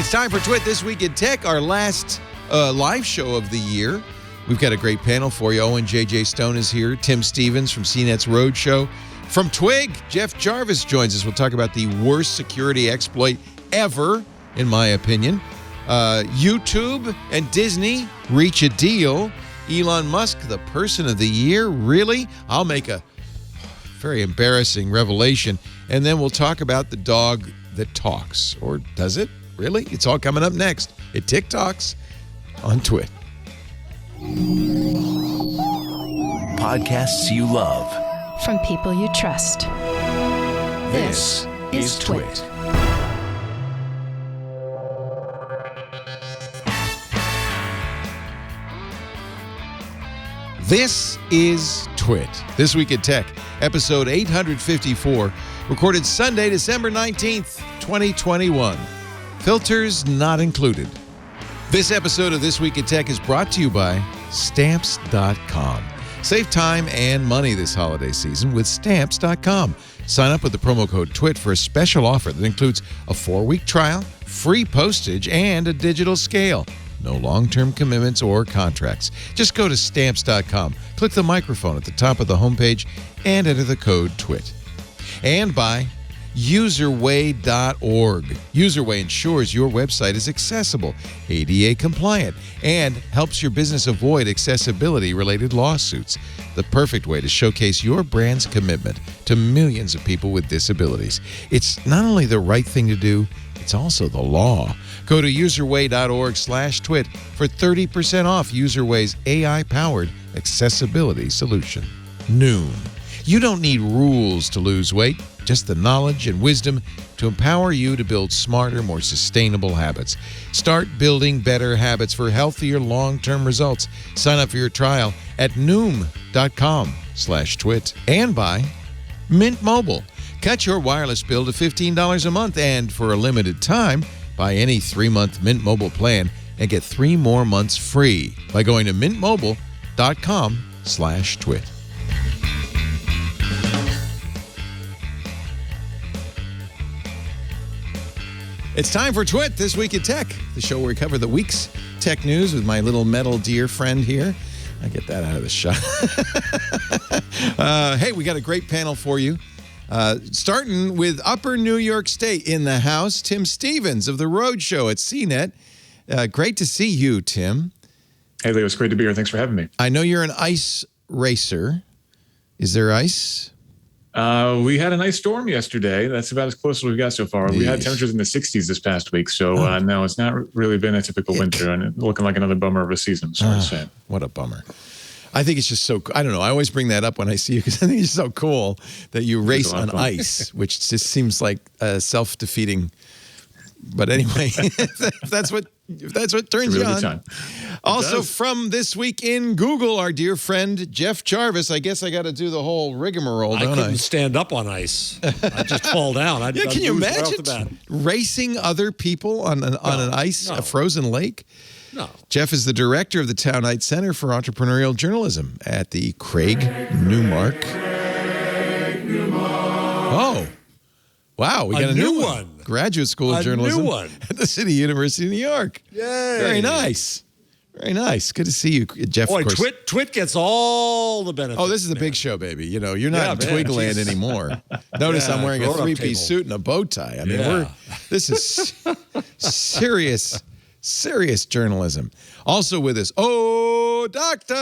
It's time for Twit This Week in Tech, our last live show of the year. We've got a great panel for you. Owen J.J. Stone is here. Tim Stevens from CNET's Roadshow. From Twig, Jeff Jarvis joins us. We'll talk about the worst security exploit ever, in my opinion. YouTube and Disney reach a deal. Elon Musk, the person of the year. Really? I'll make a very embarrassing revelation. And then we'll talk about the dog that talks. Or does it? Really? It's all coming up next. It TikToks on Twit. Podcasts you love. From people you trust. This is Twit. This is Twit. This Week in Tech, episode 854, recorded Sunday, December 19th, 2021. Filters not included. This episode of This Week in Tech is brought to you by Stamps.com. Save time and money this holiday season with Stamps.com. Sign up with the promo code TWIT for a special offer that includes a 4-week trial, free postage, and a digital scale. No long-term commitments or contracts. Just go to Stamps.com, click the microphone at the top of the homepage, and enter the code TWIT. And by userway.org. Userway ensures your website is accessible, ADA compliant, and helps your business avoid accessibility-related lawsuits. The perfect way to showcase your brand's commitment to millions of people with disabilities. It's not only the right thing to do, it's also the law. Go to userway.org/twit for 30% off Userway's AI-powered accessibility solution. Noom. You don't need rules to lose weight, just the knowledge and wisdom to empower you to build smarter, more sustainable habits. Start building better habits for healthier long-term results. Sign up for your trial at noom.com/twit. And by Mint Mobile. Cut your wireless bill to $15 a month, and for a limited time, buy any 3-month Mint Mobile plan and get 3 more months free by going to mintmobile.com/twit. It's time for Twit This Week in Tech, the show where we cover the week's tech news with my little metal deer friend here. I get that out of the shot. Hey, we got a great panel for you. Starting with Upper New York State in the house, Tim Stevens of the Roadshow at CNET. Great to see you, Tim. Hey, Leo, it's great to be here. Thanks for having me. I know you're an ice racer. Is there ice? We had an ice storm yesterday. That's about as close as we've got so far. We had temperatures in the 60s this past week. So, no, it's not really been a typical winter, and it's looking like another bummer of a season. Sorry to say. What a bummer. I think it's just so, I don't know, I always bring that up when I see you because I think it's so cool that you race on ice, which just seems like self-defeating. But anyway, if that's what turns you on. Time. Also from This Week in Google, our dear friend Jeff Jarvis. I guess I got to do the whole rigmarole, don't I? I couldn't stand up on ice. I just fall down. Can you imagine racing other people on an ice, a frozen lake? No. Jeff is the director of the Townite Center for Entrepreneurial Journalism at the Craig Newmark. Oh, wow. We got a new one. Graduate School of Journalism at the City University of New York. Yay. Very nice. Very nice. Good to see you, Jeff. Boy, of course. Twit gets all the benefits. Oh, this is the big show, baby. You know, you're not in Twigland anymore. Notice I'm wearing a 3-piece suit and a bow tie. I mean, this is serious journalism. Also with us, Doctah,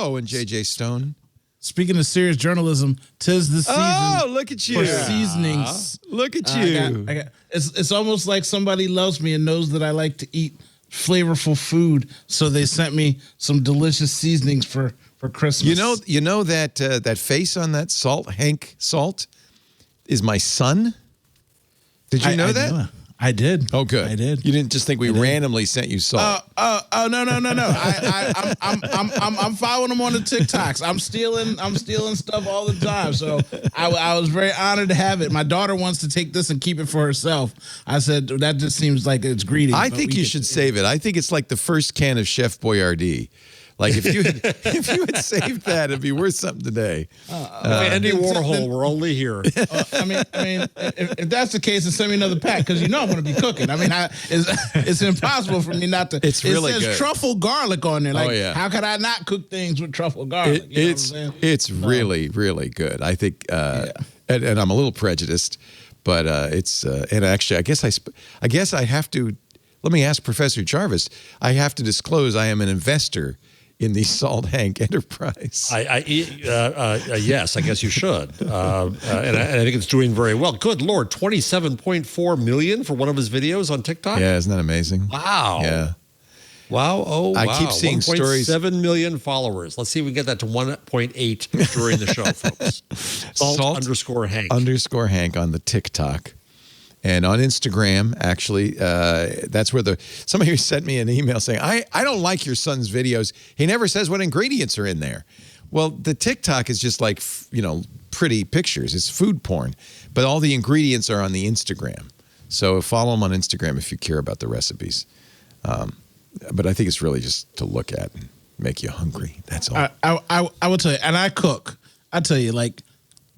Owen J.J. Stone. Speaking of serious journalism, 'tis the season. Oh, look at you. For seasonings. Look at you. It's almost like somebody loves me and knows that I like to eat flavorful food, so they sent me some delicious seasonings for Christmas. You know that that face on that Hank Salt, is my son? Did you know that? I did. Oh, good. I did. You didn't just think we randomly sent you salt? No. I'm following him on the TikToks. I'm stealing stuff all the time. So I was very honored to have it. My daughter wants to take this and keep it for herself. I said that just seems like it's greedy. I think you should save it. I think it's like the first can of Chef Boyardee. Like if you had saved that, it'd be worth something today. Andy Warhol, we're only here. I mean, if that's the case, then send me another pack because I'm going to be cooking. I mean, it's impossible for me not to. It's really it says good. Truffle garlic on there. Like, yeah. how could I not cook things with truffle garlic? It's really, really good. I think, and I'm a little prejudiced, but it's and actually, I guess I have to. Let me ask Professor Jarvis. I have to disclose I am an investor in the Salt Hank enterprise. Yes, I guess you should. And I think it's doing very well. Good Lord, 27.4 million for one of his videos on TikTok? Yeah, isn't that amazing? Wow. Yeah. Wow. Oh, wow. I keep seeing stories. 1.7 million followers. Let's see if we can get that to 1.8 during the show, folks. Salt _Hank. _Hank on the TikTok. And on Instagram, actually, that's where somebody sent me an email saying, I don't like your son's videos. He never says what ingredients are in there. Well, the TikTok is just like, pretty pictures. It's food porn. But all the ingredients are on the Instagram. So follow him on Instagram if you care about the recipes. But I think it's really just to look at and make you hungry. That's all. I will tell you, and I cook. I tell you, like,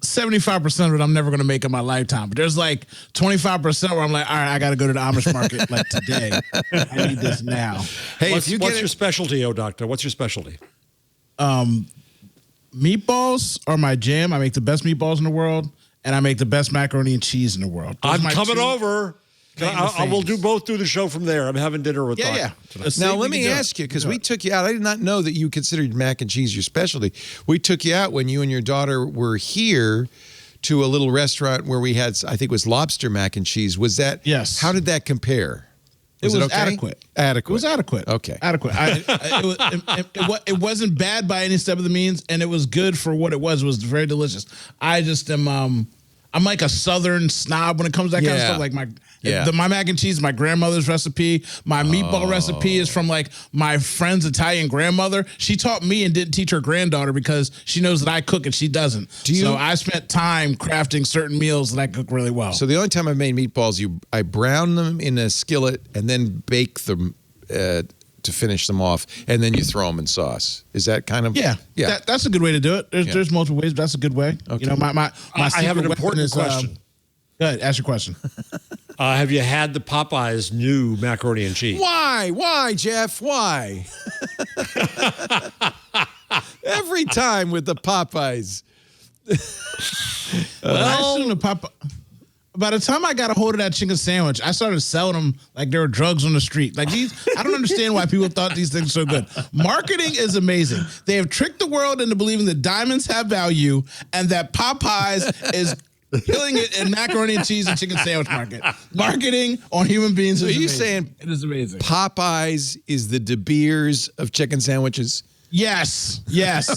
75% of it I'm never going to make in my lifetime. But there's like 25% where I'm like, all right, I got to go to the Amish market like today. I need this now. Hey, what's your specialty, Doctah? What's your specialty? Meatballs are my jam. I make the best meatballs in the world, and I make the best macaroni and cheese in the world. I'm coming over. I will do both through the show from there. I'm having dinner with Doctah tonight. Now, let me ask you, because we took you out. I did not know that you considered mac and cheese your specialty. We took you out when you and your daughter were here to a little restaurant where we had, I think it was lobster mac and cheese. Was that? Yes. How did that compare? It was okay? adequate. Adequate. It was adequate. Okay. Adequate. It wasn't bad by any step of the means, and it was good for what it was. It was very delicious. I just am. I'm like a Southern snob when it comes to that kind of stuff. Like my mac and cheese is my grandmother's recipe. My meatball recipe is from like my friend's Italian grandmother. She taught me and didn't teach her granddaughter because she knows that I cook and she doesn't. So I spent time crafting certain meals that I cook really well. So the only time I made meatballs, I brown them in a skillet and then bake them to finish them off, and then you throw them in sauce. Is that kind of That's a good way to do it. There's multiple ways, but that's a good way. Okay. My I have an important question. Go ahead, ask your question. Have you had the Popeyes new macaroni and cheese? Why, Jeff? Why? Every time with the Popeyes. By the time I got a hold of that chicken sandwich, I started selling them like they were drugs on the street. Like I don't understand why people thought these things were so good. Marketing is amazing. They have tricked the world into believing that diamonds have value and that Popeyes is killing it in macaroni and cheese and chicken sandwich market. Marketing on human beings is amazing. Are you saying it is amazing? Popeyes is the De Beers of chicken sandwiches? Yes.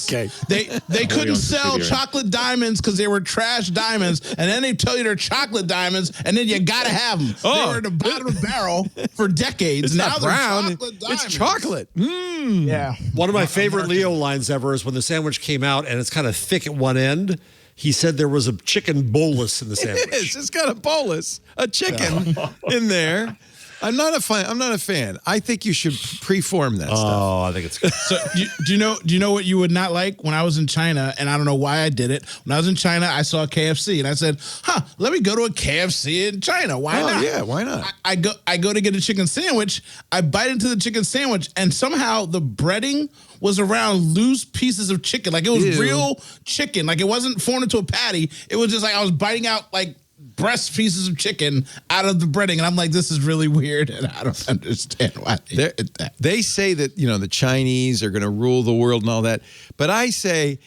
Okay. They couldn't sell chocolate diamonds because they were trash diamonds, and then they tell you they're chocolate diamonds, and then you gotta have them. They were at the bottom of the barrel for decades. It's now not they're brown. chocolate diamonds. It's chocolate. Yeah. One of my favorite Leo lines ever is when the sandwich came out and it's kind of thick at one end. He said there was a chicken bolus in the sandwich. It's got a bolus, a chicken in there. I'm not a fan. I think you should preform that stuff. Oh, I think it's good. So do you know what you would not like? When I was in China, and I don't know why I did it. When I was in China, I saw KFC, and I said, let me go to a KFC in China. Why not? Yeah, why not? I go to get a chicken sandwich. I bite into the chicken sandwich, and somehow the breading was around loose pieces of chicken. Like it was real chicken. Like it wasn't formed into a patty. It was just like I was biting out like breast pieces of chicken out of the breading, and I'm like, this is really weird, and I don't understand why they did that. They say that the Chinese are going to rule the world and all that, but I say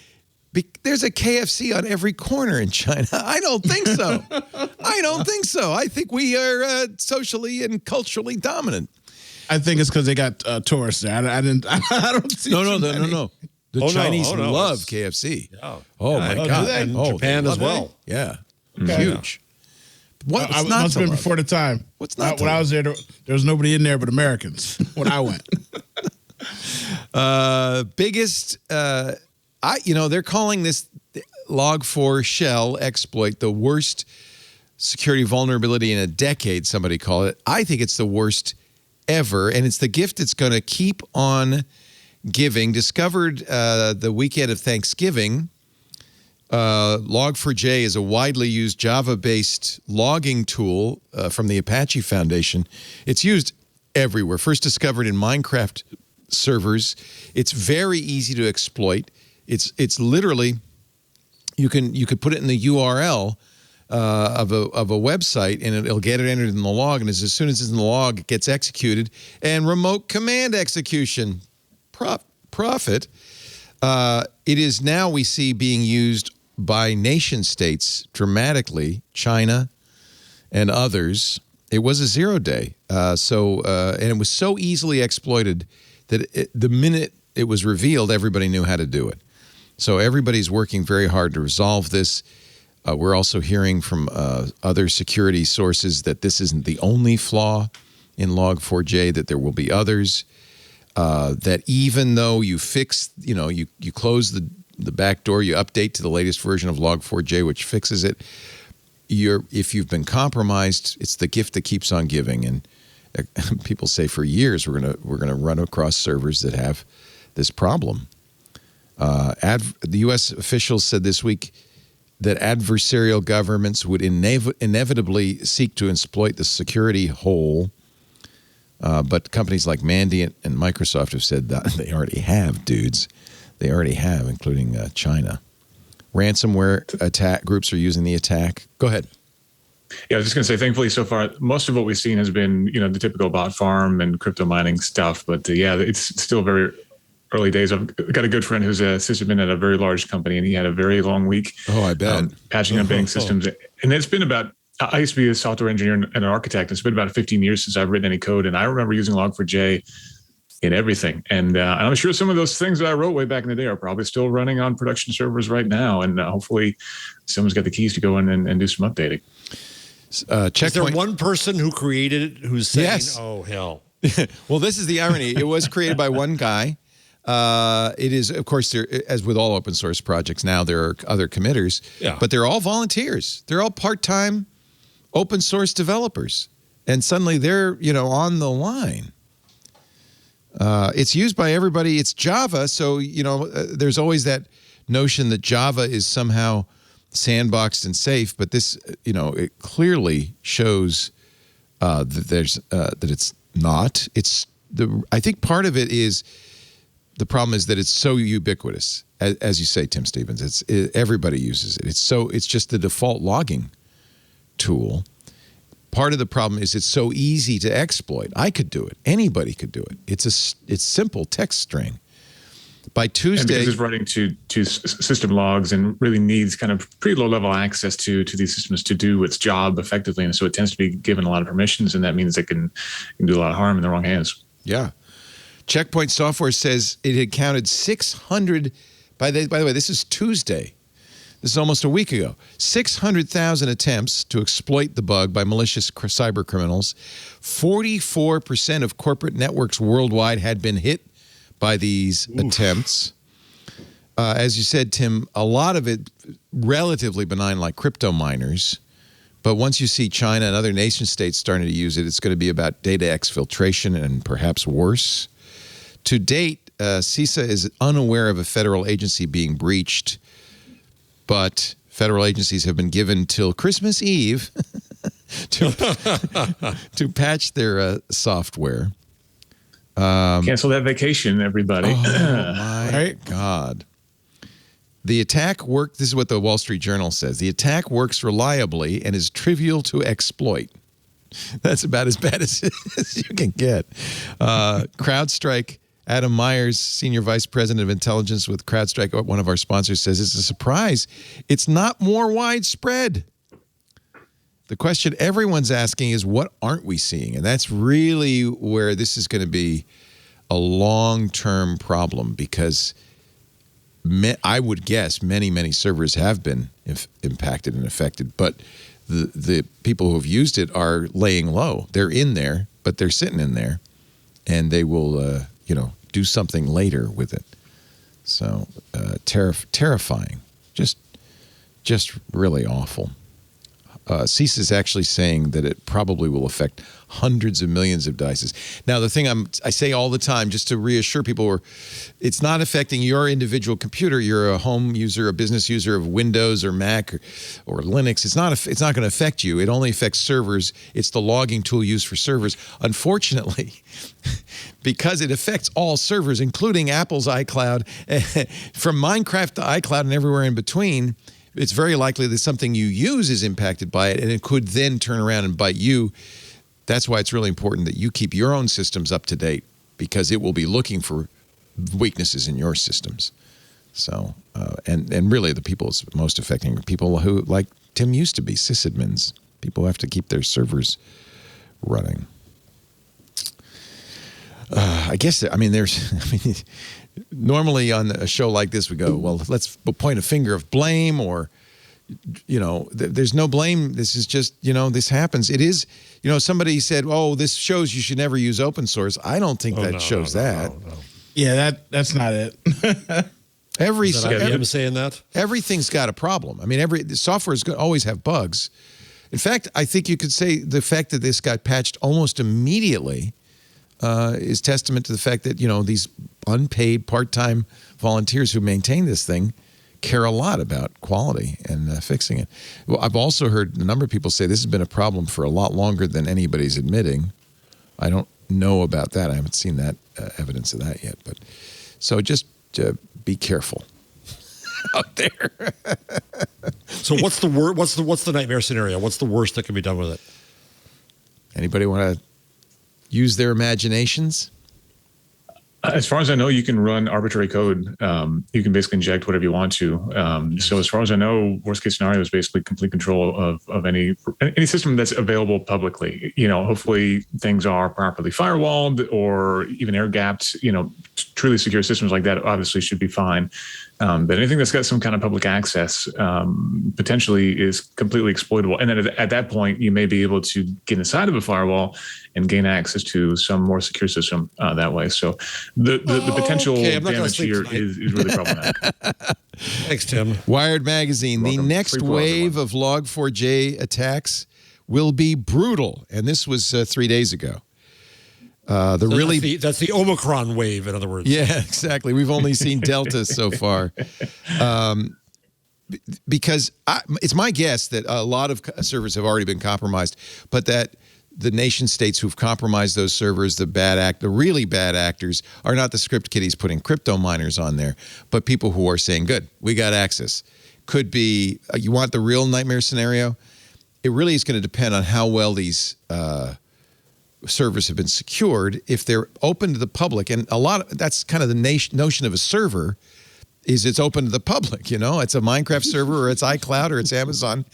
there's a KFC on every corner in China. I don't think so. I think we are socially and culturally dominant. I think it's because they got tourists there. I don't see. No. The Chinese love KFC. Oh my God! And Japan as well. Yeah, Okay. Huge. What? I must have been before the time. What's not? When I was there was nobody in there but Americans when I went. Biggest. They're calling this Log4 shell exploit the worst security vulnerability in a decade. Somebody called it. I think it's the worst ever, and it's the gift that's going to keep on giving discovered the weekend of Thanksgiving. Log4j is a widely used Java-based logging tool from the Apache Foundation. It's used everywhere. First discovered in Minecraft servers. It's very easy to exploit. It's literally you could put it in the URL of a website, and it'll get it entered in the log. And as soon as it's in the log, it gets executed. And remote command execution, profit. It is now, we see, being used by nation states dramatically, China and others. It was a 0-day. And it was so easily exploited that the minute it was revealed, everybody knew how to do it. So everybody's working very hard to resolve this. We're also hearing from other security sources that this isn't the only flaw in Log4j, that there will be others. That even though you fix, you close the back door, you update to the latest version of Log4j, which fixes it, if you've been compromised, it's the gift that keeps on giving. And people say for years we're gonna run across servers that have this problem. The U.S. officials said this week that adversarial governments would inevitably seek to exploit the security hole. But companies like Mandiant and Microsoft have said that they already have, dudes. They already have, including China. Ransomware attack groups are using the attack. Go ahead. Yeah, I was just going to say, thankfully, so far, most of what we've seen has been, the typical bot farm and crypto mining stuff. But yeah, it's still very early days. I've got a good friend who's a sysadmin at a very large company, and he had a very long week. Oh, I bet. Patching up banking systems. And it's been about, I used to be a software engineer and an architect. It's been about 15 years since I've written any code. And I remember using Log4j in everything. And I'm sure some of those things that I wrote way back in the day are probably still running on production servers right now. And hopefully someone's got the keys to go in and do some updating. Is there one person who created it who's saying, yes. Oh, hell. Well, this is the irony. It was created by one guy. It is, of course, there, as with all open source projects now, there are other committers, but they're all volunteers. They're all part-time open source developers. And suddenly they're, on the line. It's used by everybody. It's Java. So, there's always that notion that Java is somehow sandboxed and safe. But this, it clearly shows that it's not. I think part of it is, the problem is that it's so ubiquitous. As you say, Tim Stevens, everybody uses it. It's just the default logging tool. Part of the problem is it's so easy to exploit. I could do it. Anybody could do it. It's simple text string. By Tuesday, and because it's running to system logs and really needs kind of pretty low level access to these systems to do its job effectively, and so it tends to be given a lot of permissions, and that means it can do a lot of harm in the wrong hands. Yeah. Checkpoint Software says it had counted 600. By the way, this is Tuesday. This is almost a week ago. 600,000 attempts to exploit the bug by malicious cyber criminals. 44% of corporate networks worldwide had been hit by these attempts. As you said, Tim, a lot of it relatively benign, like crypto miners. But once you see China and other nation states starting to use it, it's going to be about data exfiltration and perhaps worse. To date, CISA is unaware of a federal agency being breached, but federal agencies have been given till Christmas Eve to patch their software. Cancel that vacation, everybody. Oh, my God. The attack worked, this is what the Wall Street Journal says, the attack works reliably and is trivial to exploit. That's about as bad as you can get. Crowdstrike, Adam Myers, Senior Vice President of Intelligence with Crowdstrike, one of our sponsors, says it's a surprise. It's not more widespread. The question everyone's asking is, what aren't we seeing? And that's really where this is going to be a long-term problem, because I would guess many servers have been impacted and affected, but the people who have used it are laying low. They're in there, but they're sitting in there, and they will, do something later with it. So terrifying, just really awful. CISA is actually saying that it probably will affect hundreds of millions of devices. Now, the thing I say all the time, just to reassure people, it's not affecting your individual computer. You're a home user, a business user of Windows or Mac or Linux. It's not going to affect you. It only affects servers. It's the logging tool used for servers. Unfortunately, because it affects all servers, including Apple's iCloud, from Minecraft to iCloud and everywhere in between, it's very likely that something you use is impacted by it, and it could then turn around and bite you. That's why it's really important that you keep your own systems up to date, because it will be looking for weaknesses in your systems. So, and really the people it's most affecting are people who, like Tim used to be, sysadmins, people who have to keep their servers running. Normally on a show like this, we go, well, let's point a finger of blame or, there's no blame. This is just, this happens. It is, somebody said, oh, this shows you should never use open source. I don't think that shows that. No. Yeah, that's not it. I'm saying that? Everything's got a problem. I mean, the software is going to always have bugs. In fact, I think you could say the fact that this got patched almost immediately is testament to the fact that, these unpaid part-time volunteers who maintain this thing care a lot about quality and fixing it. Well, I've also heard a number of people say this has been a problem for a lot longer than anybody's admitting. I don't know about that. I haven't seen that evidence of that yet. But so just be careful out there. So what's the nightmare scenario? What's the worst that can be done with it? Anybody want to use their imaginations? As far as I know, you can run arbitrary code. You can basically inject whatever you want to. So as far as I know, worst case scenario is basically complete control of any system that's available publicly. Hopefully things are properly firewalled or even air gapped. Truly secure systems like that obviously should be fine. But anything that's got some kind of public access potentially is completely exploitable. And then at that point, you may be able to get inside of a firewall and gain access to some more secure system that way. So the potential damage here is really problematic. Thanks, Tim. Wired Magazine. Welcome. The next wave of Log4j attacks will be brutal. And this was 3 days ago. That's the Omicron wave, in other words. Yeah, exactly. We've only seen Delta so far. Because it's my guess that a lot of servers have already been compromised, but that the nation states who've compromised those servers, the really bad actors, are not the script kiddies putting crypto miners on there, but people who are saying, good, we got access. Could be, you want the real nightmare scenario? It really is going to depend on how well these servers have been secured. If they're open to the public, and that's kind of the notion of a server, is it's open to the public. It's a Minecraft server or it's iCloud or it's Amazon.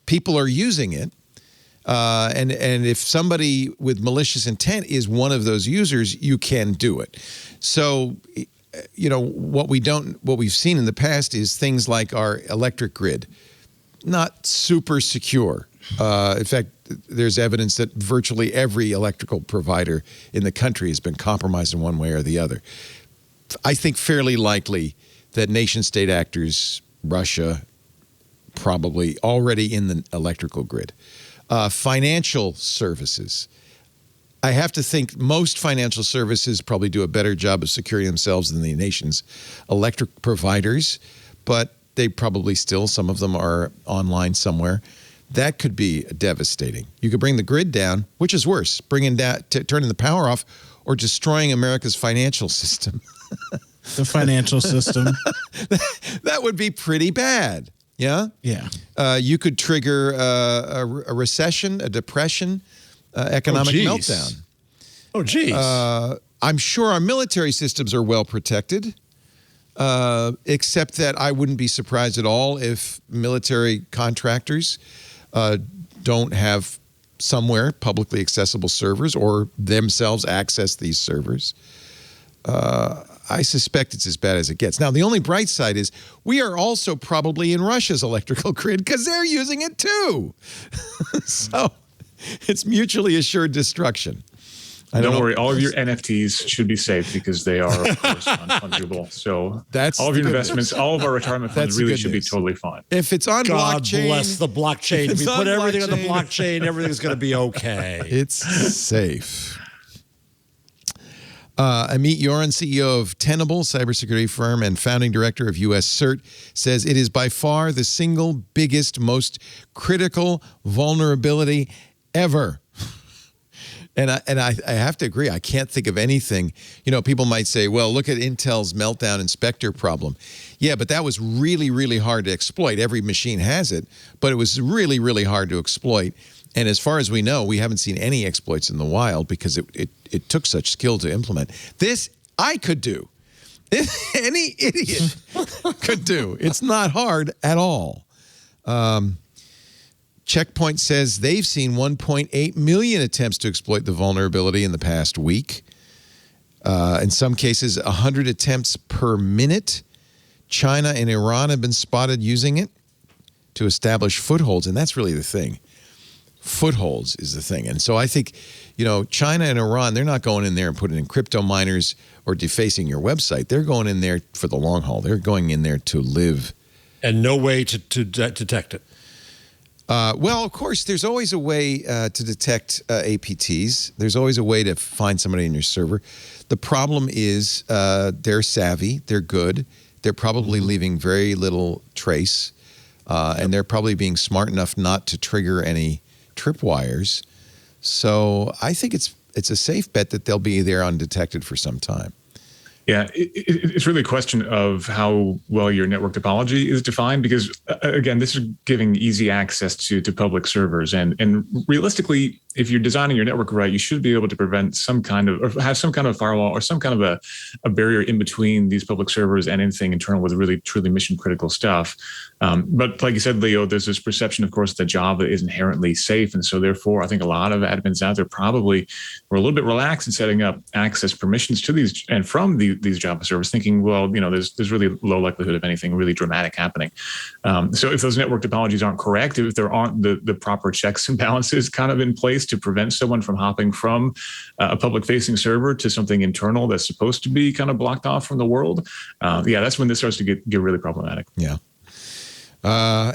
People are using it. And if somebody with malicious intent is one of those users, you can do it. So, what we've seen in the past is things like our electric grid, not super secure. In fact, there's evidence that virtually every electrical provider in the country has been compromised in one way or the other. I think fairly likely that nation-state actors, Russia, probably already in the electrical grid. Financial services. I have to think most financial services probably do a better job of securing themselves than the nation's electric providers, but they probably still, some of them are online somewhere. That could be devastating. You could bring the grid down, which is worse, turning the power off or destroying America's financial system. The financial system. That would be pretty bad. Yeah? Yeah. You could trigger a recession, a depression, economic meltdown. Oh, geez. I'm sure our military systems are well protected, except that I wouldn't be surprised at all if military contractors don't have somewhere publicly accessible servers or themselves access these servers. I suspect it's as bad as it gets. Now, the only bright side is we are also probably in Russia's electrical grid because they're using it too. So it's mutually assured destruction. Don't worry, all of your NFTs should be safe because they are, of course, non-fungible. So all of your investments, all of our retirement funds really should be totally fine. If it's on blockchain. God bless the blockchain. If we put everything on the blockchain, everything's going to be okay. It's safe. Amit Yoran, CEO of Tenable, cybersecurity firm and founding director of US CERT, says it is by far the single biggest, most critical vulnerability ever. And I have to agree. I can't think of anything. You know, people might say, well, look at Intel's Meltdown Inspector problem. Yeah, but that was really, really hard to exploit. Every machine has it, but it was really, really hard to exploit. And as far as we know, we haven't seen any exploits in the wild because it took such skill to implement. This I could do. Any idiot could do. It's not hard at all. Checkpoint says they've seen 1.8 million attempts to exploit the vulnerability in the past week. In some cases, 100 attempts per minute. China and Iran have been spotted using it to establish footholds, and that's really the thing. Footholds is the thing. And so I think, you know, China and Iran, they're not going in there and putting in crypto miners or defacing your website. They're going in there for the long haul. They're going in there to live. And no way to detect it. Well, of course, there's always a way to detect APTs. There's always a way to find somebody in your server. The problem is they're savvy. They're good. They're probably leaving very little trace. And they're probably being smart enough not to trigger any tripwires. So I think it's a safe bet that they'll be there undetected for some time. Yeah, it's really a question of how well your network topology is defined because, again, this is giving easy access to public servers. And realistically, if you're designing your network right, you should be able to prevent some kind of, or have some kind of firewall or some kind of a barrier in between these public servers and anything internal with really, truly mission critical stuff. But like you said, Leo, there's this perception, of course, that Java is inherently safe. And so therefore, I think a lot of admins out there probably were a little bit relaxed in setting up access permissions to these and from these Java servers, thinking, well, you know, there's really low likelihood of anything really dramatic happening. So if those network topologies aren't correct, if there aren't the proper checks and balances kind of in place to prevent someone from hopping from a public-facing server to something internal that's supposed to be kind of blocked off from the world, that's when this starts to get really problematic. Yeah.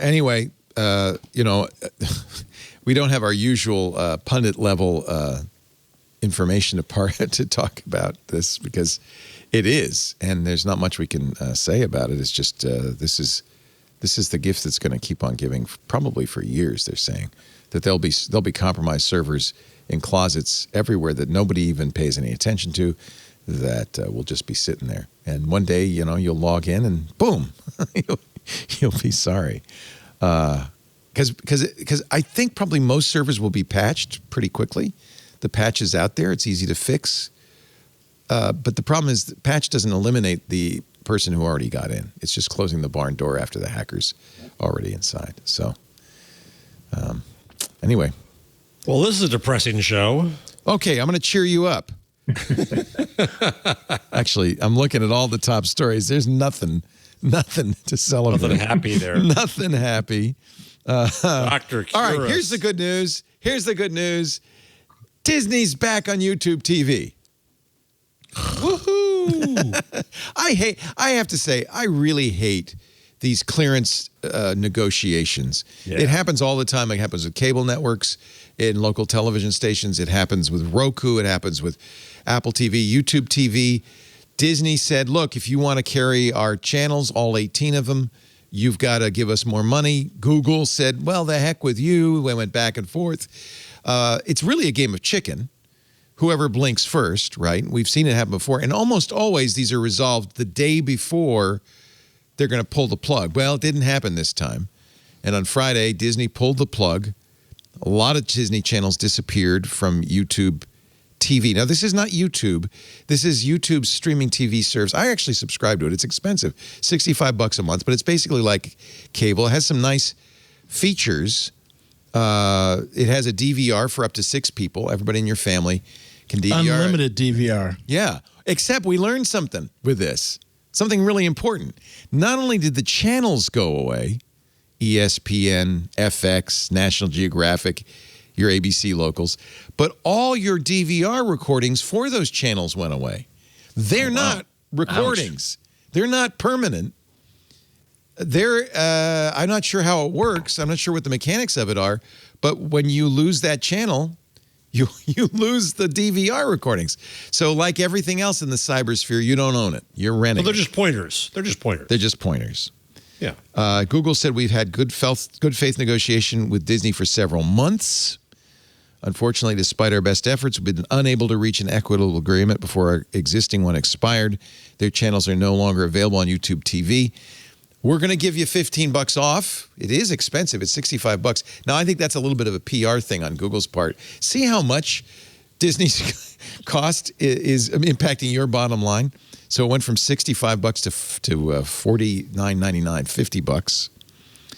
Anyway, you know, we don't have our usual pundit level information to talk about this because it is, and there's not much we can say about it. It's just this is the gift that's going to keep on giving probably for years. They're saying that there'll be compromised servers in closets everywhere that nobody even pays any attention to, that will just be sitting there. And one day, you know, you'll log in and boom, you'll be sorry. Because I think probably most servers will be patched pretty quickly. The patch is out there. It's easy to fix. But the problem is the patch doesn't eliminate the person who already got in. It's just closing the barn door after the hacker's already inside. So anyway. Well, this is a depressing show. Okay, I'm going to cheer you up. Actually, I'm looking at all the top stories. There's nothing to celebrate. Nothing happy there. Nothing happy. Dr. All right, here's the good news. Disney's back on YouTube TV. Woohoo! I have to say, I really hate these clearance negotiations. Yeah. It happens all the time. It happens with cable networks, in local television stations. It happens with Roku. It happens with Apple TV, YouTube TV. Disney said, look, if you want to carry our channels, all 18 of them, you've got to give us more money. Google said, well, the heck with you. We went back and forth. It's really a game of chicken. Whoever blinks first, right? We've seen it happen before. And almost always these are resolved the day before they're going to pull the plug. Well, it didn't happen this time. And on Friday, Disney pulled the plug. A lot of Disney channels disappeared from YouTube TV. Now, this is not YouTube. This is YouTube's streaming TV service. I actually subscribe to it. It's expensive, $65 a month, but it's basically like cable. It has some nice features. It has a DVR for up to 6 people. Everybody in your family can DVR. Unlimited DVR. Yeah, except we learned something with this. Something really important. Not only did the channels go away, ESPN, FX, National Geographic, your ABC locals. But all your DVR recordings for those channels went away. They're not recordings. Ouch. They're not permanent. I'm not sure how it works. I'm not sure what the mechanics of it are. But when you lose that channel, you lose the DVR recordings. So like everything else in the cybersphere, you don't own it. You're renting. Well, they're just pointers. They're just pointers. Yeah. Google said we've had good faith negotiation with Disney for several months. Unfortunately, despite our best efforts, we've been unable to reach an equitable agreement before our existing one expired. Their channels are no longer available on YouTube TV. We're going to give you $15 off. It is expensive. It's $65. Now, I think that's a little bit of a PR thing on Google's part. See how much Disney's cost is impacting your bottom line? So it went from $65 to $49.99, $50.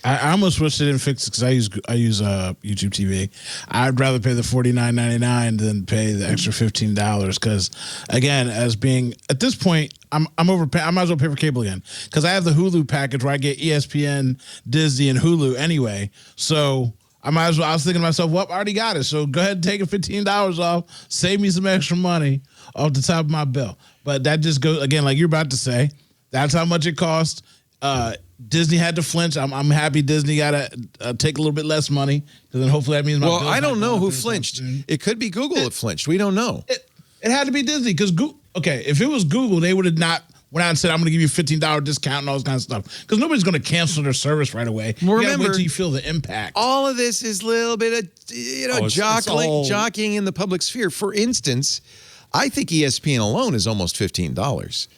I almost wish they didn't fix it because I use YouTube TV. I'd rather pay the $49.99 than pay the extra $15 because, again, as being at this point, I'm overpaying. I might as well pay for cable again because I have the Hulu package where I get ESPN, Disney, and Hulu anyway. So I might as well. I was thinking to myself, well, I already got it. So go ahead and take a $15 off, save me some extra money off the top of my bill. But that just goes again, like you're about to say. That's how much it costs. Disney had to flinch. I'm happy Disney got to take a little bit less money because then hopefully that means my I don't know who flinched. It could be Google that flinched. We don't know. It had to be Disney because if it was Google, they would have not went out and said, I'm going to give you a $15 discount and all this kind of stuff because nobody's going to cancel their service right away. Well, you remember, wait till you feel the impact. All of this is a little bit of jockeying in the public sphere. For instance, I think ESPN alone is almost $15.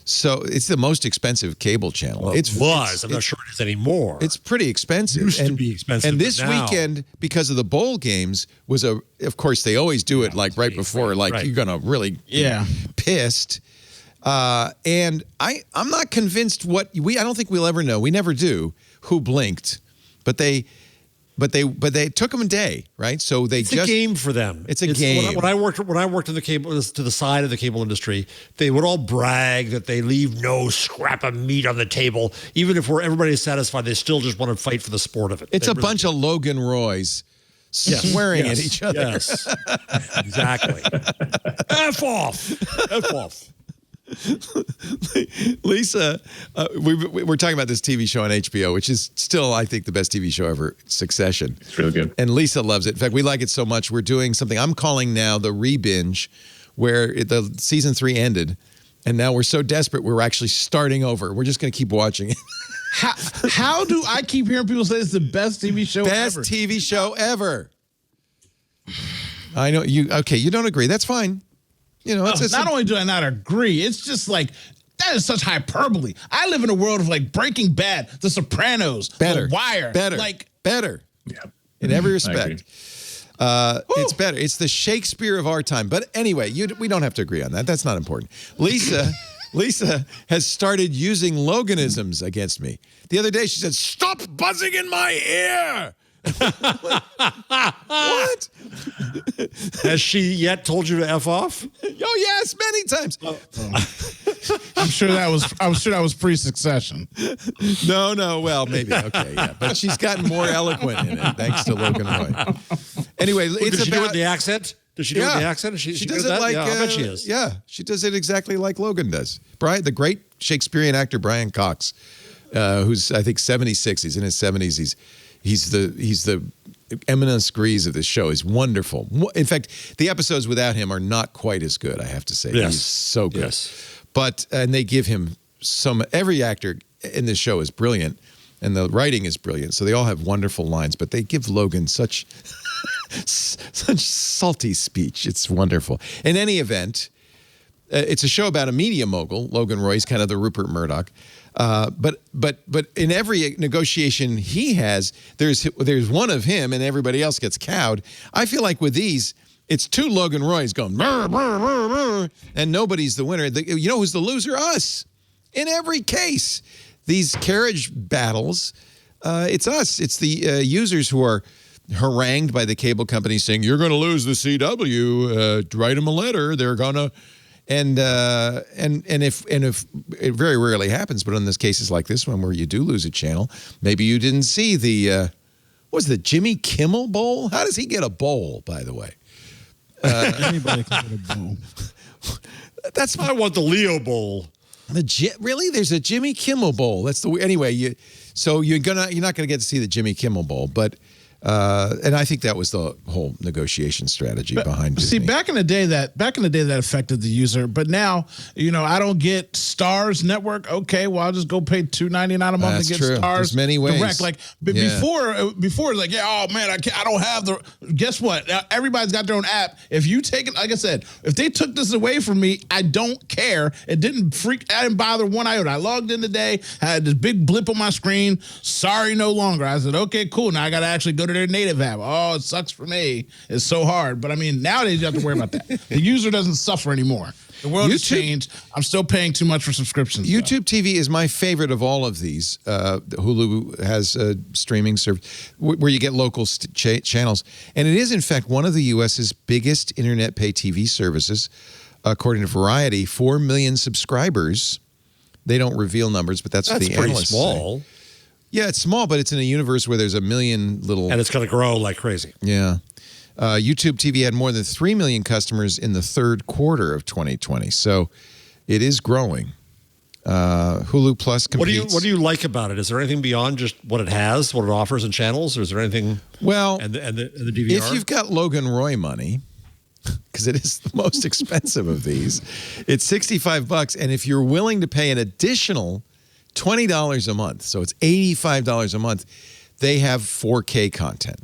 So it's the most expensive cable channel. Well, I'm not sure it is anymore. It's pretty expensive. It used to be expensive. And this weekend, because of the bowl games, was of course they always do it like right before, you're gonna really pissed. And I'm not convinced I don't think we'll ever know. We never do who blinked, but they took them a day, right? So it's a game for them. It's a game. When I worked in the cable to the side of the cable industry, they would all brag that they leave no scrap of meat on the table, even if everybody is satisfied. They still just want to fight for the sport of it. It's a bunch of Logan Roys swearing at each other. Yes, exactly. F off. Lisa, we're talking about this TV show on HBO, which is still, I think, the best TV show ever, Succession. It's really good. And Lisa loves it. In fact, we like it so much, we're doing something I'm calling now the re-binge, where the season 3 ended, and now we're so desperate, we're actually starting over. We're just going to keep watching it. How do I keep hearing people say it's the best TV show ever? Best TV show ever. I know you don't agree. That's fine. You know, not only do I not agree, it's just like that is such hyperbole. I live in a world of like Breaking Bad, The Sopranos, The Wire, better. Yeah, in every respect. It's better. It's the Shakespeare of our time. But anyway, we don't have to agree on that. That's not important. Lisa has started using Loganisms against me. The other day, she said, "Stop buzzing in my ear." What? Has she yet told you to F off? Oh yes, many times. I'm sure that was pre-Succession. No. Well, maybe. Okay, yeah. But she's gotten more eloquent in it, thanks to Logan Roy. Anyway, does she do it with the accent? Does she do it with the accent? She does it like. I bet she is. Yeah, she does it exactly like Logan does. The great Shakespearean actor Brian Cox, who's I think 76. He's in his 70s. He's the eminence grise of this show. He's wonderful. In fact, the episodes without him are not quite as good, I have to say. Yes. He's so good. Yes. And they give him every actor in this show is brilliant, and the writing is brilliant. So they all have wonderful lines, but they give Logan such salty speech. It's wonderful. In any event, it's a show about a media mogul. Logan Roy's kind of the Rupert Murdoch. But in every negotiation he has, there's one of him and everybody else gets cowed. I feel like with these, it's two Logan Roys going, brr, brr, brr, brr, and nobody's the winner. You know who's the loser? Us. In every case, these carriage battles, it's us. It's the users who are harangued by the cable companies saying, you're going to lose the CW. Write them a letter. They're going to... And if it very rarely happens, but in this cases like this one where you do lose a channel, maybe you didn't see the What was the Jimmy Kimmel Bowl? How does he get a bowl, by the way? Anybody can get a bowl. I want the Leo Bowl. Really? There's a Jimmy Kimmel Bowl. That's anyway. You're not gonna get to see the Jimmy Kimmel Bowl, but and I think that was the whole negotiation strategy behind Disney. See, back in the day that affected the user, but now I don't get Stars Network. Okay, well I'll just go pay $2.99 a month That's to get true. Stars. There's many ways. Direct. Like before it's like, oh man, I don't have the. Guess what? Now, everybody's got their own app. If you take it, like I said, if they took this away from me, I don't care. It didn't I didn't bother one iota. I logged in today, had this big blip on my screen. Sorry, no longer. I said, okay, cool. Now I got to actually go to their native app. Oh, it sucks for me. It's so hard. But I mean, nowadays you have to worry about that. The user doesn't suffer anymore. The world has changed. I'm still paying too much for subscriptions. YouTube TV is my favorite of all of these. Hulu has a streaming service where you get local channels. And it is, in fact, one of the U.S.'s biggest internet pay TV services. According to Variety, 4 million subscribers. They don't reveal numbers, but that's what the analysts say. Small. Yeah, it's small, but it's in a universe where there's a million little... And it's going to grow like crazy. Yeah. YouTube TV had more than 3 million customers in the third quarter of 2020. So it is growing. Hulu Plus competes. What do you like about it? Is there anything beyond just what it has, what it offers in channels? Or is there anything... Well, and the DVR? If you've got Logan Roy money, because it is the most expensive of these, it's $65. And if you're willing to pay an additional $20 a month, so it's $85 a month, they have 4K content.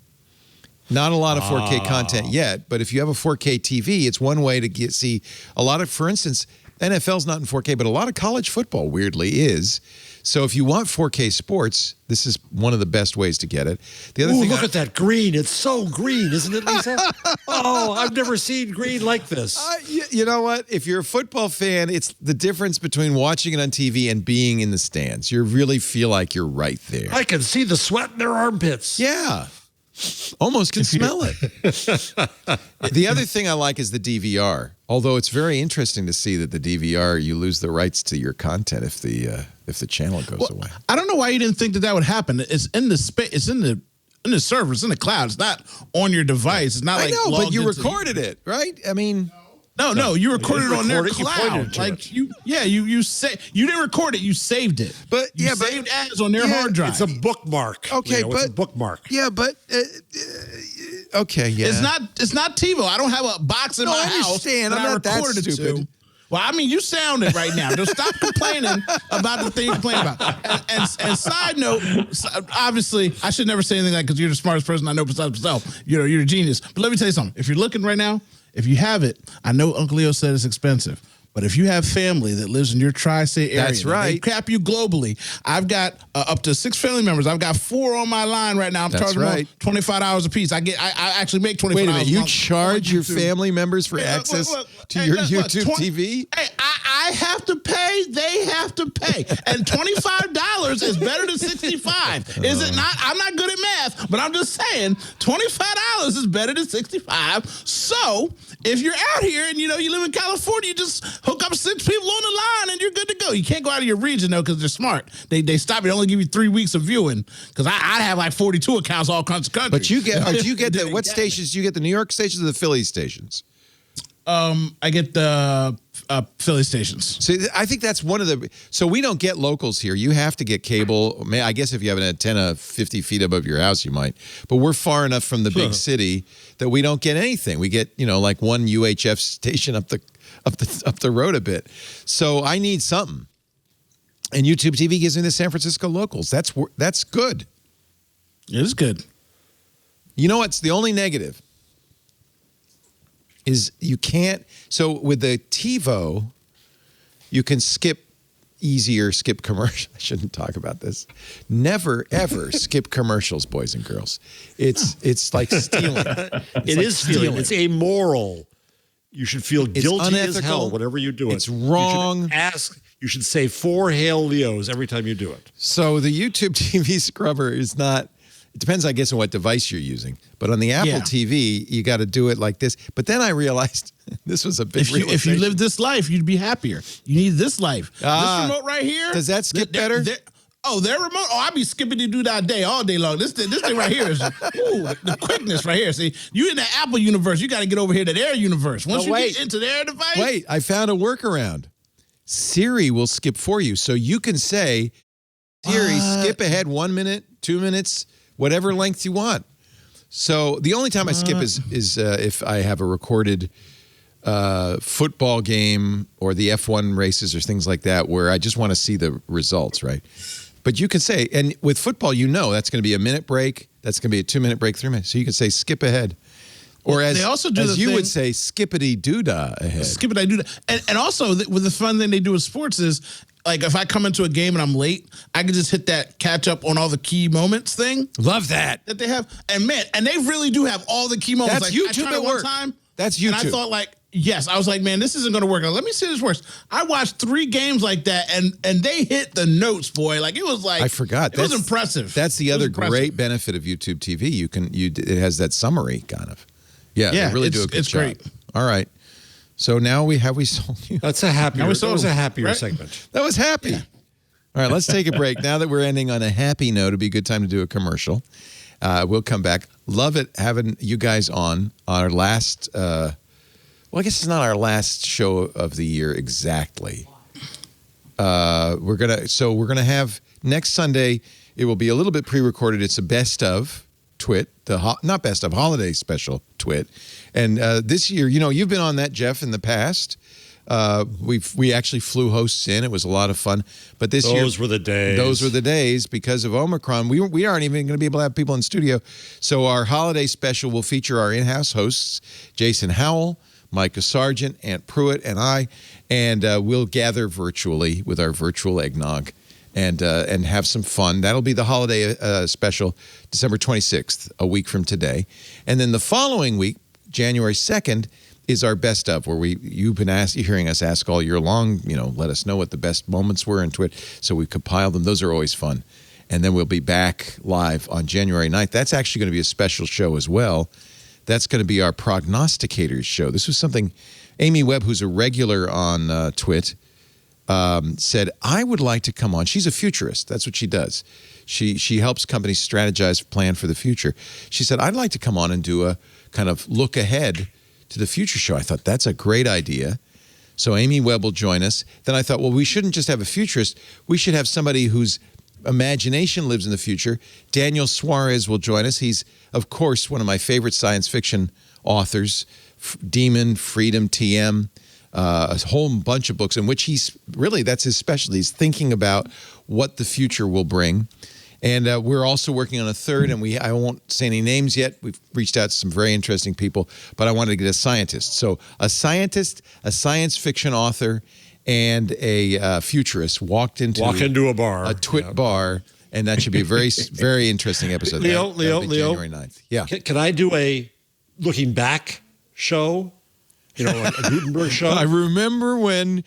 Not a lot of 4K content yet, but if you have a 4K TV, it's one way to see a lot of, for instance, NFL's not in 4K, but a lot of college football weirdly is. So if you want 4K sports, this is one of the best ways to get it. The other thing, look at that green. It's so green, isn't it, Lisa? Oh, I've never seen green like this. You know what? If you're a football fan, it's the difference between watching it on TV and being in the stands. You really feel like you're right there. I can see the sweat in their armpits. Yeah. Almost can smell it. The other thing I like is the DVR. Although it's very interesting to see that the DVR, you lose the rights to your content if the channel goes away. I don't know why you didn't think that would happen. It's in the space. It's in the server. It's in the cloud. It's not on your device. It's not like I know, but you recorded it, right? I mean. No, you recorded it on their cloud. Like you didn't record it, you saved it. But you saved as on their hard drive. It's a bookmark. Okay, it's a bookmark. Yeah, but okay, yeah. It's not TiVo. I don't have a box in my house that I'm I not that recorded it stupid. to. Well, I mean, you sound it right now. Just stop complaining about the thing you're complaining about. And side note, obviously, I should never say anything like because you're the smartest person I know besides myself. You're a genius. But let me tell you something. If you're looking right now, if you have it, I know Uncle Leo said it's expensive. But if you have family that lives in your tri-state area, that's right. They cap you globally. I've got up to 6 family members. I've got 4 on my line right now. I'm charging them $25 a piece. I actually make $25. Wait a minute, you charge your family members for access to your YouTube TV? Hey, I have to pay. They have to pay, and $25 is better than $65. Is it not? I'm not good at math, but I'm just saying $25 is better than $65. So if you're out here and you live in California, you just hook up 6 people on the line and you're good to go. You can't go out of your region though because they're smart. They stop you. They only give you 3 weeks of viewing because I have like 42 accounts all kinds of countries. But you get what stations? Do you get the New York stations or the Philly stations? I get the Philly stations. So I think that's one of the. So we don't get locals here. You have to get cable. I guess if you have an antenna 50 feet above your house, you might. But we're far enough from the big city that we don't get anything. We get like one UHF station up the road a bit. So I need something. And YouTube TV gives me the San Francisco locals. That's good. It is good. You know what's the only negative? Is you can't, so with the TiVo, you can skip commercials. I shouldn't talk about this. Never, ever skip commercials, boys and girls. It's like stealing. It is stealing. It's amoral. You should feel guilty as hell whenever you do it. It's wrong. You should say 4 Hail Leos every time you do it. So the YouTube TV scrubber is not, it depends, I guess, on what device you're using. But on the Apple TV, you got to do it like this. But then I realized this was a big realization. If you lived this life, you'd be happier. You need this life. This remote right here. Does that skip better? Oh, their remote? Oh, I be skipping do that day all day long. This thing right here is the quickness right here. See, you in the Apple universe, you got to get over here to their universe. Once you get into their device. Wait, I found a workaround. Siri will skip for you. So you can say, Siri, skip ahead 1 minute, 2 minutes, whatever length you want. So the only time I skip is if I have a recorded football game or the F1 races or things like that where I just want to see the results, right? But you can say, and with football, that's going to be a minute break. That's going to be a 2 minute break, 3 minutes. So you can say skip ahead. Or as, they also do as you would say, skippity doodah ahead. Skippity doodah. And also, with the fun thing they do with sports is, like, if I come into a game and I'm late, I can just hit that catch up on all the key moments thing. Love that. That they have. And man, and they really do have all the key moments. That's like, YouTube I tried at work. One time, That's YouTube. And I thought, like, yes, I was like, man, this isn't going to work. Let me see this works. I watched 3 games like that, and they hit the notes, boy. Like, it was like, I forgot. It was impressive. That's the other great benefit of YouTube TV. It has that summary kind of. Yeah, they really do a good job. Great. All right. So now we sold you. That was a happier right? segment. That was happy. Yeah. All right, let's take a break. Now that we're ending on a happy note, it'd be a good time to do a commercial. We'll come back. Love it having you guys on our last, well, I guess it's not our last show of the year exactly. We're gonna have next Sunday. It will be a little bit pre-recorded. It's a best of twit, not best of, holiday special twit. And this year, you've been on that, Jeff, in the past. We actually flew hosts in. It was a lot of fun. But this year, those were the days. Those were the days because of Omicron. We aren't even going to be able to have people in studio. So our holiday special will feature our in-house hosts, Jason Howell, Micah Sargent, Aunt Pruitt, and I, and we'll gather virtually with our virtual eggnog and have some fun. That'll be the holiday special, December 26th, a week from today. And then the following week, January 2nd, is our best of, where you've been hearing us ask all year long, let us know what the best moments were in Twit. So we compiled them. Those are always fun. And then we'll be back live on January 9th. That's actually going to be a special show as well. That's going to be our Prognosticators Show. This was something Amy Webb, who's a regular on Twit, said, I would like to come on. She's a futurist. That's what she does. She helps companies strategize, plan for the future. She said, I'd like to come on and do a kind of look ahead to the future show. I thought, that's a great idea. So Amy Webb will join us. Then I thought, well, we shouldn't just have a futurist. We should have somebody whose imagination lives in the future. Daniel Suarez will join us. He's, of course, one of my favorite science fiction authors, Demon, Freedom, TM, a whole bunch of books in which that's his specialty. He's thinking about what the future will bring. And we're also working on a third, and I won't say any names yet. We've reached out to some very interesting people, but I wanted to get a scientist. So a scientist, a science fiction author, and a futurist walk into a bar, a Twit bar, and that should be a very, very interesting episode. Leo, January 9th. Yeah. Can I do a looking back show? A Gutenberg show? I remember when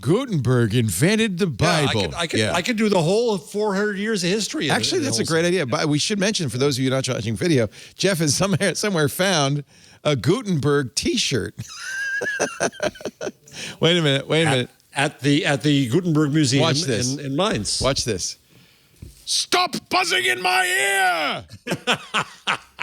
Gutenberg invented the Bible. Yeah, I could do the whole 400 years of history. Actually, that's a great idea. But we should mention, for those of you not watching video, Jeff has somewhere found a Gutenberg T-shirt. Wait a minute. At the Gutenberg Museum Watch this. in Mainz. Watch this. Stop buzzing in my ear!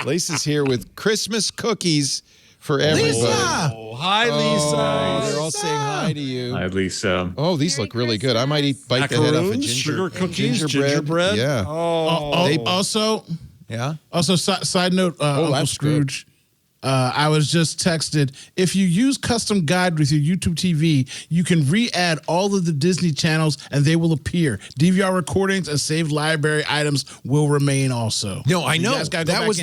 Lisa's here with Christmas cookies for everybody. Lisa! Hi, Lisa. They're all saying hi to you. Hi, Lisa. Oh, these look really good. I might bite the head off a sugar cookies, gingerbread. Yeah. Also, side note, Uncle Scrooge. I was just texted, if you use custom guide with your YouTube TV, you can re-add all of the Disney channels and they will appear. DVR recordings and saved library items will remain also. No, I know. That was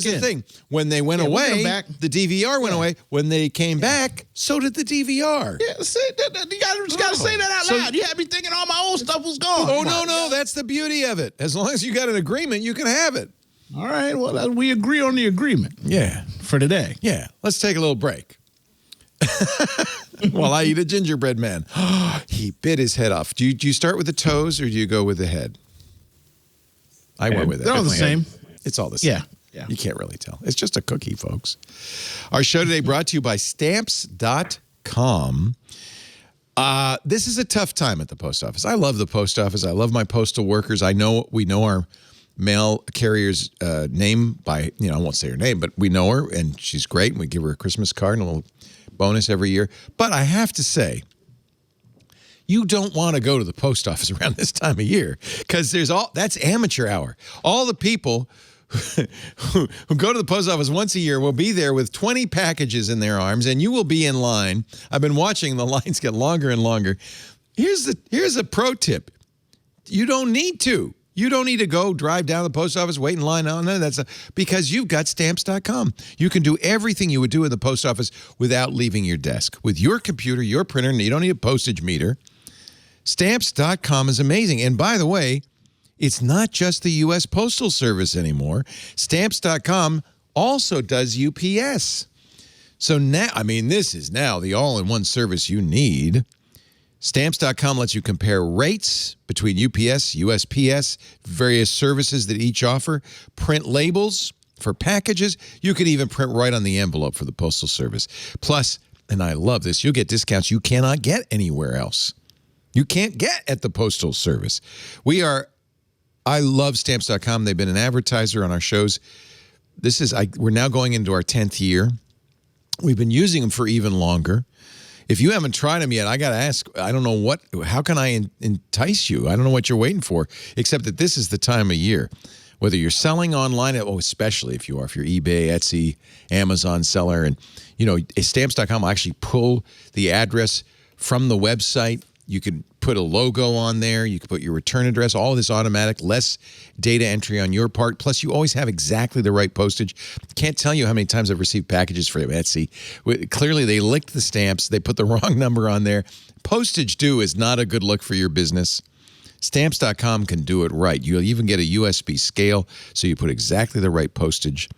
the thing. When they went away, the DVR went away. When they came back, so did the DVR. Yeah, you got to say that out loud. You had me thinking all my old stuff was gone. Oh, no. That's the beauty of it. As long as you got an agreement, you can have it. All right. Well, we agree on the agreement. Yeah. For today. Yeah. Let's take a little break. While I eat a gingerbread man. He bit his head off. Do you start with the toes or do you go with the head? I went with it. They're all the same. It's all the same. Yeah. You can't really tell. It's just a cookie, folks. Our show today brought to you by Stamps.com. This is a tough time at the post office. I love the post office. I love my postal workers. We know our mail carrier's name by, I won't say her name, but we know her, and she's great, and we give her a Christmas card and a little bonus every year. But I have to say, you don't want to go to the post office around this time of year because that's amateur hour. All the people who go to the post office once a year will be there with 20 packages in their arms, and you will be in line. I've been watching the lines get longer and longer. Here's a pro tip. You don't need to. You don't need to go drive down to the post office, wait in line. No, none of that stuff, because you've got Stamps.com. You can do everything you would do in the post office without leaving your desk. With your computer, your printer, and you don't need a postage meter. Stamps.com is amazing. And by the way, it's not just the U.S. Postal Service anymore. Stamps.com also does UPS. So now, this is now the all-in-one service you need. Stamps.com lets you compare rates between UPS, USPS, various services that each offer, print labels for packages. You could even print right on the envelope for the Postal Service. Plus, and I love this, you'll get discounts you cannot get anywhere else. You can't get at the Postal Service. I love Stamps.com. They've been an advertiser on our shows. We're now going into our 10th year. We've been using them for even longer. If you haven't tried them yet, I got to ask, I don't know how can I entice you? I don't know what you're waiting for, except that this is the time of year. Whether you're selling online, especially if you're eBay, Etsy, Amazon seller, and, Stamps.com will actually pull the address from the website. You can put a logo on there. You can put your return address, all of this automatic, less data entry on your part. Plus, you always have exactly the right postage. Can't tell you how many times I've received packages from Etsy. Clearly, they licked the stamps. They put the wrong number on there. Postage due is not a good look for your business. Stamps.com can do it right. You'll even get a USB scale, so you put exactly the right postage.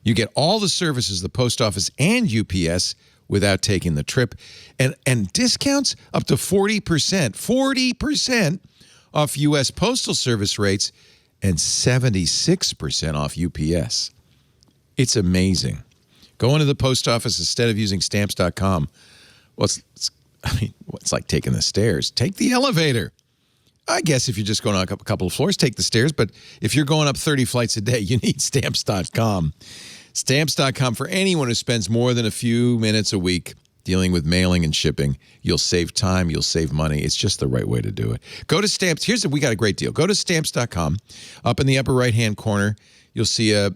You get all the services, the post office and UPS, without taking the trip, and discounts up to 40% off U.S. Postal Service rates and 76% off UPS. It's amazing. Go into the post office instead of using Stamps.com. Well, it's like taking the stairs. Take the elevator. I guess if you're just going up a couple of floors, take the stairs. But if you're going up 30 flights a day, you need Stamps.com. Stamps.com, for anyone who spends more than a few minutes a week dealing with mailing and shipping. You'll save time. You'll save money. It's just the right way to do it. Go to Stamps. We got a great deal. Go to Stamps.com. Up in the upper right-hand corner, you'll see a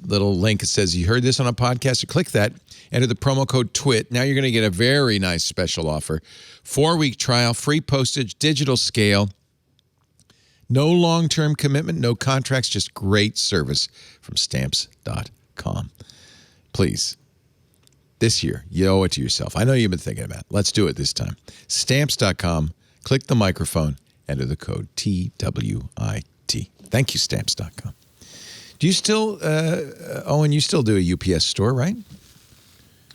little link that says, you heard this on a podcast. You click that. Enter the promo code TWIT. Now you're going to get a very nice special offer. 4-week trial, free postage, digital scale. No long-term commitment, no contracts, just great service from Stamps.com. Please, this year, you owe it to yourself. I know you've been thinking about it. Let's do it this time. Stamps.com, click the microphone, enter the code TWIT. Thank you, Stamps.com. Do you still, Owen, you still do a UPS store, right?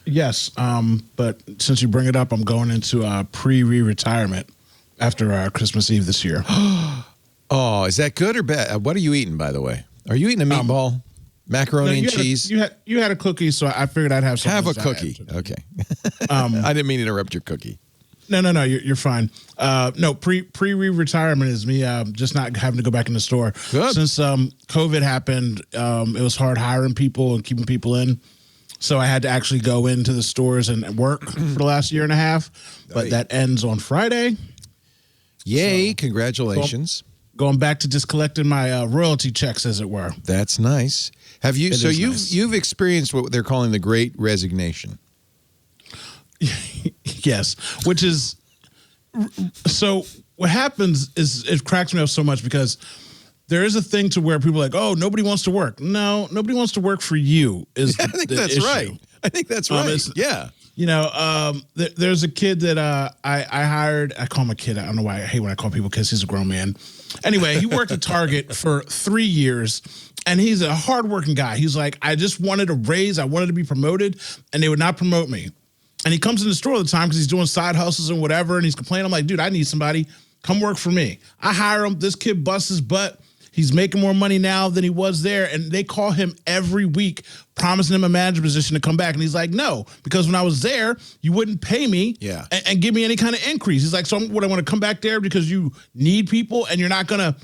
Yes, but since you bring it up, I'm going into pre-retirement after Christmas Eve this year. Oh, is that good or bad? What are you eating, by the way? Are you eating a meatball? Macaroni and cheese? You had a cookie, so I figured I'd have something. Have a cookie. Okay. I didn't mean to interrupt your cookie. No, you're fine. No, pre-retirement is me just not having to go back in the store. Good. Since COVID happened, it was hard hiring people and keeping people in. So I had to actually go into the stores and work for the last year and a half. But that ends on Friday. Yay, so, congratulations. Going back to just collecting my royalty checks, as it were. That's nice. Have you? So you've experienced what they're calling the Great Resignation. Yes, which is so. What happens is it cracks me up so much because there is a thing to where people are like, oh, nobody wants to work. No, nobody wants to work for you. I think that's right. I think that's right. Yeah. You know, there's a kid that I hired. I call him a kid. I don't know why I hate when I call people kids. He's a grown man. Anyway, he worked at Target for 3 years, and he's a hardworking guy. He's like, I just wanted a raise. I wanted to be promoted, and they would not promote me. And he comes in the store all the time because he's doing side hustles and whatever, and he's complaining. I'm like, dude, I need somebody. Come work for me. I hire him. This kid busts his butt. He's making more money now than he was there. And they call him every week, promising him a manager position to come back. And he's like, no, because when I was there, you wouldn't pay me and give me any kind of increase. He's like, so what, I want to come back there because you need people and you're not going to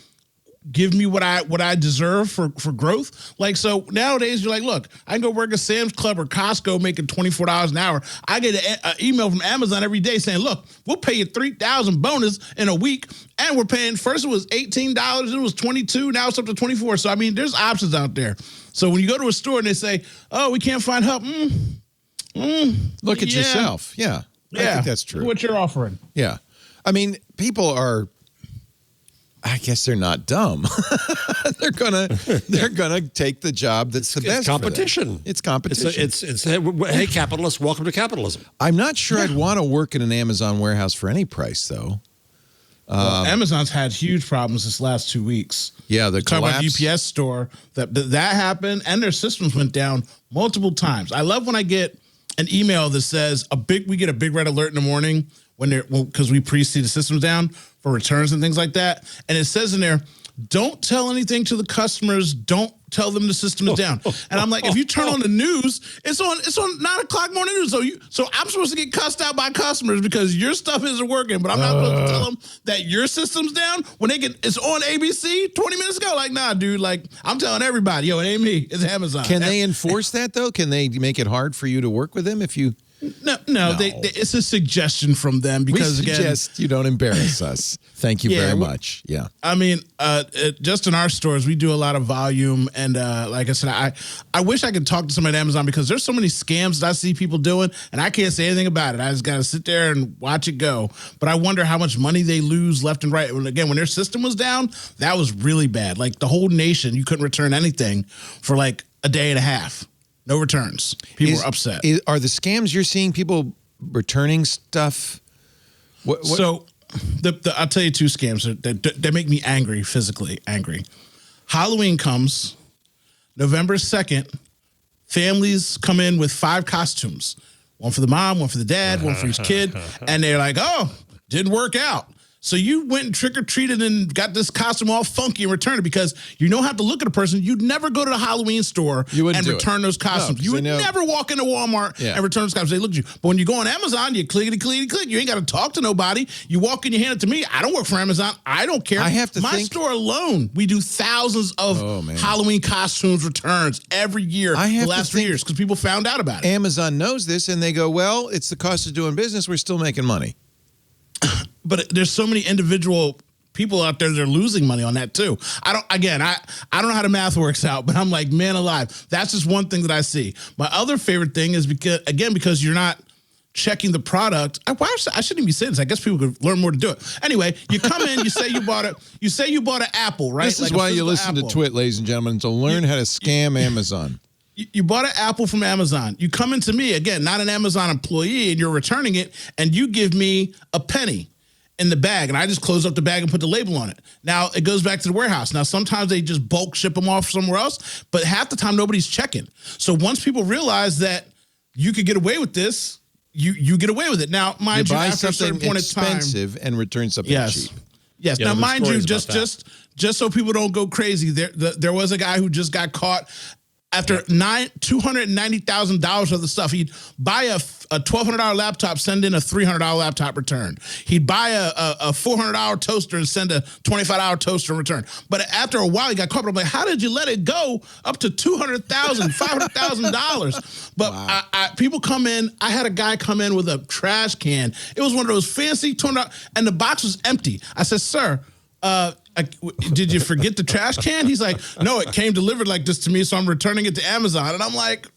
give me what I deserve for growth. Like, so nowadays you're like, look, I can go work at Sam's Club or Costco making $24 an hour. I get an email from Amazon every day saying, look, we'll pay you $3,000 bonus in a week. And we're paying, first it was $18, it was $22, now it's up to $24. So, I mean, there's options out there. So when you go to a store and they say, oh, we can't find help. Look at yourself. Yeah. I think that's true. What you're offering. Yeah. I mean, people are, I guess they're not dumb. they're gonna take the job that's the best. Competition. It's competition. It's hey, capitalists, welcome to capitalism. I'm not sure I'd want to work in an Amazon warehouse for any price, though. Well, Amazon's had huge problems this last 2 weeks. Yeah, the talk collapse. about UPS store that happened, and their systems went down multiple times. I love when I get an email that says we get a big red alert in the morning because we pre-see the systems down for returns and things like that. And it says in there, don't tell anything to the customers. Don't tell them the system is down. And I'm like, if you turn on the news, it's on 9 o'clock morning news. So I'm supposed to get cussed out by customers because your stuff isn't working, but I'm not supposed to tell them that your system's down when it's on ABC 20 minutes ago. Like, nah, dude, like I'm telling everybody, yo, it ain't me, it's Amazon. Can they enforce that though? Can they make it hard for you to work with them if you... No. It's a suggestion from them because, we suggest you don't embarrass us. Thank you very much. Yeah. I mean, just in our stores, we do a lot of volume. And like I said, I wish I could talk to somebody at Amazon because there's so many scams that I see people doing, and I can't say anything about it. I just got to sit there and watch it go. But I wonder how much money they lose left and right. And again, when their system was down, that was really bad. Like the whole nation, you couldn't return anything for like a day and a half. No returns. People were upset. Are the scams you're seeing people returning stuff? What? So I'll tell you two scams that make me angry, physically angry. Halloween comes, November 2nd, families come in with 5 costumes. One for the mom, one for the dad, one for each kid. And they're like, oh, didn't work out. So you went and trick-or-treated and got this costume all funky and returned it because you don't have to look at a person. You'd never go to the Halloween store and return those costumes. You would never walk into Walmart and return those costumes. They look at you. But when you go on Amazon, you clickety-click. You ain't got to talk to nobody. You walk in, you hand it to me. I don't work for Amazon. I don't care. I have to My store alone, we do thousands of Halloween costumes returns every year the last 3 years because people found out about it. Amazon knows this and they go, well, it's the cost of doing business. We're still making money. But there's so many individual people out there that are losing money on that too. I don't know how the math works out, but I'm like, man alive. That's just one thing that I see. My other favorite thing is because you're not checking the product. I shouldn't even be saying this. I guess people could learn more to do it. Anyway, you come in, you say you bought an apple, right? This is why you listen to Twit, ladies and gentlemen, to learn how to scam Amazon. You bought an apple from Amazon. You come into me, again, not an Amazon employee, and you're returning it, and you give me a penny in the bag, and I just close up the bag and put the label on it. Now, it goes back to the warehouse. Now, sometimes they just bulk ship them off somewhere else, but half the time, nobody's checking. So once people realize that you could get away with this, you get away with it. Now, mind you, after a certain point in time, expensive and return something cheap. Yes. Now, mind you, just so people don't go crazy, there was a guy who just got caught. After $290,000 of the stuff, he'd buy a $1,200 laptop, send in a $300 laptop return. He'd buy a $400 toaster and send a $25 toaster in return. But after a while, he got caught. I'm like, how did you let it go up to $200,000, $500,000? But people come in. I had a guy come in with a trash can. It was one of those fancy $200, and the box was empty. I said, sir, did you forget the trash can? He's like, no, it came delivered like this to me, so I'm returning it to Amazon. And I'm like,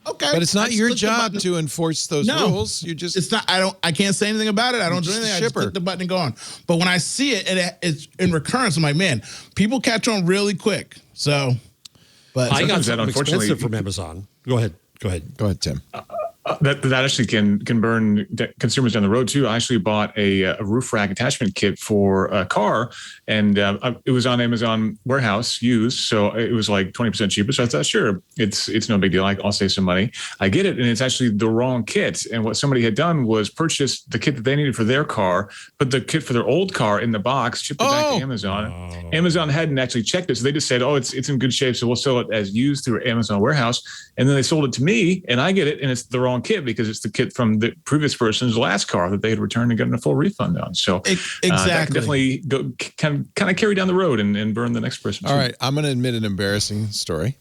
okay. But it's not your job to enforce those rules. It's not. I can't say anything about it. I don't do anything. I just click the button and go on. But when I see it and it's in recurrence, I'm like, man, people catch on really quick. So, but I got something expensive from Amazon. Go ahead, Tim. That actually can burn consumers down the road too. I actually bought a roof rack attachment kit for a car, and it was on Amazon Warehouse used, so it was like 20% cheaper. So I thought, sure, it's no big deal. I'll save some money. I get it, and it's actually the wrong kit. And what somebody had done was purchase the kit that they needed for their car, put the kit for their old car in the box, shipped it back to Amazon. Amazon hadn't actually checked it, so they just said, "Oh, it's in good shape, so we'll sell it as used through Amazon Warehouse." And then they sold it to me, and I get it, and it's the wrong kit because it's the kit from the previous person's last car that they had returned and gotten a full refund on. So exactly, that can definitely go kind of carry down the road and burn the next person. All right, I'm going to admit an embarrassing story.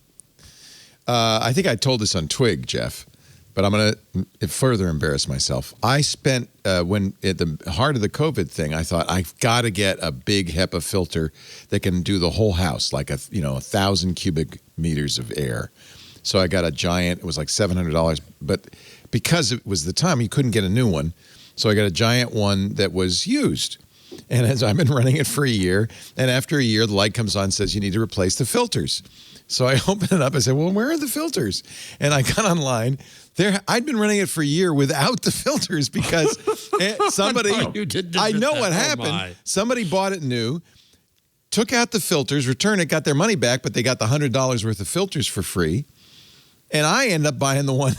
I think I told this on Twig, Jeff, but I'm going to further embarrass myself. I spent when at the heart of the COVID thing, I thought I've got to get a big HEPA filter that can do the whole house, like 1,000 cubic meters of air. So I got a giant. It was like $700, but because it was the time, you couldn't get a new one. So I got a giant one that was used. And as I've been running it for a year, and after a year, the light comes on and says you need to replace the filters. So I opened it up. I said, well, where are the filters? And I got online. I'd been running it for a year without the filters because somebody, I know what happened. Somebody bought it new, took out the filters, returned it, got their money back, but they got the $100 worth of filters for free. And I end up buying the one.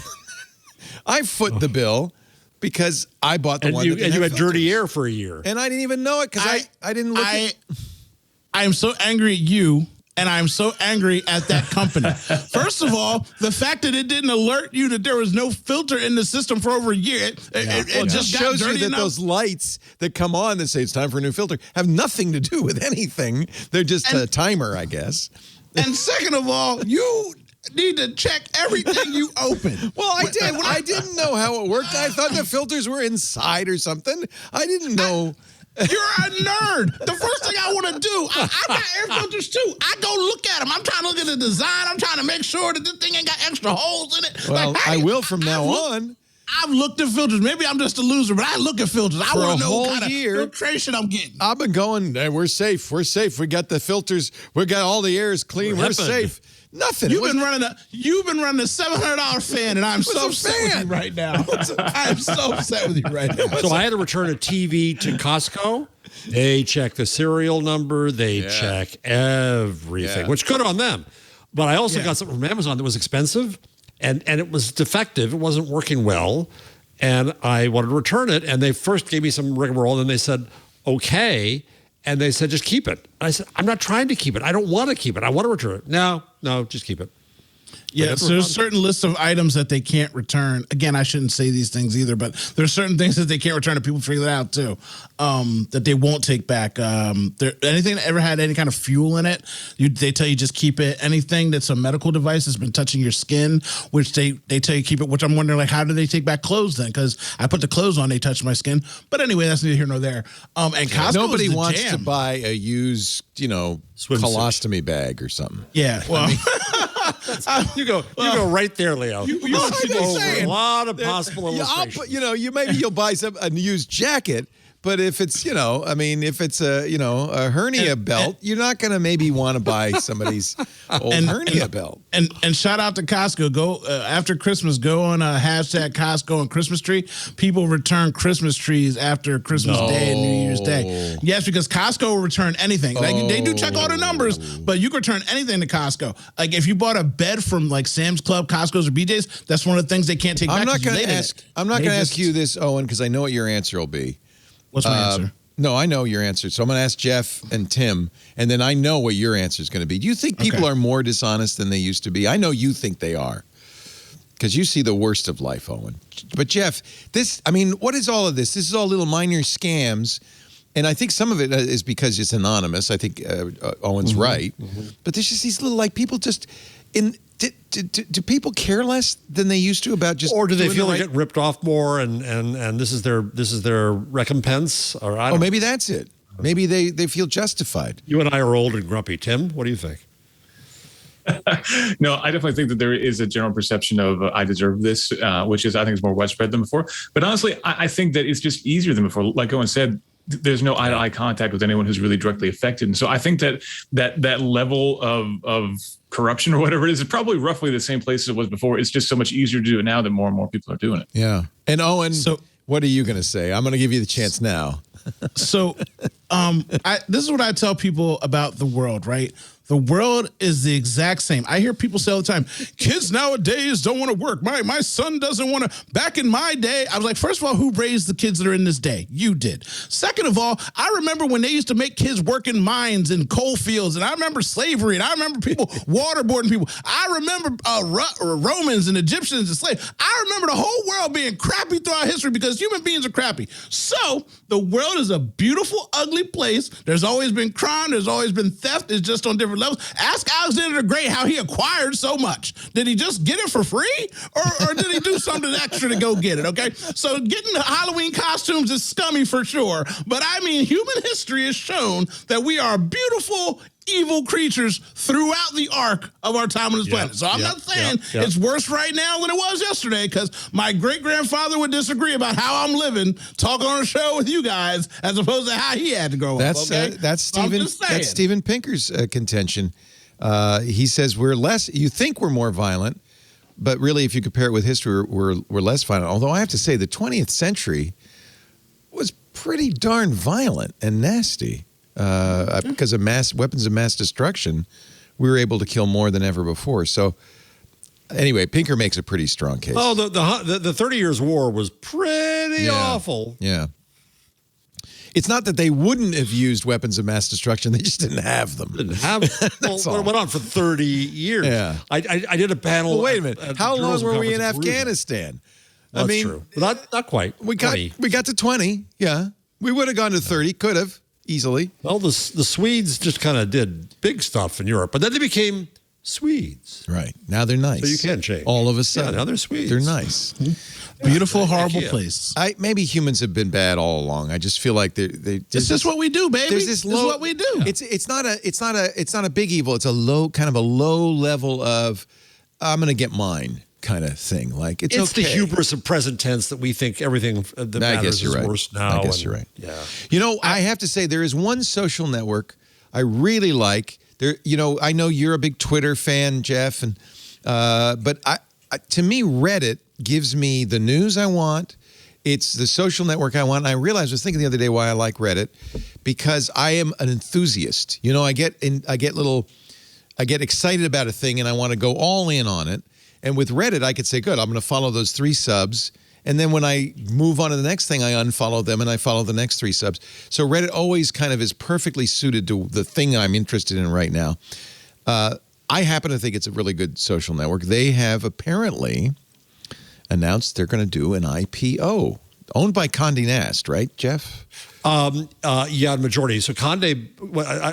I foot the bill because I bought the one. And you had dirty air for a year. And I didn't even know it because I didn't look at it. I am so angry at you, and I'm so angry at that company. First of all, the fact that it didn't alert you that there was no filter in the system for over a year, it just shows you that those lights that come on that say it's time for a new filter have nothing to do with anything. They're just a timer, I guess. And second of all, you need to check everything you open. Well, I did. I didn't know how it worked. I thought the filters were inside or something. I didn't know. You're a nerd. The first thing I want to do, I got air filters too. I go look at them. I'm trying to look at the design. I'm trying to make sure that this thing ain't got extra holes in it. Well, I will from now on. I've looked at filters. Maybe I'm just a loser, but I look at filters. I want to know what kind of filtration I'm getting. I've been going, we're safe. We're safe. We got the filters. We got all the air is clean. We're safe. Nothing. You've been running a $700 fan, and I'm so upset with you right now. I'm so upset with you right now. So I had to return a TV to Costco. They check the serial number. They check everything, which good on them. But I also got something from Amazon that was expensive, and it was defective. It wasn't working well, and I wanted to return it. And they first gave me some rigmarole, and they said, okay. And they said, just keep it. I said, I'm not trying to keep it. I don't want to keep it. I want to return it. No, just keep it. Yeah, so there's certain lists of items that they can't return. Again, I shouldn't say these things either, but there's certain things that they can't return, and people figure that out too, that they won't take back. Anything that ever had any kind of fuel in it, they tell you just keep it. Anything that's a medical device that's been touching your skin, which they tell you keep it, which I'm wondering, like, how do they take back clothes then? Because I put the clothes on, they touch my skin. But anyway, that's neither here nor there. And Costco nobody wants to buy a used, colostomy bag or something. Yeah, well. You go right there, Leo. You over a lot of possible illustrations. You'll buy a used jacket, but if it's, if it's a hernia belt, you're not going to maybe want to buy somebody's old hernia belt. And shout out to Costco. Go after Christmas, go on hashtag Costco and Christmas tree. People return Christmas trees after Christmas Day and New Year's Day. Yes, because Costco will return anything. Like they do check all the numbers, but you can return anything to Costco. Like if you bought a bed from like Sam's Club, Costco's, or BJ's, that's one of the things they can't take back. I'm not going to ask you this, Owen, because I know what your answer will be. What's my answer? No, I know your answer. So I'm going to ask Jeff and Tim, and then I know what your answer is going to be. Do you think people are more dishonest than they used to be? I know you think they are, because you see the worst of life, Owen. But Jeff, what is all of this? This is all little minor scams, and I think some of it is because it's anonymous. I think Owen's right. Mm-hmm. But there's just these little, people just do people care less than they used to about just, or do they feel they get ripped off more and this is their recompense? Or maybe that's it. Maybe they feel justified. You and I are old and grumpy. Tim, what do you think? No, I definitely think that there is a general perception of I deserve this, which I think is more widespread than before. But honestly, I think that it's just easier than before. Like Owen said, there's no eye-to-eye contact with anyone who's really directly affected. And so I think that level of corruption or whatever it is probably roughly the same place as it was before. It's just so much easier to do it now that more and more people are doing it. Yeah. And Owen, So- what are you going to say? I'm going to give you the chance now. So, this is what I tell people about the world, right? The world is the exact same. I hear people say all the time, kids nowadays don't want to work. My son doesn't want to. Back in my day, I was like, first of all, who raised the kids that are in this day? You did. Second of all, I remember when they used to make kids work in mines and coal fields, and I remember slavery, and I remember people waterboarding people. I remember Romans and Egyptians and slaves. I remember the whole world being crappy throughout history because human beings are crappy. So the world is a beautiful, ugly place. There's always been crime. There's always been theft. It's just on different levels. Ask Alexander the Great how he acquired so much. Did he just get it for free, or did he do something extra to go get it? Okay, so getting the Halloween costumes is scummy for sure, but I mean, human history has shown that we are beautiful, evil creatures throughout the arc of our time on this planet. So I'm not saying it's worse right now than it was yesterday, because my great-grandfather would disagree about how I'm living, talking on a show with you guys, as opposed to how he had to grow up. That's Steven Pinker's contention. He says you think we're more violent, but really, if you compare it with history, we're less violent. Although I have to say, the 20th century was pretty darn violent and nasty. Because of weapons of mass destruction, we were able to kill more than ever before. So, anyway, Pinker makes a pretty strong case. Oh, the 30 Years' War was pretty awful. Yeah. It's not that they wouldn't have used weapons of mass destruction; they just didn't have them. Didn't have. Well, it went on for 30 years. Yeah. I did a panel. Well, wait a minute. How long were we in Afghanistan? Well, I mean, true. Not quite. We got to 20. Yeah, we would have gone to 30. Could have. Easily. Well, the Swedes just kind of did big stuff in Europe, but then they became Swedes. Right. Now they're nice. So you can change. All of a sudden. Yeah, now they're Swedes. They're nice. Beautiful, horrible place. Maybe humans have been bad all along. I just feel like they. It's just what we do, baby. This is what we do. It's not a big evil. It's a low level of I'm going to get mine kind of thing. Like it's okay. The hubris of present tense that we think everything that matters is worse now. I guess you're right. Yeah. You know, I have to say there is one social network I really like. I know you're a big Twitter fan, Jeff, and but to me, Reddit gives me the news I want. It's the social network I want. And I realized, I was thinking the other day why I like Reddit, because I am an enthusiast. You know, I get excited about a thing and I want to go all in on it. And with Reddit, I could say, good, I'm going to follow those 3 subs. And then when I move on to the next thing, I unfollow them and I follow the next 3 subs. So Reddit always kind of is perfectly suited to the thing I'm interested in right now. I happen to think it's a really good social network. They have apparently announced they're going to do an IPO, owned by Condé Nast, right, Jeff? Yeah, majority. So Condé,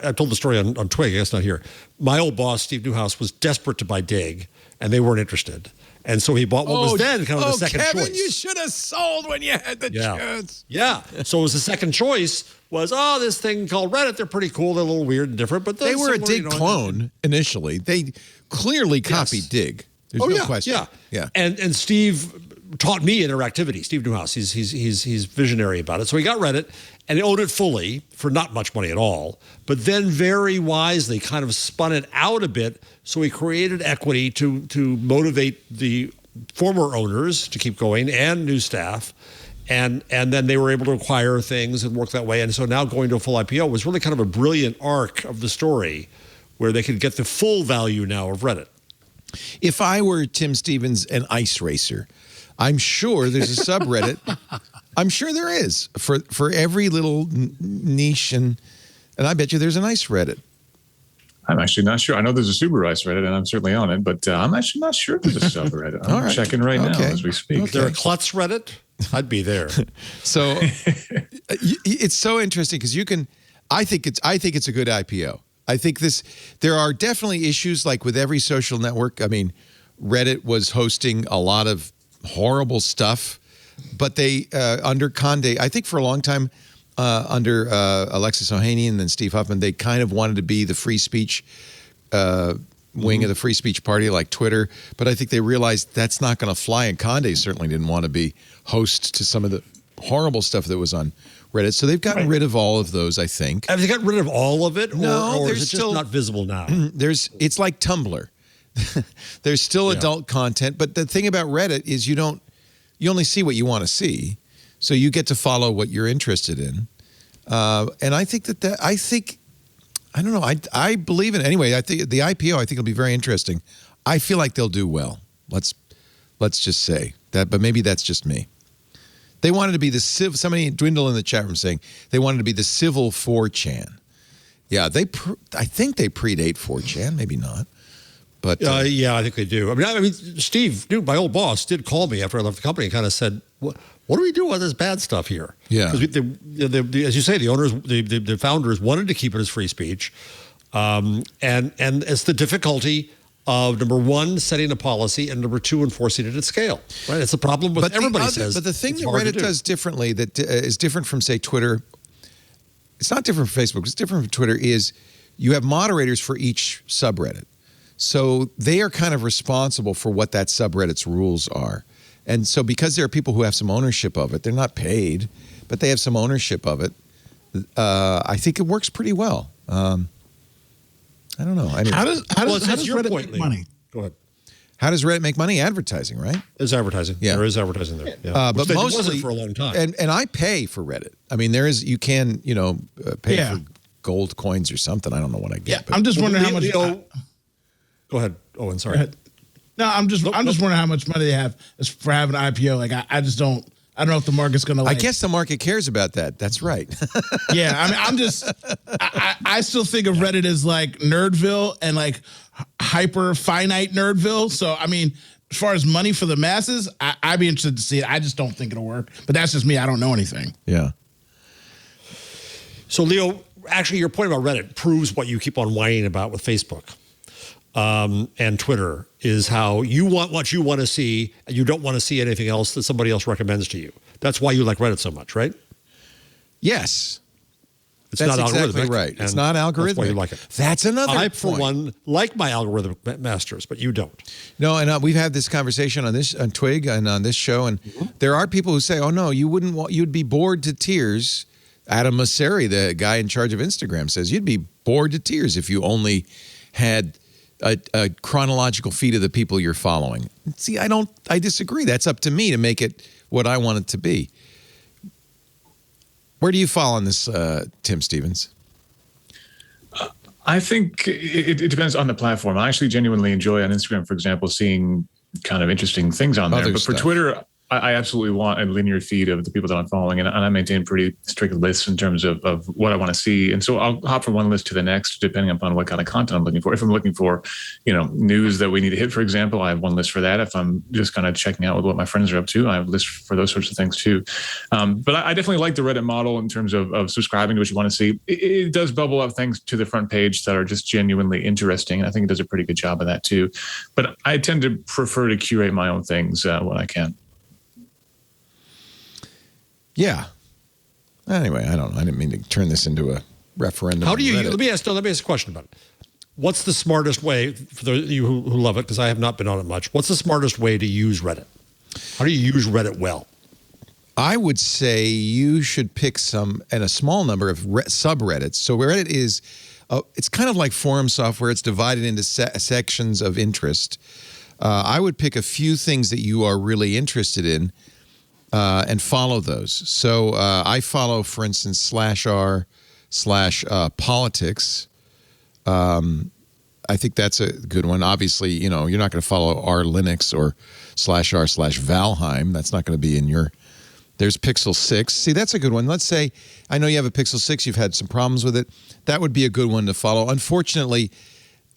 I told the story on Twig, I guess not here. My old boss, Steve Newhouse, was desperate to buy Dig, and they weren't interested. And so he bought what was then kind of the second Kevin, choice. You should have sold when you had the chance. Yeah. So it was the second choice was, this thing called Reddit. They're pretty cool. They're a little weird and different, but they were a Dig clone initially. They clearly copied Dig. There's no question. Yeah. And Steve taught me interactivity. Steve Newhouse. He's visionary about it. So he got Reddit and he owned it fully for not much money at all. But then very wisely kind of spun it out a bit. So he created equity to motivate the former owners to keep going and new staff. And then they were able to acquire things and work that way. And so now going to a full IPO was really kind of a brilliant arc of the story where they could get the full value now of Reddit. If I were Tim Stevens, an ice racer, I'm sure there's a subreddit. I'm sure there is for every little niche, and I bet you there's an ice Reddit. I'm actually not sure. I know there's a Subaru ice Reddit, and I'm certainly on it, but I'm actually not sure if there's a subreddit. I'm checking right now as we speak. Is there a Klutz Reddit? I'd be there. So it's so interesting because you can. I think it's a good IPO. I think there are definitely issues like with every social network. I mean, Reddit was hosting a lot of horrible stuff, but they, under Condé, I think for a long time, under Alexis Ohanian and then Steve Huffman, they kind of wanted to be the free speech wing of the free speech party like Twitter. But I think they realized that's not going to fly, and Condé certainly didn't want to be host to some of the horrible stuff that was on Reddit. So they've gotten rid of all of those, I think. Have they gotten rid of all of it? No, or there's is it still just not visible now? It's like Tumblr. There's still adult content, but the thing about Reddit is you only see what you want to see, so you get to follow what you're interested in. And I think I don't know. I believe in it. Anyway, I think the IPO, I think it'll be very interesting. I feel like they'll do well. Let's just say that, but maybe that's just me. They wanted to be the somebody dwindle in the chat room saying they wanted to be the civil 4chan. Yeah, I think they predate 4chan, maybe not. But yeah, I think they do. I mean, Steve, my old boss, did call me after I left the company and kind of said, "What do we do with this bad stuff here?" Yeah, because as you say, the owners, the founders wanted to keep it as free speech, and it's the difficulty of number one, setting a policy, and number two, enforcing it at scale. Right? It's a problem with everybody says. But the thing that Reddit does differently, that is different from say Twitter. It's not different from Facebook. It's different from Twitter. Is you have moderators for each subreddit. So they are kind of responsible for what that subreddit's rules are. And so because there are people who have some ownership of it, they're not paid, but they have some ownership of it, I think it works pretty well. I don't know. Anyway. How does Reddit make money? Go ahead. How does Reddit make money? Advertising, right? There's advertising. Yeah. There is advertising there. Yeah. But mostly wasn't for a long time. And I pay for Reddit. I mean, you can pay for gold coins or something. I don't know what I get. Yeah, but I'm just wondering how much. Go ahead. Oh, and sorry. No, I'm just wondering how much money they have for having an IPO. Like I just don't. I don't know if the market's going to. I guess the market cares about that. That's right. Yeah, I mean, I'm just. I still think of Reddit as like Nerdville and like hyper finite Nerdville. So I mean, as far as money for the masses, I'd be interested to see it. I just don't think it'll work. But that's just me. I don't know anything. Yeah. So Leo, actually, your point about Reddit proves what you keep on whining about with Facebook. And Twitter is how you want what you want to see, and you don't want to see anything else that somebody else recommends to you. That's why you like Reddit so much, right? Yes. It's that's not exactly algorithmic. right. It's not algorithmic. That's why you like it. That's another I, point. for one, like my algorithmic masters, but you don't. No, and we've had this conversation on Twig and on this show, and there are people who say, "Oh no, you'd be bored to tears." Adam Mosseri, the guy in charge of Instagram, says you'd be bored to tears if you only had a chronological feed of the people you're following. See, I disagree. That's up to me to make it what I want it to be. Where do you fall on this, Tim Stevens? I think it depends on the platform. I actually genuinely enjoy on Instagram, for example, seeing kind of interesting things on there. But for Twitter, I absolutely want a linear feed of the people that I'm following, and I maintain pretty strict lists in terms of what I want to see. And so I'll hop from one list to the next, depending upon what kind of content I'm looking for. If I'm looking for, news that we need to hit, for example, I have one list for that. If I'm just kind of checking out with what my friends are up to, I have a list for those sorts of things too. But I definitely like the Reddit model in terms of subscribing to what you want to see. It does bubble up things to the front page that are just genuinely interesting, and I think it does a pretty good job of that too. But I tend to prefer to curate my own things when I can. Yeah. Anyway, I don't know. I didn't mean to turn this into a referendum. How do you? Let me ask a question about it. What's the smartest way for those of you who love it? Because I have not been on it much. What's the smartest way to use Reddit? How do you use Reddit well? I would say you should pick a small number of subreddits. So Reddit is, it's kind of like forum software. It's divided into sections of interest. I would pick a few things that you are really interested in. And follow those. So I follow, for instance, /r/politics. I think that's a good one. Obviously, you're not going to follow r/Linux or /r/Valheim. That's not going to be in your. There's Pixel 6. See, that's a good one. Let's say I know you have a Pixel 6. You've had some problems with it. That would be a good one to follow. Unfortunately,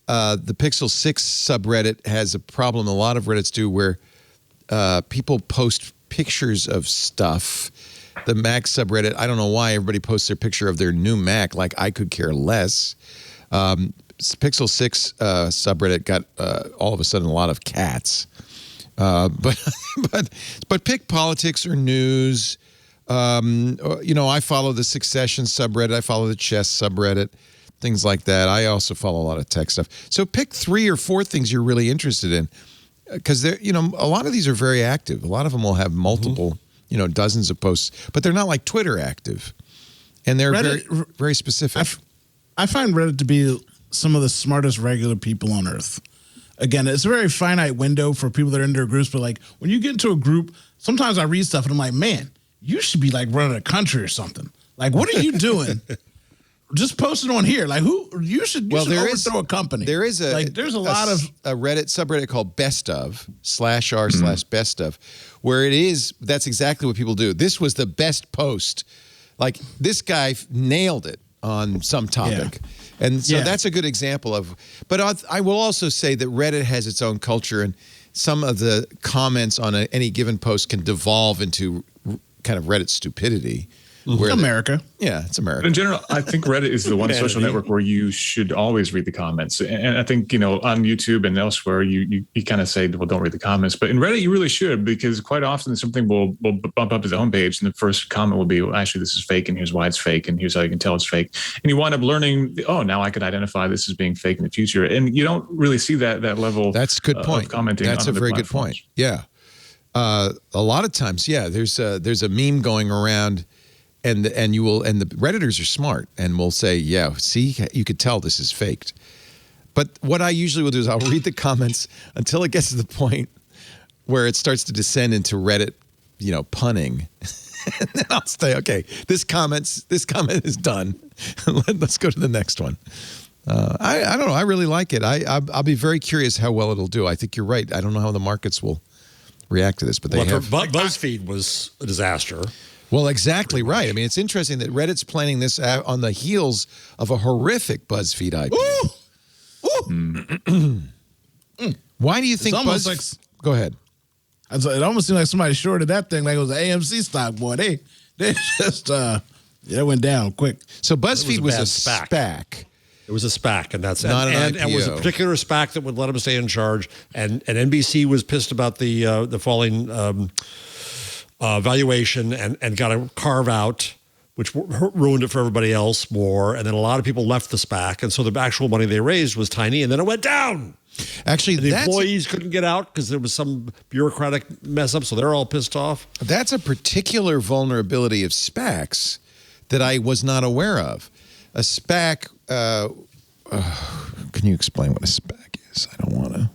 the Pixel 6 subreddit has a problem. A lot of Reddits do where people post pictures of stuff. The Mac subreddit, I don't know why everybody posts their picture of their new Mac. Like, I could care less. Pixel 6 subreddit got all of a sudden a lot of cats. But pick politics or news. I follow the Succession subreddit. I follow the chess subreddit. Things like that. I also follow a lot of tech stuff. So pick 3 or 4 things you're really interested in. Because a lot of these are very active. A lot of them will have multiple dozens of posts, but they're not like Twitter active, and they're Reddit, very, very specific. I find Reddit to be some of the smartest regular people on earth. Again, it's a very finite window for people that are in their groups, but like when you get into a group, sometimes I read stuff and I'm like, man, you should be like running a country or something. Like, what are you doing? Just post it on here. Like, you should overthrow a company. There's a lot of a Reddit subreddit called Best of /r/best of, where that's exactly what people do. This was the best post. Like, this guy nailed it on some topic. Yeah. And so that's a good example of, but I will also say that Reddit has its own culture, and some of the comments on any given post can devolve into kind of Reddit stupidity. Where America. It's America. But in general, I think Reddit is the one social network where you should always read the comments. And I think, on YouTube and elsewhere, you kind of say, well, don't read the comments. But in Reddit, you really should, because quite often something will bump up to the homepage and the first comment will be, well, actually, this is fake, and here's why it's fake, and here's how you can tell it's fake. And you wind up learning, now I could identify this as being fake in the future. And you don't really see that level. That's a good point. Of commenting. That's a very good point. Yeah. A lot of times, there's a meme going around. And the Redditors are smart and will say, see, you could tell this is faked. But what I usually will do is I'll read the comments until it gets to the point where it starts to descend into Reddit, punning. And then I'll say, okay, this comment is done. Let's go to the next one. I don't know. I really like it. I'll be very curious how well it'll do. I think you're right. I don't know how the markets will react to this, but BuzzFeed was a disaster. Well, exactly right. I mean, it's interesting that Reddit's planning this on the heels of a horrific BuzzFeed IPO. Why do you think Go ahead. It almost seemed like somebody shorted that thing like it was an AMC stock, boy. They just it went down quick. So BuzzFeed was a SPAC. It was a SPAC, and that's not and IPO. was a particular SPAC that would let them stay in charge. And NBC was pissed about the falling valuation and got a carve out, which ruined it for everybody else more. And then a lot of people left the SPAC, and so the actual money they raised was tiny, and then it went down. Actually, the employees couldn't get out because there was some bureaucratic mess up, so they're all pissed off. That's a particular vulnerability of SPACs that I was not aware of. A SPAC. Can you explain what a SPAC is? I don't want to.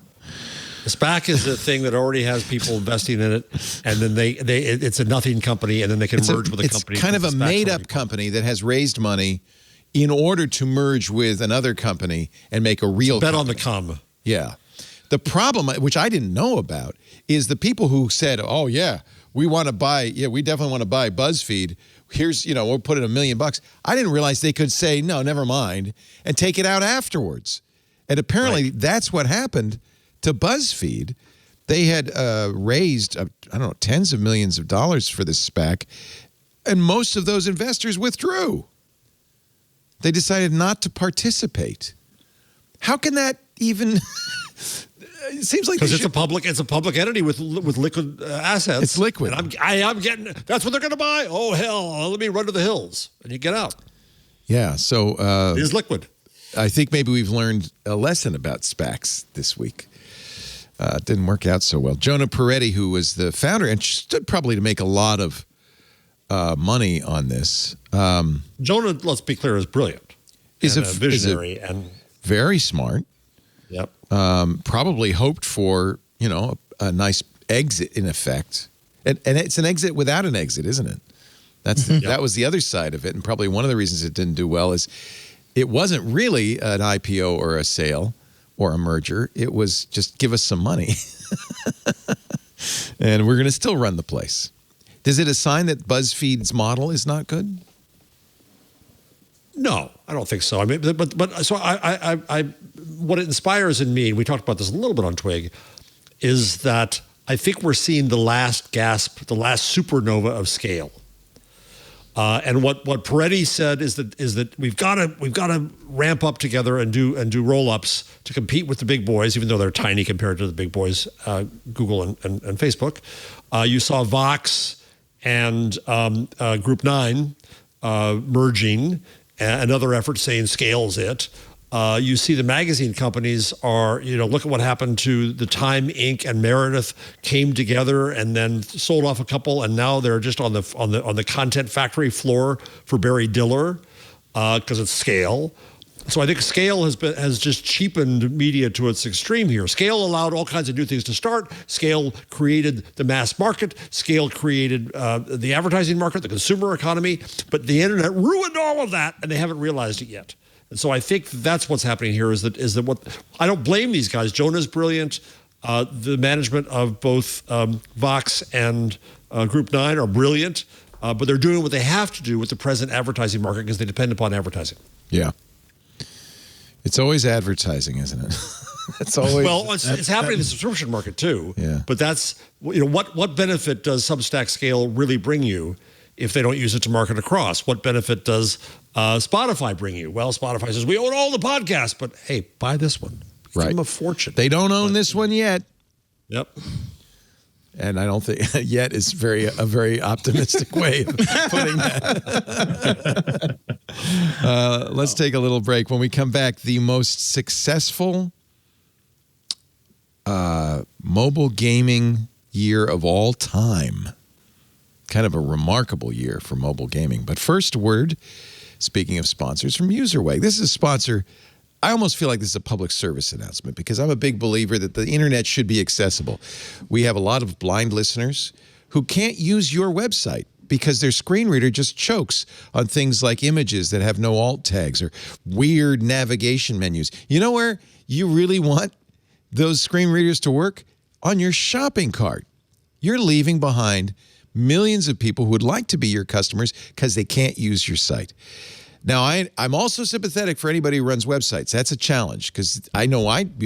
A SPAC is a thing that already has people investing in it, and then it's a nothing company, and then they can merge with a company. It's kind of a made-up company that has raised money in order to merge with another company and make a real bet company. On the come. Yeah. The problem, which I didn't know about, is the people who said, oh, we want to buy, we definitely want to buy BuzzFeed. Here's, we'll put in $1 million. I didn't realize they could say, no, never mind, and take it out afterwards. And apparently that's what happened to BuzzFeed. They had raised, tens of millions of dollars for this SPAC, and most of those investors withdrew. They decided not to participate. How can that even? It seems like because it's a public entity with liquid assets. It's liquid. And I'm getting. That's what they're going to buy. Oh hell! Let me run to the hills, and you get out. Yeah. So it is liquid. I think maybe we've learned a lesson about SPACs this week. It didn't work out so well. Jonah Peretti, who was the founder and stood probably to make a lot of money on this. Jonah, let's be clear, is brilliant. Is a visionary and very smart. Yep. Probably hoped for, a nice exit in effect. And it's an exit without an exit, isn't it? That was the other side of it. And probably one of the reasons it didn't do well is it wasn't really an IPO or a sale or a merger. It was just give us some money. And we're going to still run the place. Does it assign that BuzzFeed's model is not good? No, I don't think so. I mean, but so I what it inspires in me, and we talked about this a little bit on Twig, is that I think we're seeing the last gasp, the last supernova of scale. And what Peretti said is that we've got to ramp up together and do roll-ups to compete with the big boys, even though they're tiny compared to the big boys, Google and Facebook. You saw Vox and Group 9 merging. Another effort saying scales it. You see the magazine companies are, look at what happened to the Time Inc. and Meredith came together and then sold off a couple, and now they're just on the content factory floor for Barry Diller because it's scale. So I think scale has just cheapened media to its extreme here. Scale allowed all kinds of new things to start. Scale created the mass market. Scale created the advertising market, the consumer economy. But the internet ruined all of that, and they haven't realized it yet. And so I think that's what's happening here. Is that what I don't blame these guys. Jonah's brilliant. The management of both Vox and Group 9 are brilliant, but they're doing what they have to do with the present advertising market because they depend upon advertising. Yeah. It's always advertising, isn't it? It's always it's happening in the subscription market too. Yeah. But that's what benefit does Substack Scale really bring you if they don't use it to market across? What benefit does Spotify bring you? Well, Spotify says we own all the podcasts, but hey, buy this one. Give them a fortune. They don't own this one yet. Yep. And I don't think yet is a very optimistic way of putting that. Let's take a little break. When we come back, the most successful mobile gaming year of all time. Kind of a remarkable year for mobile gaming. But first word, speaking of sponsors, from UserWay. This is a sponsor. I almost feel like this is a public service announcement because I'm a big believer that the internet should be accessible. We have a lot of blind listeners who can't use your website because their screen reader just chokes on things like images that have no alt tags or weird navigation menus. You know where you really want those screen readers to work? On your shopping cart. You're leaving behind millions of people who would like to be your customers because they can't use your site. Now, I'm also sympathetic for anybody who runs websites. That's a challenge because I know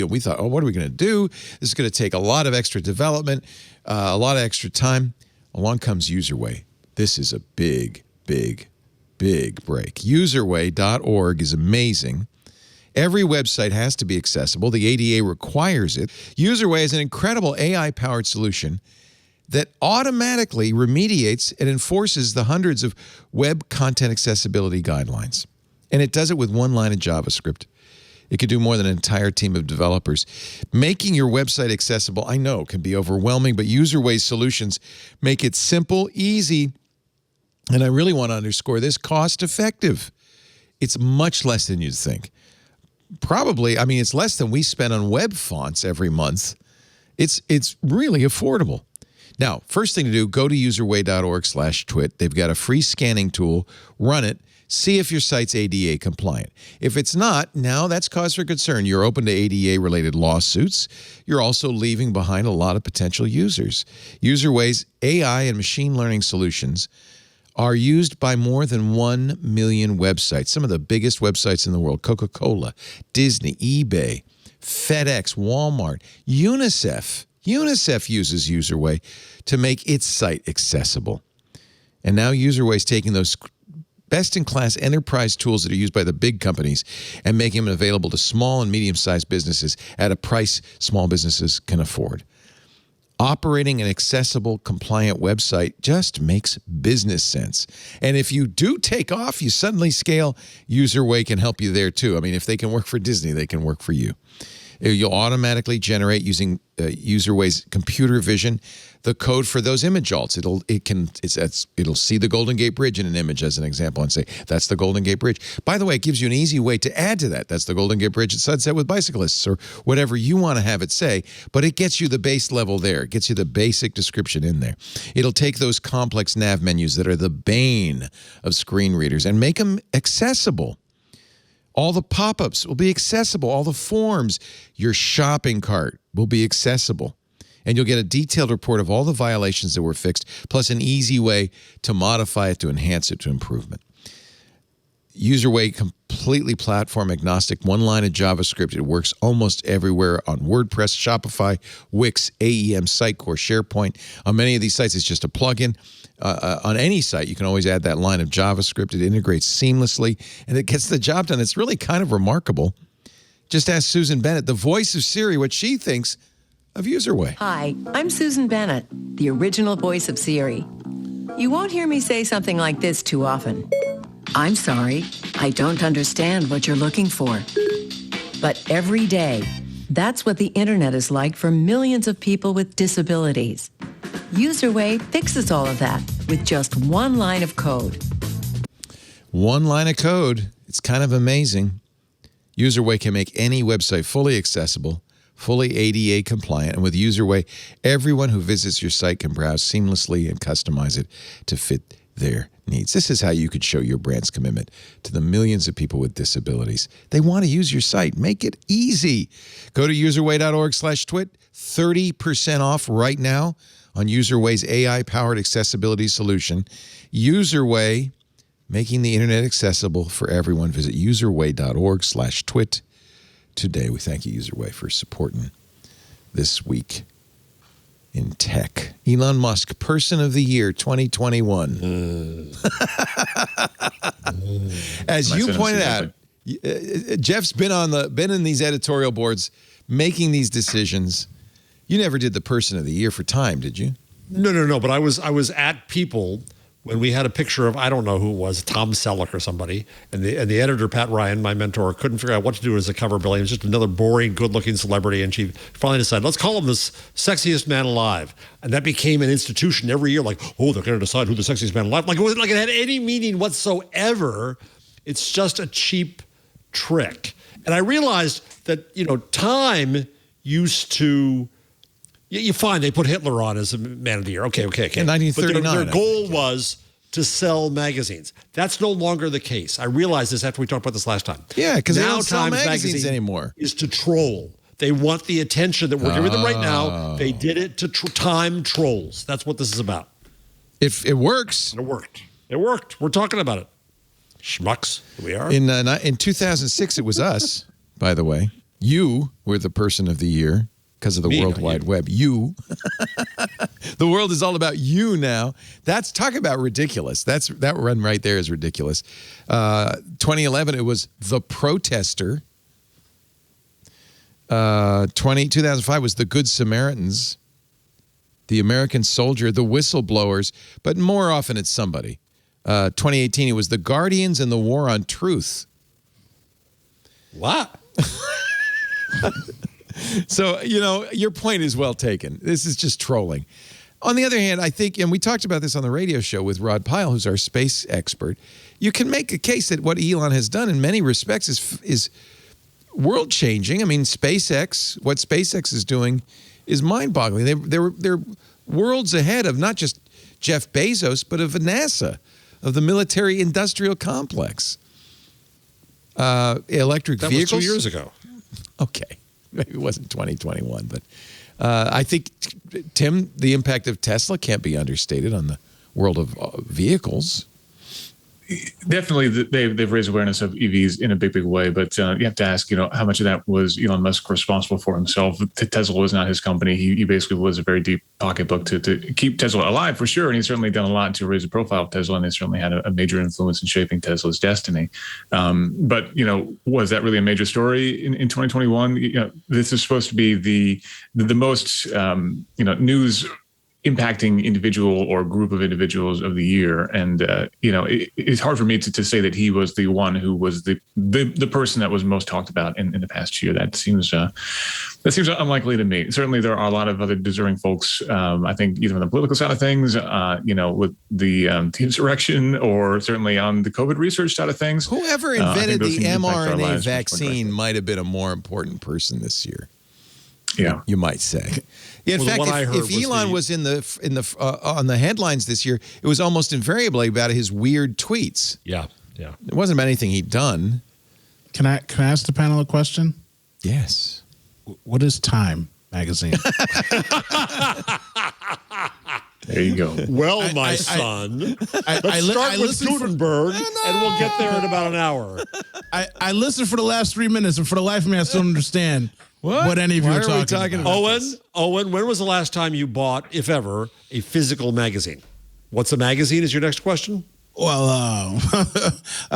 we thought, what are we going to do? This is going to take a lot of extra development, a lot of extra time. Along comes UserWay. This is a big, big, big break. Userway.org is amazing. Every website has to be accessible. The ADA requires it. UserWay is an incredible AI-powered solution that automatically remediates and enforces the hundreds of web content accessibility guidelines. And it does it with one line of JavaScript. It could do more than an entire team of developers. Making your website accessible, I know, can be overwhelming, but UserWay's solutions make it simple, easy, and I really want to underscore this, cost-effective. It's much less than you'd think. Probably, it's less than we spend on web fonts every month. It's really affordable. Now, first thing to do, go to userway.org/twit. They've got a free scanning tool. Run it. See if your site's ADA compliant. If it's not, now that's cause for concern. You're open to ADA-related lawsuits. You're also leaving behind a lot of potential users. UserWay's AI and machine learning solutions are used by more than 1 million websites, some of the biggest websites in the world, Coca-Cola, Disney, eBay, FedEx, Walmart, UNICEF. UNICEF uses UserWay to make its site accessible. And now UserWay is taking those best-in-class enterprise tools that are used by the big companies and making them available to small and medium-sized businesses at a price small businesses can afford. Operating an accessible, compliant website just makes business sense. And if you do take off, you suddenly scale, UserWay can help you there too. If they can work for Disney, they can work for you. You'll automatically generate using UserWay's computer vision the code for those image alts. It'll see the Golden Gate Bridge in an image as an example and say that's the Golden Gate Bridge. By the way, it gives you an easy way to add to that. That's the Golden Gate Bridge at Sunset with bicyclists or whatever you want to have it say. But it gets you the base level there. It gets you the basic description in there. It'll take those complex nav menus that are the bane of screen readers and make them accessible. All the pop-ups will be accessible. All the forms, your shopping cart will be accessible. And you'll get a detailed report of all the violations that were fixed, plus an easy way to modify it, to enhance it, to improvement. UserWay completely platform agnostic, one line of JavaScript. It works almost everywhere on WordPress, Shopify, Wix, AEM, Sitecore, SharePoint. On many of these sites, it's just a plugin. On any site, you can always add that line of JavaScript. It integrates seamlessly, and it gets the job done. It's really kind of remarkable. Just ask Susan Bennett, the voice of Siri, what she thinks of UserWay. Hi, I'm Susan Bennett, the original voice of Siri. You won't hear me say something like this too often. I'm sorry, I don't understand what you're looking for. but every day. That's what the internet is like for millions of people with disabilities. UserWay fixes all of that with just one line of code. One line of code. It's kind of amazing. UserWay can make any website fully accessible, fully ADA compliant, and with UserWay, everyone who visits your site can browse seamlessly and customize it to fit their needs. This is how you could show your brand's commitment to the millions of people with disabilities. They want to use your site. Make it easy. Go to userway.org/twit. 30% off right now on UserWay's AI-powered accessibility solution. UserWay, making the internet accessible for everyone. Visit userway.org/twit today. We thank you, UserWay, for supporting This Week in Tech. Elon Musk, Person of the Year 2021. As you pointed out, Jeff's been in these editorial boards making these decisions. You never did the Person of the Year for Time, did you? No. But I was at People when we had a picture of, I don't know who it was, Tom Selleck or somebody, and the editor, Pat Ryan, my mentor, couldn't figure out what to do as a cover bill. He was just another boring, good-looking celebrity, and she finally decided, let's call him the sexiest man alive. And that became an institution every year, like, oh, they're going to decide who the sexiest man alive. Like it had any meaning whatsoever. It's just a cheap trick. And I realized that, Time used to... You find they put Hitler on as a man of the year. Okay. In 1939. But their goal was to sell magazines. That's no longer the case. I realized this after we talked about this last time. Yeah, because they don't sell Times magazines anymore. Is to troll. They want the attention that we're giving them right now. They did it to Time trolls. That's what this is about. If it works. It worked. It worked. We're talking about it. Schmucks. Here we are. In 2006, it was us, by the way. You were the Person of the Year. Because of the World Wide Web. You. The world is all about you now. Talk about ridiculous. That run right there is ridiculous. 2011, it was The Protester. 2005 was The Good Samaritans. The American Soldier, The Whistleblowers, but more often it's somebody. 2018, it was The Guardians and the War on Truth. What? So, your point is well taken. This is just trolling. On the other hand, I think, and we talked about this on the radio show with Rod Pyle, who's our space expert, you can make a case that what Elon has done in many respects is world-changing. I mean, what SpaceX is doing is mind-boggling. They're worlds ahead of not just Jeff Bezos, but of NASA, of the military-industrial complex. Electric vehicles. That was 2 years ago. Okay. Maybe it wasn't 2021, but I think, Tim, the impact of Tesla can't be understated on the world of vehicles. Definitely, they've raised awareness of EVs in a big way, but you have to ask, how much of that was Elon Musk responsible for himself? Tesla was not his company. He basically was a very deep pocketbook to keep Tesla alive, for sure, and he's certainly done a lot to raise the profile of Tesla, and they certainly had a major influence in shaping Tesla's destiny. But was that really a major story in 2021? This is supposed to be the most news impacting individual or group of individuals of the year. And, it's hard for me to say that he was the one who was the person that was most talked about in the past year. That seems unlikely to me. Certainly there are a lot of other deserving folks, I think, either on the political side of things, with the insurrection, or certainly on the COVID research side of things. Whoever invented the mRNA vaccine might have been a more important person this year. Yeah, you might say. In fact, if Elon was in the on the headlines this year, it was almost invariably about his weird tweets. Yeah. It wasn't about anything he'd done. Can I ask the panel a question? Yes. What is Time magazine? There you go. Well, my son, let's start with Gutenberg, and we'll get there in about an hour. I listened for the last 3 minutes, and for the life of me, I still don't understand what any of you are talking about. Owen, when was the last time you bought, if ever, a physical magazine? What's a magazine is your next question? Well,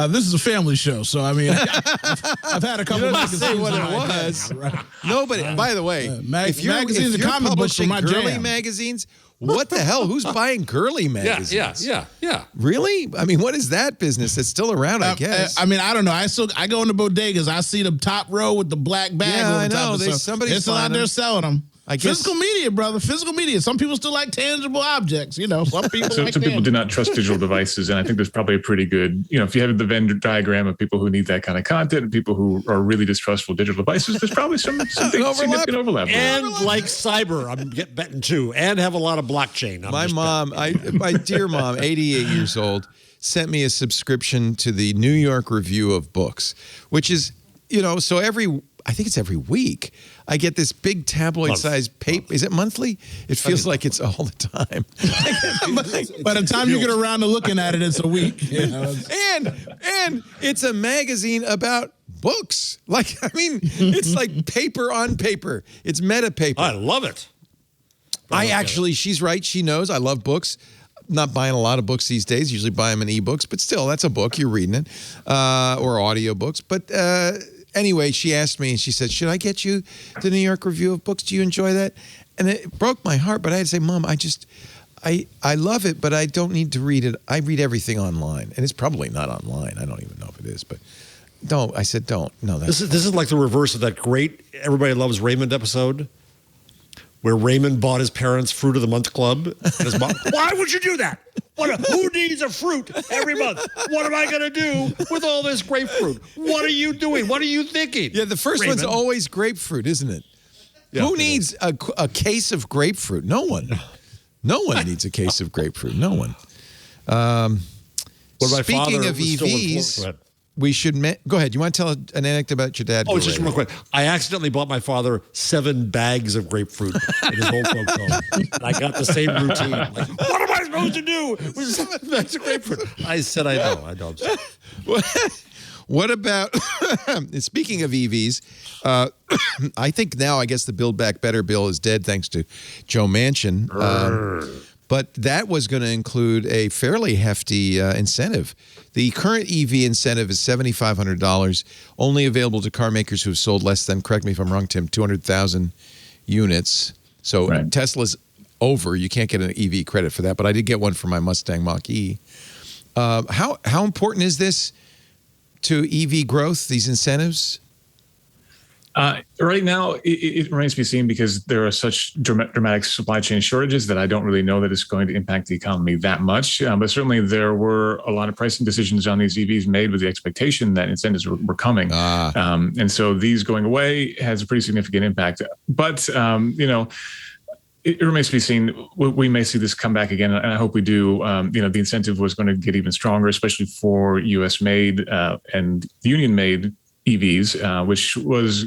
this is a family show, so I mean, I've had a couple of magazines. Say what it was. Right. No, but by the way, if you're magazines and comic books are publishing my girly jam. magazines, what the hell? Who's buying girly magazines? Yeah. Really? I mean, what is that business? It's still around, I guess. I mean, I don't know. I go into bodegas. I see the top row with the black bag. Yeah, over I the top know. of it, so Somebody's they're still out buying there them. selling them. I guess- Physical media, brother. Physical media. Some people still like tangible objects. You know, some people So like some people do tangible. not trust digital devices, and I think there's probably a pretty good, if you have the Venn diagram of people who need that kind of content and people who are really distrustful of digital devices, there's probably some big significant overlap. And like cyber, I'm betting too, and have a lot of blockchain. My dear mom, 88 years old, sent me a subscription to the New York Review of Books, which is, so I think it's every week, I get this big tabloid-sized paper. Is it monthly? It feels like it's all the time. By the time you get around to looking at it, it's a week. You know? And it's a magazine about books. It's like paper on paper. It's meta paper. I love it. She's right. She knows I love books. Not buying a lot of books these days. Usually buy them in ebooks, but still, that's a book. You're reading it, or audiobooks. But anyway, she asked me, and she said, "Should I get you the New York Review of Books? Do you enjoy that?" And it broke my heart. But I had to say, "Mom, I love it, but I don't need to read it. I read everything online, and it's probably not online. I don't even know if it is, but." Don't. I said, don't. No, This is like the reverse of that great Everybody Loves Raymond episode, where Raymond bought his parents' Fruit of the Month Club. And his mom, why would you do that? Who needs a fruit every month? What am I going to do with all this grapefruit? What are you doing? What are you thinking? Yeah, the first one's always grapefruit, isn't it? Yeah, Who needs a case of grapefruit? No one. No one needs a case of grapefruit. No one. Speaking of EVs, we should go ahead. You want to tell an anecdote about your dad? Oh, just real quick. I accidentally bought my father 7 bags of grapefruit in his old folks home. And I got the same routine. Like, what am I supposed to do with 7 bags of grapefruit? I said, I know. I'm sorry. What about, speaking of EVs, I think now I guess the Build Back Better bill is dead thanks to Joe Manchin. But that was going to include a fairly hefty incentive. The current EV incentive is $7,500, only available to car makers who have sold less than, correct me if I'm wrong, Tim, 200,000 units. So Right. Tesla's over. You can't get an EV credit for that, but I did get one for my Mustang Mach-E. How important is this to EV growth, these incentives? Right now, it remains to be seen because there are such dramatic supply chain shortages that I don't really know that it's going to impact the economy that much. But certainly there were a lot of pricing decisions on these EVs made with the expectation that incentives were coming. And so these going away has a pretty significant impact. But, it remains to be seen. We may see this come back again, and I hope we do. The incentive was going to get even stronger, especially for U.S.-made and union-made EVs, which was,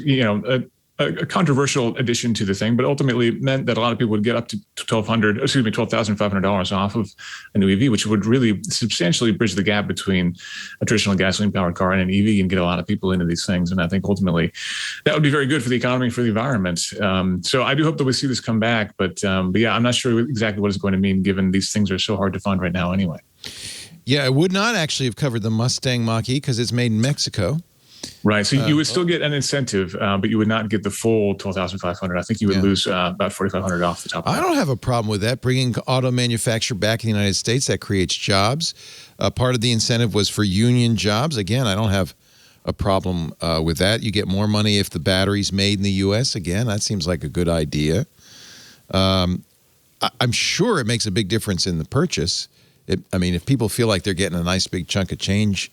a controversial addition to the thing, but ultimately meant that a lot of people would get up to $12,500 off of a new EV, which would really substantially bridge the gap between a traditional gasoline-powered car and an EV and get a lot of people into these things. And I think ultimately that would be very good for the economy and for the environment. So I do hope that we see this come back, but yeah, I'm not sure exactly what it's going to mean given these things are so hard to find right now anyway. Yeah, it would not actually have covered the Mustang Mach-E because it's made in Mexico. Right. So you would still get an incentive, but you would not get the full $12,500. I think you would lose about $4,500 off the top of that. I don't have a problem with that. Bringing auto manufacture back in the United States, that creates jobs. Part of the incentive was for union jobs. Again, I don't have a problem with that. You get more money if the battery's made in the U.S. Again, that seems like a good idea. I'm sure it makes a big difference in the purchase. If people feel like they're getting a nice big chunk of change.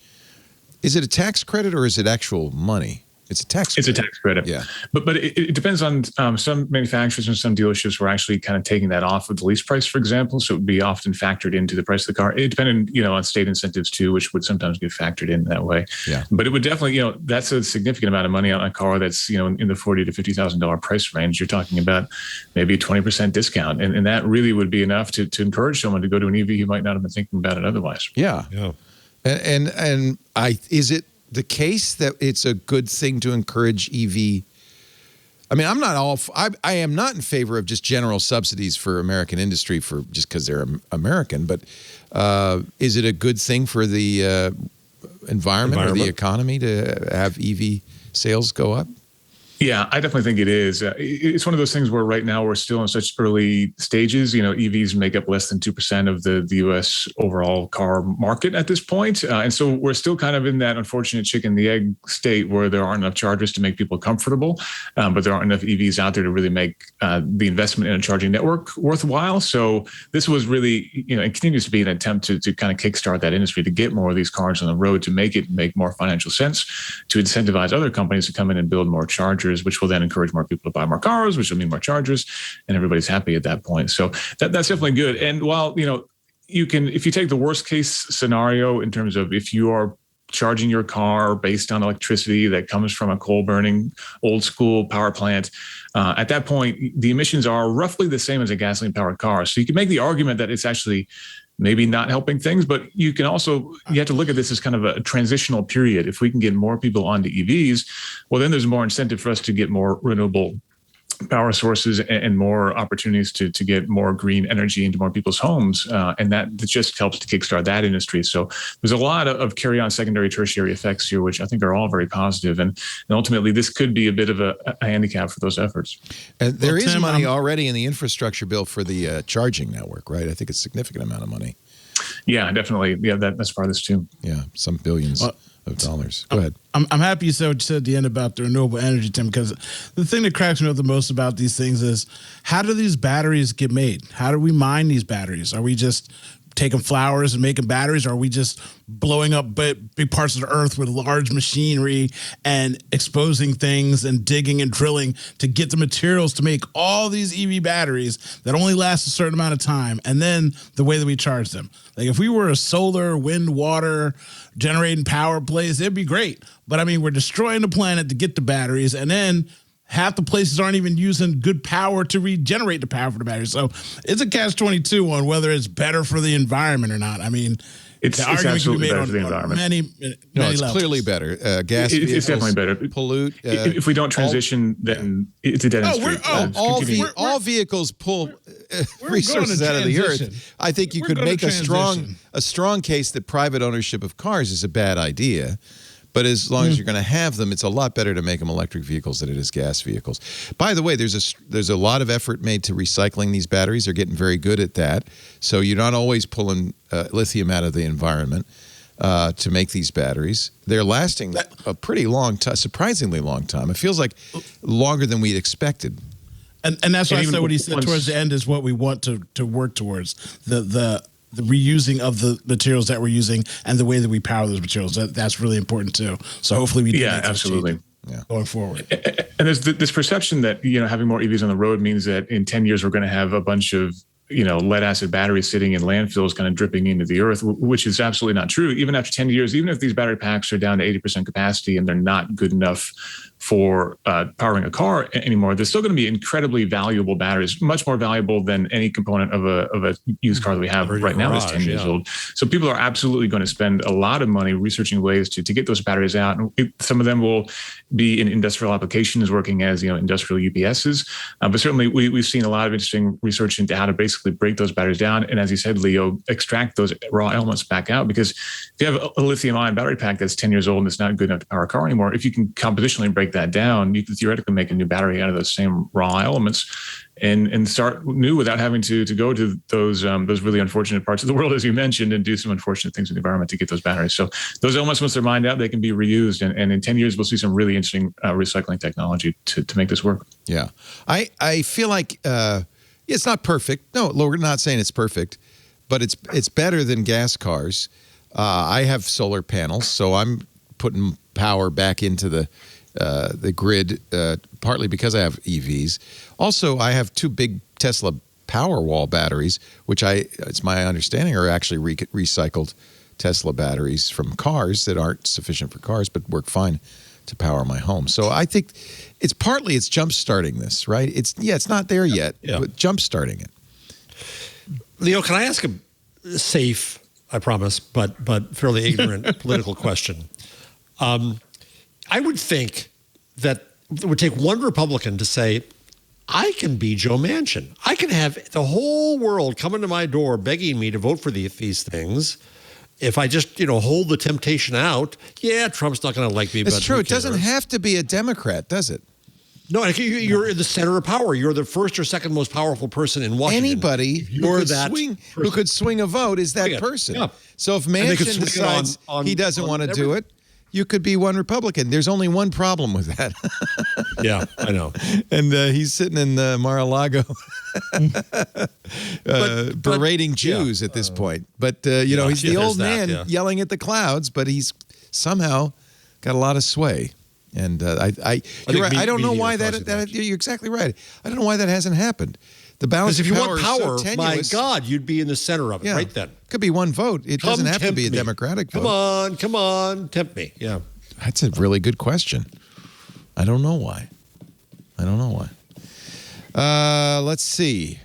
Is it a tax credit or is it actual money? It's a tax credit. It's a tax credit. Yeah. But it depends on some manufacturers and some dealerships were actually kind of taking that off of the lease price, for example. So it would be often factored into the price of the car. It depended, on state incentives too, which would sometimes get factored in that way. Yeah. But it would definitely, that's a significant amount of money on a car that's, in the $40,000 to $50,000 price range. You're talking about maybe a 20% discount. And that really would be enough to encourage someone to go to an EV who might not have been thinking about it otherwise. Yeah. Yeah. And is it the case that it's a good thing to encourage EV I mean, I'm not all. I am not in favor of just general subsidies for American industry for just because they're American. But is it a good thing for the environment or the economy to have EV sales go up? Yeah, I definitely think it is. It's one of those things where right now we're still in such early stages. You know, EVs make up less than 2% of the U.S. overall car market at this point. And so we're still kind of in that unfortunate chicken and the egg state where there aren't enough chargers to make people comfortable, but there aren't enough EVs out there to really make the investment in a charging network worthwhile. So this was really, you know, it continues to be an attempt to kind of kickstart that industry, to get more of these cars on the road, to make more financial sense, to incentivize other companies to come in and build more chargers, which will then encourage more people to buy more cars, which will mean more chargers, and everybody's happy at that point. So that's definitely good. And while, you know, you can, if you take the worst case scenario in terms of if you are charging your car based on electricity that comes from a coal burning old school power plant, at that point, the emissions are roughly the same as a gasoline powered car. So you can make the argument that it's actually maybe not helping things, but you can also, you have to look at this as kind of a transitional period. If we can get more people onto EVs, well, then there's more incentive for us to get more renewable power sources and more opportunities to get more green energy into more people's homes. And that just helps to kickstart that industry. So there's a lot of carry-on secondary, tertiary effects here, which I think are all very positive. And ultimately, this could be a bit of a handicap for those efforts. And there is money already in the infrastructure bill for the charging network, right? I think it's a significant amount of money. Yeah, definitely. Yeah, that's part of this too. Yeah, some billions of dollars. Go ahead. I'm happy you said what you said at the end about the renewable energy, Tim, because the thing that cracks me up the most about these things is, how do these batteries get made? How do we mine these batteries? Are we just taking flowers and making batteries? Or are we just blowing up big parts of the earth with large machinery and exposing things and digging and drilling to get the materials to make all these EV batteries that only last a certain amount of time? And then the way that we charge them. Like if we were a solar, wind, water generating power place, it'd be great. But I mean, we're destroying the planet to get the batteries, and then half the places aren't even using good power to regenerate the power for the batteries. So it's a catch-22 on whether it's better for the environment or not. I mean, it's absolutely better for the environment. Many it's levels. clearly better. Gas vehicles, it's definitely better. Pollute. If we don't transition, then it's a dead end street. All vehicles pull resources out of the earth. I think you could make a strong case that private ownership of cars is a bad idea. But as long as you're going to have them, it's a lot better to make them electric vehicles than it is gas vehicles. By the way, there's a lot of effort made to recycling these batteries. They're getting very good at that. So you're not always pulling lithium out of the environment to make these batteries. They're lasting a pretty long time, surprisingly long time. It feels like longer than we'd expected. And that's why I said what he said towards the end is what we want to work towards. The reusing of the materials that we're using and the way that we power those materials. That's really important too. So hopefully we do make absolutely. Going forward. And there's this perception that, you know, having more EVs on the road means that in 10 years we're going to have a bunch of, you know, lead acid batteries sitting in landfills kind of dripping into the earth, which is absolutely not true. Even after 10 years, even if these battery packs are down to 80% capacity and they're not good enough for powering a car anymore, they're still going to be incredibly valuable batteries, much more valuable than any component of a used car that we have right now is 10 years old. So people are absolutely going to spend a lot of money researching ways to get those batteries out. And some of them will be in industrial applications, working as, you know, industrial UPSs. But certainly we've seen a lot of interesting research into how to basically break those batteries down. And as you said, Leo, extract those raw elements back out. Because if you have a lithium ion battery pack that's 10 years old and it's not good enough to power a car anymore, if you can compositionally break that down, you can theoretically make a new battery out of those same raw elements and start new without having to go to those really unfortunate parts of the world, as you mentioned, and do some unfortunate things in the environment to get those batteries. So those elements, once they're mined out, they can be reused. And in 10 years, we'll see some really interesting recycling technology to make this work. Yeah. I feel like it's not perfect. No, we're not saying it's perfect, but it's better than gas cars. I have solar panels, so I'm putting power back into the grid, partly because I have EVs. Also, I have two big Tesla Powerwall batteries, which it's my understanding are actually recycled Tesla batteries from cars that aren't sufficient for cars, but work fine to power my home. So I think it's jump starting this, right? It's not there yet, but jump starting it. Leo, can I ask a safe, I promise, but fairly ignorant political question? I would think that it would take one Republican to say, I can be Joe Manchin. I can have the whole world coming to my door begging me to vote for these things. If I just, hold the temptation out, Trump's not going to like me. It's but true. It doesn't have to be a Democrat, does it? No, you're in the center of power. You're the first or second most powerful person in Washington. Anybody who could swing a vote is that person. Yeah. So if Manchin decides he doesn't want to do it, you could be one Republican. There's only one problem with that. Yeah, I know. And he's sitting in Mar-a-Lago berating Jews at this point. But, he's the old man yelling at the clouds, but he's somehow got a lot of sway. And you're right. I don't know why that you're exactly right. I don't know why that hasn't happened. The balance of power is so tenuous. My God, you'd be in the center of it right then. Could be one vote. It doesn't have to be a Democratic vote. Come on, tempt me. Yeah. That's a really good question. I don't know why. Let's see.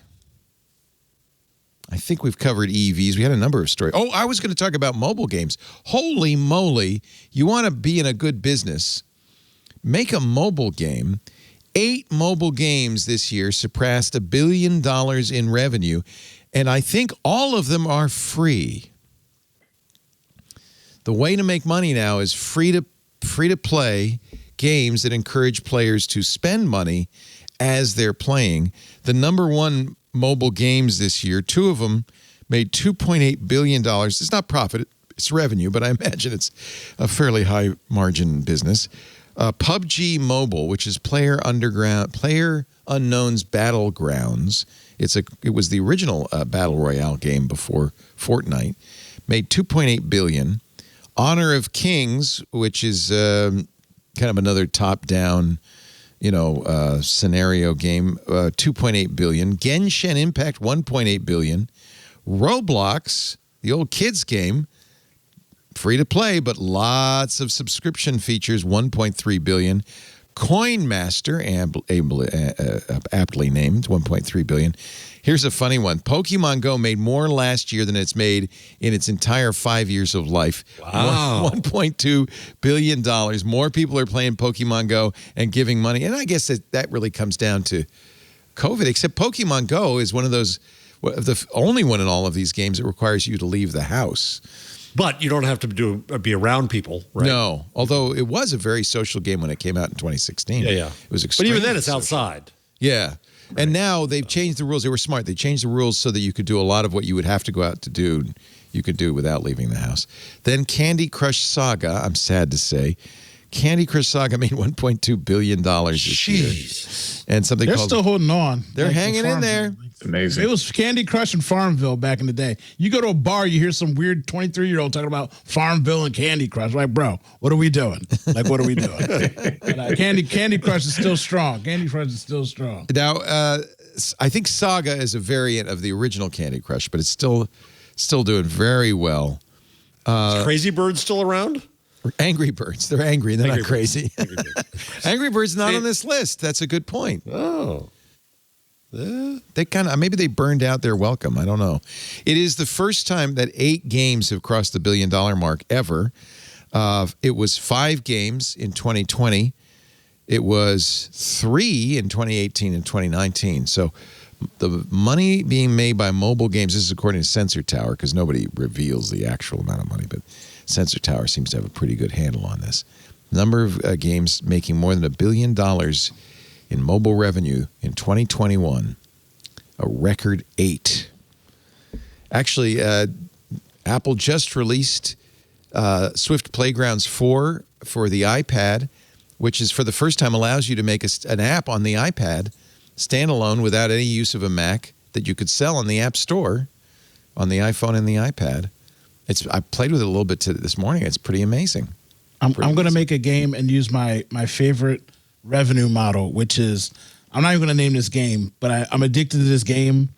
I think we've covered EVs. We had a number of stories. Oh, I was going to talk about mobile games. Holy moly. You want to be in a good business, make a mobile game. 8 mobile games this year surpassed $1 billion in revenue, and I think all of them are free. The way to make money now is free to play games that encourage players to spend money as they're playing. The number one mobile games this year, 2 of them made $2.8 billion. It's not profit, it's revenue, but I imagine it's a fairly high margin business. PUBG Mobile, which is Player Unknown's Battlegrounds. It was the original Battle Royale game before Fortnite. Made $2.8 billion. Honor of Kings, which is kind of another top-down, scenario game, $2.8 billion. Genshin Impact, $1.8 billion. Roblox, the old kids game, free to play, but lots of subscription features, $1.3 billion. Coin Master, aptly named, $1.3 billion. Here's a funny one. Pokemon Go made more last year than it's made in its entire 5 years of life. Wow. $1.2 billion. More people are playing Pokemon Go and giving money. And I guess that really comes down to COVID, except Pokemon Go is one of those, the only one in all of these games that requires you to leave the house. But you don't have to be around people, right? No, although it was a very social game when it came out in 2016. Yeah. It was extremely But even then, it's social. outside. Yeah. Right. And now they've changed the rules. They were smart. They changed the rules so that you could do a lot of what you would have to go out to do, you could do without leaving the house. Then Candy Crush Saga, I'm sad to say, Candy Crush Saga made $1.2 billion this year. And something They're still holding on. They're hanging in there. It's amazing. It was Candy Crush and Farmville back in the day. You go to a bar, you hear some weird 23-year-old talking about Farmville and Candy Crush. Like, bro, what are we doing? What are we doing? But, Candy Crush is still strong. Candy Crush is still strong. Now, I think Saga is a variant of the original Candy Crush, but it's still doing very well. Is Crazy Bird still around? Angry Birds. They're angry. They're not crazy. Angry Birds not on this list. That's a good point. Oh. They maybe they burned out their welcome. I don't know. It is the first time that 8 games have crossed the $1 billion mark ever. It was 5 games in 2020. It was 3 in 2018 and 2019. So the money being made by mobile games, this is according to Sensor Tower, because nobody reveals the actual amount of money, but Sensor Tower seems to have a pretty good handle on this. Number of games making more than $1 billion in mobile revenue in 2021, a record 8. Actually, Apple just released Swift Playgrounds 4 for the iPad, which is for the first time allows you to make an app on the iPad standalone without any use of a Mac that you could sell on the App Store on the iPhone and the iPad. I played with it a little bit this morning. It's pretty amazing. I'm going to make a game and use my favorite revenue model, which is, I'm not even going to name this game, but I'm addicted to this game.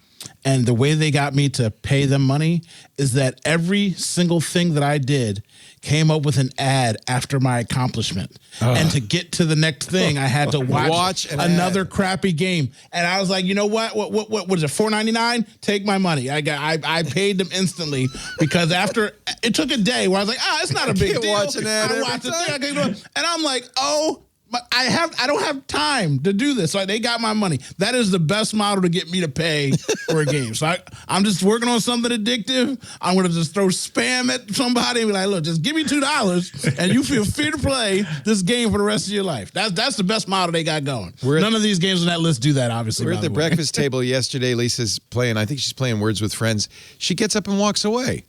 And the way they got me to pay them money is that every single thing that I did came up with an ad after my accomplishment. And to get to the next thing, I had to watch another crappy game. And I was like, you know what? What was it, $4.99? Take my money. I paid them instantly because after, it took a day where I was like, it's not a big deal. Watch an ad I watched the thing. And I'm like, oh But I don't have time to do this. Like, they got my money. That is the best model to get me to pay for a game. So I'm just working on something addictive. I'm going to just throw spam at somebody and be like, look, just give me $2 and you feel free to play this game for the rest of your life. That's the best model they got going. None of these games on that list do that, obviously. We're at the breakfast table yesterday. Lisa's playing. I think she's playing Words with Friends. She gets up and walks away.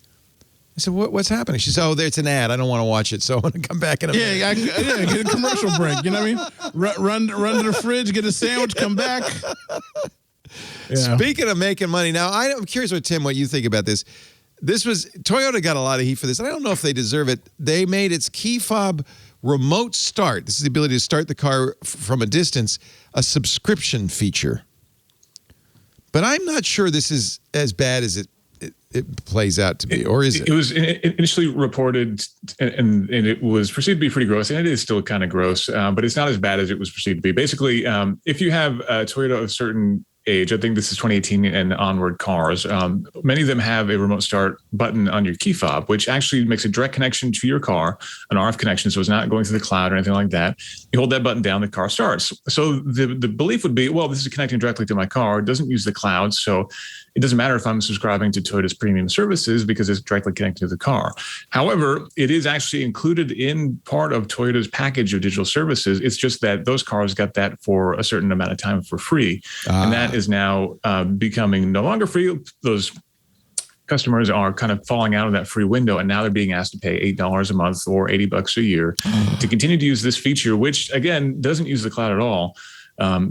I said, what's happening? She said, oh, there's an ad. I don't want to watch it, so I'm going to come back in a minute. Yeah, get a commercial break. You know what I mean? Run to the fridge, get a sandwich, come back. Yeah. Speaking of making money, now I'm curious what you think about this. Toyota got a lot of heat for this, and I don't know if they deserve it. They made its key fob remote start. This is the ability to start the car from a distance, a subscription feature. But I'm not sure this is as bad as it plays out to be, or is it? It was initially reported, and it was perceived to be pretty gross, and it is still kind of gross, but it's not as bad as it was perceived to be. Basically, if you have a Toyota of a certain age, I think this is 2018 and onward cars, many of them have a remote start button on your key fob, which actually makes a direct connection to your car, an RF connection, so it's not going through the cloud or anything like that. You hold that button down, the car starts. So the belief would be, well, this is connecting directly to my car. It doesn't use the cloud, so it doesn't matter if I'm subscribing to Toyota's premium services because it's directly connected to the car. However, it is actually included in part of Toyota's package of digital services. It's just that those cars got that for a certain amount of time for free. And that is now becoming no longer free. Those customers are kind of falling out of that free window, and now they're being asked to pay $8 a month or $80 a year to continue to use this feature, which, again, doesn't use the cloud at all.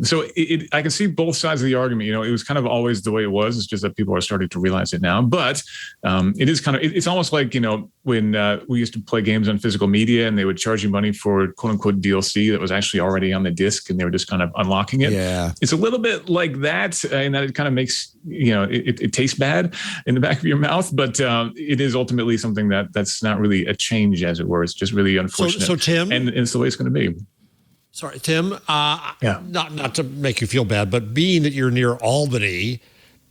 So I can see both sides of the argument. You know, it was kind of always the way it was. It's just that people are starting to realize it now. But it is kind of, it's almost like, you know, when we used to play games on physical media and they would charge you money for quote unquote DLC that was actually already on the disc and they were just kind of unlocking it. Yeah. It's a little bit like that, in that it kind of makes, you know, it tastes bad in the back of your mouth, but it is ultimately something that's not really a change, as it were. It's just really unfortunate. So Tim, and it's the way it's going to be. Sorry, Tim, not to make you feel bad, but being that you're near Albany,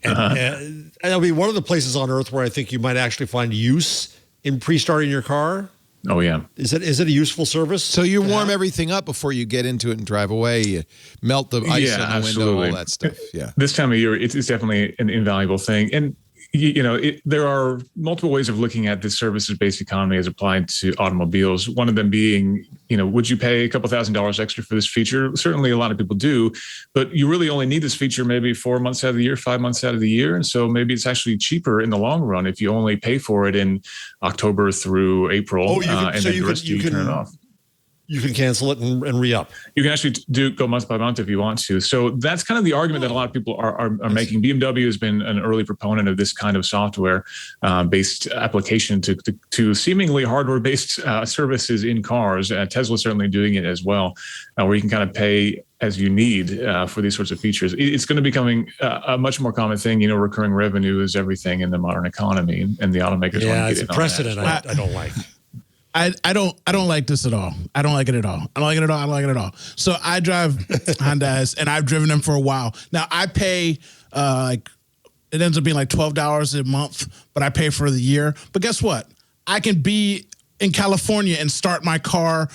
and that'll be one of the places on earth where I think you might actually find use in pre-starting your car. Oh, yeah. Is it a useful service? So you warm everything up before you get into it and drive away. You melt the ice in the window, all that stuff. Yeah. This time of year, it's definitely an invaluable thing. And you know, there are multiple ways of looking at this services-based economy as applied to automobiles. One of them being, you know, would you pay a couple $1,000s extra for this feature? Certainly a lot of people do, but you really only need this feature maybe 4 months out of the year, 5 months out of the year. And so maybe it's actually cheaper in the long run if you only pay for it in October through April, and then the rest of you turn it off. You can cancel it and re-up. You can actually go month by month if you want to. So that's kind of the argument that a lot of people are making. BMW has been an early proponent of this kind of software-based application to seemingly hardware-based services in cars. Tesla's certainly doing it as well, where you can kind of pay as you need for these sorts of features. It's going to be becoming a much more common thing. You know, recurring revenue is everything in the modern economy, and the automakers want to get in on that. It's a precedent I don't like. I don't like this at all. I don't like it at all. I don't like it at all. I don't like it at all. So I drive Hondas, and I've driven them for a while. Now I pay it ends up being like $12 a month, but I pay for the year. But guess what? I can be in California and start my car,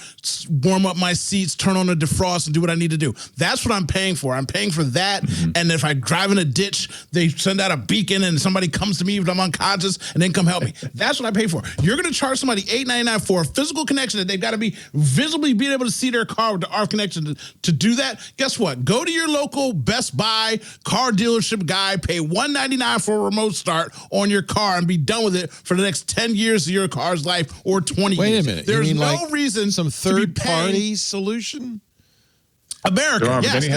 warm up my seats, turn on the defrost, and do what I need to do. That's what I'm paying for. I'm paying for that. Mm-hmm. And if I drive in a ditch, they send out a beacon and somebody comes to me if I'm unconscious and then come help me. That's what I pay for. You're going to charge somebody $8.99 for a physical connection that they've got to be visibly being able to see their car with the RF connection to do that. Guess what? Go to your local Best Buy car dealership guy, pay $199 for a remote start on your car and be done with it for the next 10 years of your car's life or 20 Wait years. a minute. There's no like reason some third-party solution? America, yes.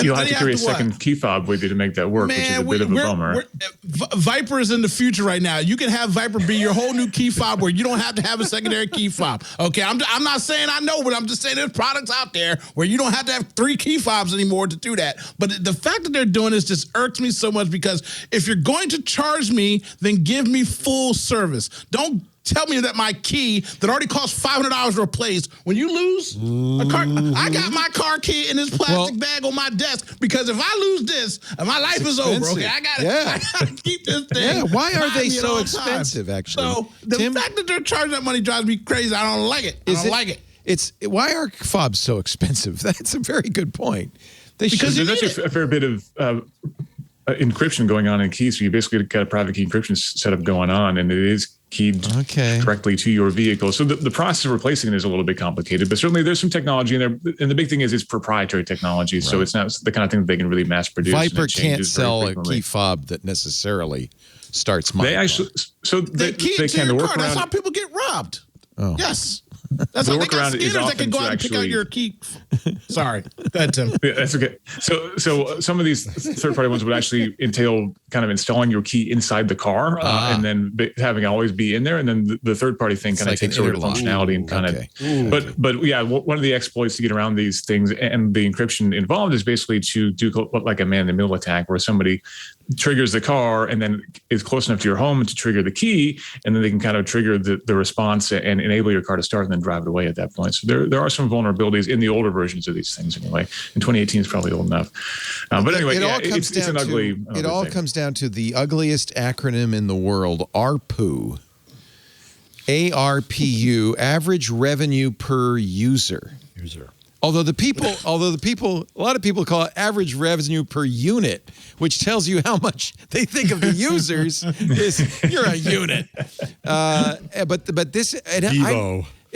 You'll have to carry a second key fob with you to make that work, which is a bit of a bummer. Viper is in the future right now. You can have Viper be your whole new key fob where you don't have to have a secondary key fob. Okay, I'm not saying I know, but I'm just saying there's products out there where you don't have to have 3 key fobs anymore to do that. But the fact that they're doing this just irks me so much, because if you're going to charge me, then give me full service. Don't tell me that my key that already costs $500 to replace, when you lose a car, I got my car key in this plastic bag on my desk, because if I lose this, my life is over. Okay, I gotta keep this thing. Yeah, why are they so expensive? Actually, so the fact that they're charging that money drives me crazy. I don't like it. I don't like it. why are fobs so expensive? That's a very good point. Because there's actually a fair bit of encryption going on in keys. So you basically got a private key encryption setup going on, and it is keyed correctly to your vehicle. So the process of replacing it is a little bit complicated, but certainly there's some technology in there. And the big thing is it's proprietary technology. Right. So it's not the kind of thing that they can really mass produce. Viper can't sell a key fob that necessarily starts my They actually, so they can. The workaround. That's how people get robbed. Oh. Yes. That's what they got scanners that can go out and pick out your key. Sorry. Go ahead, Tim. Yeah, that's okay. So some of these third-party ones would actually entail kind of installing your key inside the car and then having it always be in there. And then the third-party thing kind of takes over the functionality and kind of. But yeah, one of the exploits to get around these things and the encryption involved is basically to do like a man-in-the-middle attack where somebody triggers the car and then is close enough to your home to trigger the key, and then they can kind of trigger the response and enable your car to start and then drive it away at that point. So there are some vulnerabilities in the older versions of these things anyway. And 2018 is probably old enough. But anyway, it's an ugly thing. It all comes down to the ugliest acronym in the world, ARPU. ARPU, average revenue per user. Although a lot of people call it average revenue per unit, which tells you how much they think of the users. You're a unit. But this,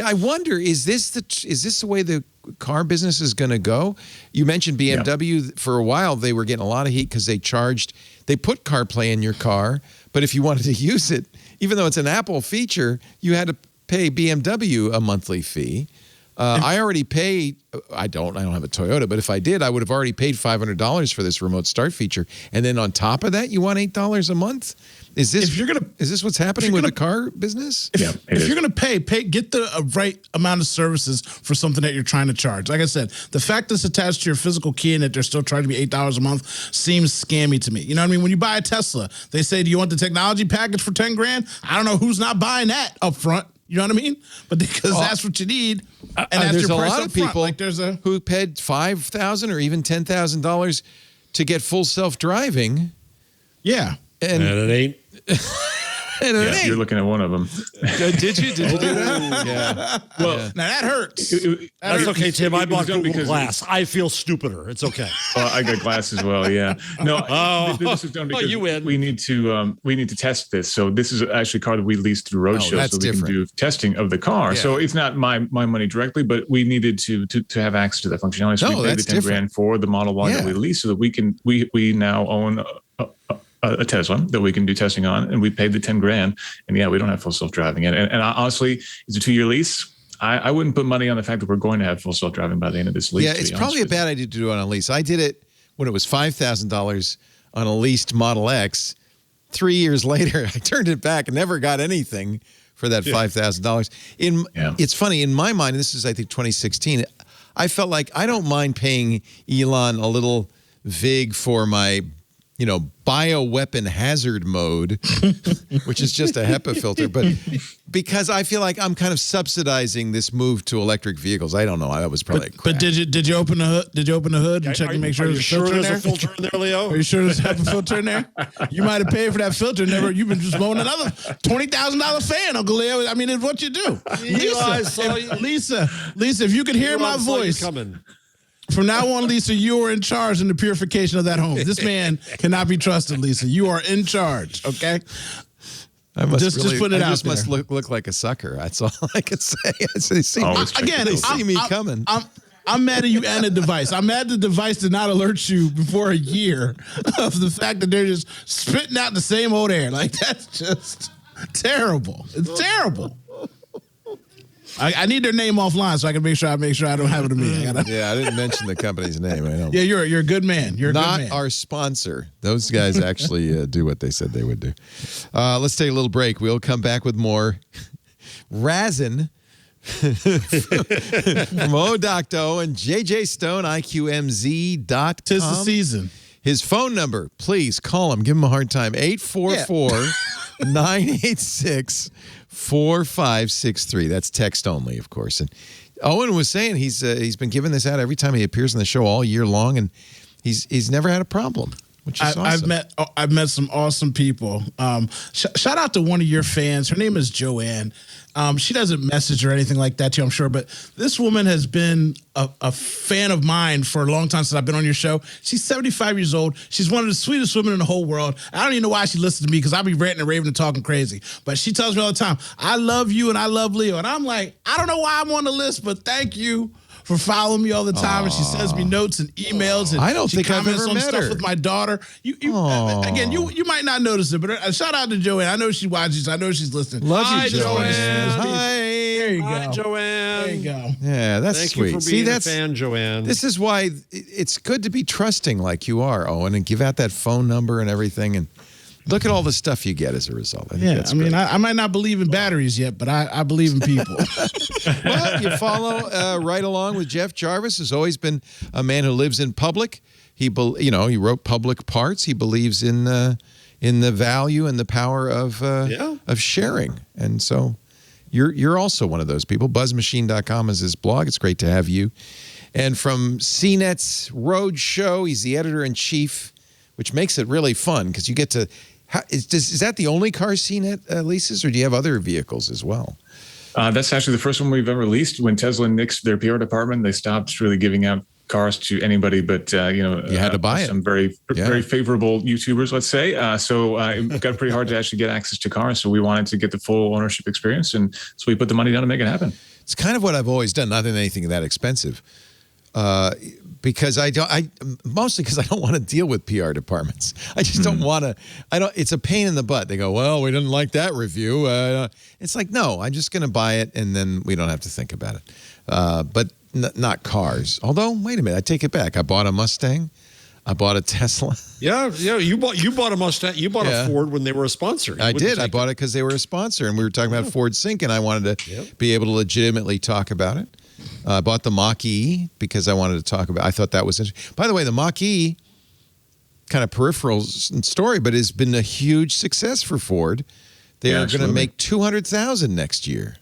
I wonder, is this the way the car business is going to go? You mentioned BMW. For a while, they were getting a lot of heat because they put CarPlay in your car, but if you wanted to use it, even though it's an Apple feature, you had to pay BMW a monthly fee. I already pay. I don't have a Toyota, but if I did, I would have already paid $500 for this remote start feature. And then on top of that, you want $8 a month? Is this what's happening with the car business? If you're going to pay, get the right amount of services for something that you're trying to charge. Like I said, the fact that it's attached to your physical key and that they're still charging me $8 a month seems scammy to me. You know what I mean? When you buy a Tesla, they say, "Do you want the technology package for $10 grand?" I don't know who's not buying that up front. You know what I mean? But because that's what you need, and that's there's your price a lot of people who paid $5,000 or even $10,000 to get full self-driving. Yeah, and it ain't. You're looking at one of them. Did you do that? Yeah. Well, now that hurts. That's okay, Tim. I bought Google Glass. I feel stupider. It's okay. I got Glass as well. Yeah. No. This is done because you win. we need to test this. So this is actually a car that we leased through Roadshow, so we can do testing of the car. Yeah. So it's not my money directly, but we needed to have access to that functionality. So we paid the $10 grand for the Model Y that we leased, so that we now own a Tesla that we can do testing on, and we paid the $10 grand, and we don't have full self-driving yet. And honestly, it's a 2-year lease. I wouldn't put money on the fact that we're going to have full self-driving by the end of this lease. Yeah, it's probably a bad idea to do it on a lease. I did it when it was $5,000 on a leased Model X. 3 years later, I turned it back and never got anything for that $5,000. It's funny, in my mind, this is, I think, 2016, I felt like I don't mind paying Elon a little vig for my bioweapon hazard mode, which is just a HEPA filter, but because I feel like I'm kind of subsidizing this move to electric vehicles. I don't know. That was probably But did you open the hood? Did you open the hood and check and make sure there's a filter in there? There's a filter in there, Leo? Are you sure there's a HEPA filter in there? You might have paid for that filter. You've been just mowing another $20,000 fan, Uncle Leo. I mean, it's what you do. Lisa, if you could hear my voice. From now on, Lisa, you are in charge in the purification of that home. This man cannot be trusted, Lisa. You are in charge, okay? I must just put it out just there. Must look like a sucker. That's all I can say. They see me coming. I'm mad at you and the device. I'm mad the device did not alert you before a year of the fact that they're just spitting out the same old air. Like, that's just terrible. It's terrible. I need their name offline so I can make sure I don't have it to me. I didn't mention the company's name. I don't. Yeah, you're a good man. You're not good man. Our sponsor. Those guys actually do what they said they would do. Let's take a little break. We'll come back with more Razin from Doctah and JJ Stone, IQMZ.com. 'Tis the season. His phone number, please call him. Give him a hard time. 844-986-4563. That's text only, of course. And Owen was saying he's been giving this out every time he appears on the show all year long, and he's never had a problem. which is awesome. I've met some awesome people. Shout out to one of your fans. Her name is Joanne. She doesn't message or anything like that to you, I'm sure, but this woman has been a fan of mine for a long time since I've been on your show. She's 75 years old. She's one of the sweetest women in the whole world. I don't even know why she listens to me because I'll be ranting and raving and talking crazy. But she tells me all the time, I love you and I love Leo. And I'm like, I don't know why I'm on the list, but thank you for following me all the time. And she sends me notes and emails. And I don't think I've ever on met stuff her. with my daughter. Again, you might not notice it, but shout out to Joanne. I know she watches. I know she's listening. Love Hi, you, Joanne. Joanne. Hi. There you Hi, go. Joanne. There you go. Yeah, that's Thank sweet. you for being a fan, Joanne. This is why it's good to be trusting like you are, Owen, and give out that phone number and everything. And look at all the stuff you get as a result. I think that's great. I might not believe in batteries yet, but I believe in people. Well, you follow right along with Jeff Jarvis. Has always been a man who lives in public. He wrote Public Parts. He believes in the value and the power of sharing. And so you're also one of those people. Buzzmachine.com is his blog. It's great to have you. And from CNET's Road Show, he's the editor-in-chief, which makes it really fun because you get to. Is that the only car CNET leases, or do you have other vehicles as well? That's actually the first one we've ever released. When Tesla nixed their PR department, they stopped really giving out cars to anybody but you had to buy some very favorable YouTubers, let's say. So it got pretty hard to actually get access to cars. So we wanted to get the full ownership experience, and so we put the money down to make it happen. It's kind of what I've always done, not in anything that expensive. Because mostly because I don't want to deal with PR departments. I just don't want to. It's a pain in the butt. They go, well, we didn't like that review. It's like, no, I'm just going to buy it, and then we don't have to think about it. But not cars. Although, wait a minute, I take it back. I bought a Mustang. I bought a Tesla. Yeah. You bought a Mustang. You bought a Ford when they were a sponsor. I did. I bought it because they were a sponsor, and we were talking about Ford Sync, and I wanted to be able to legitimately talk about it. I bought the Mach-E because I wanted to talk about. I thought that was interesting. By the way, the Mach-E, kind of peripheral story, but has been a huge success for Ford. They are going to make 200,000 next year.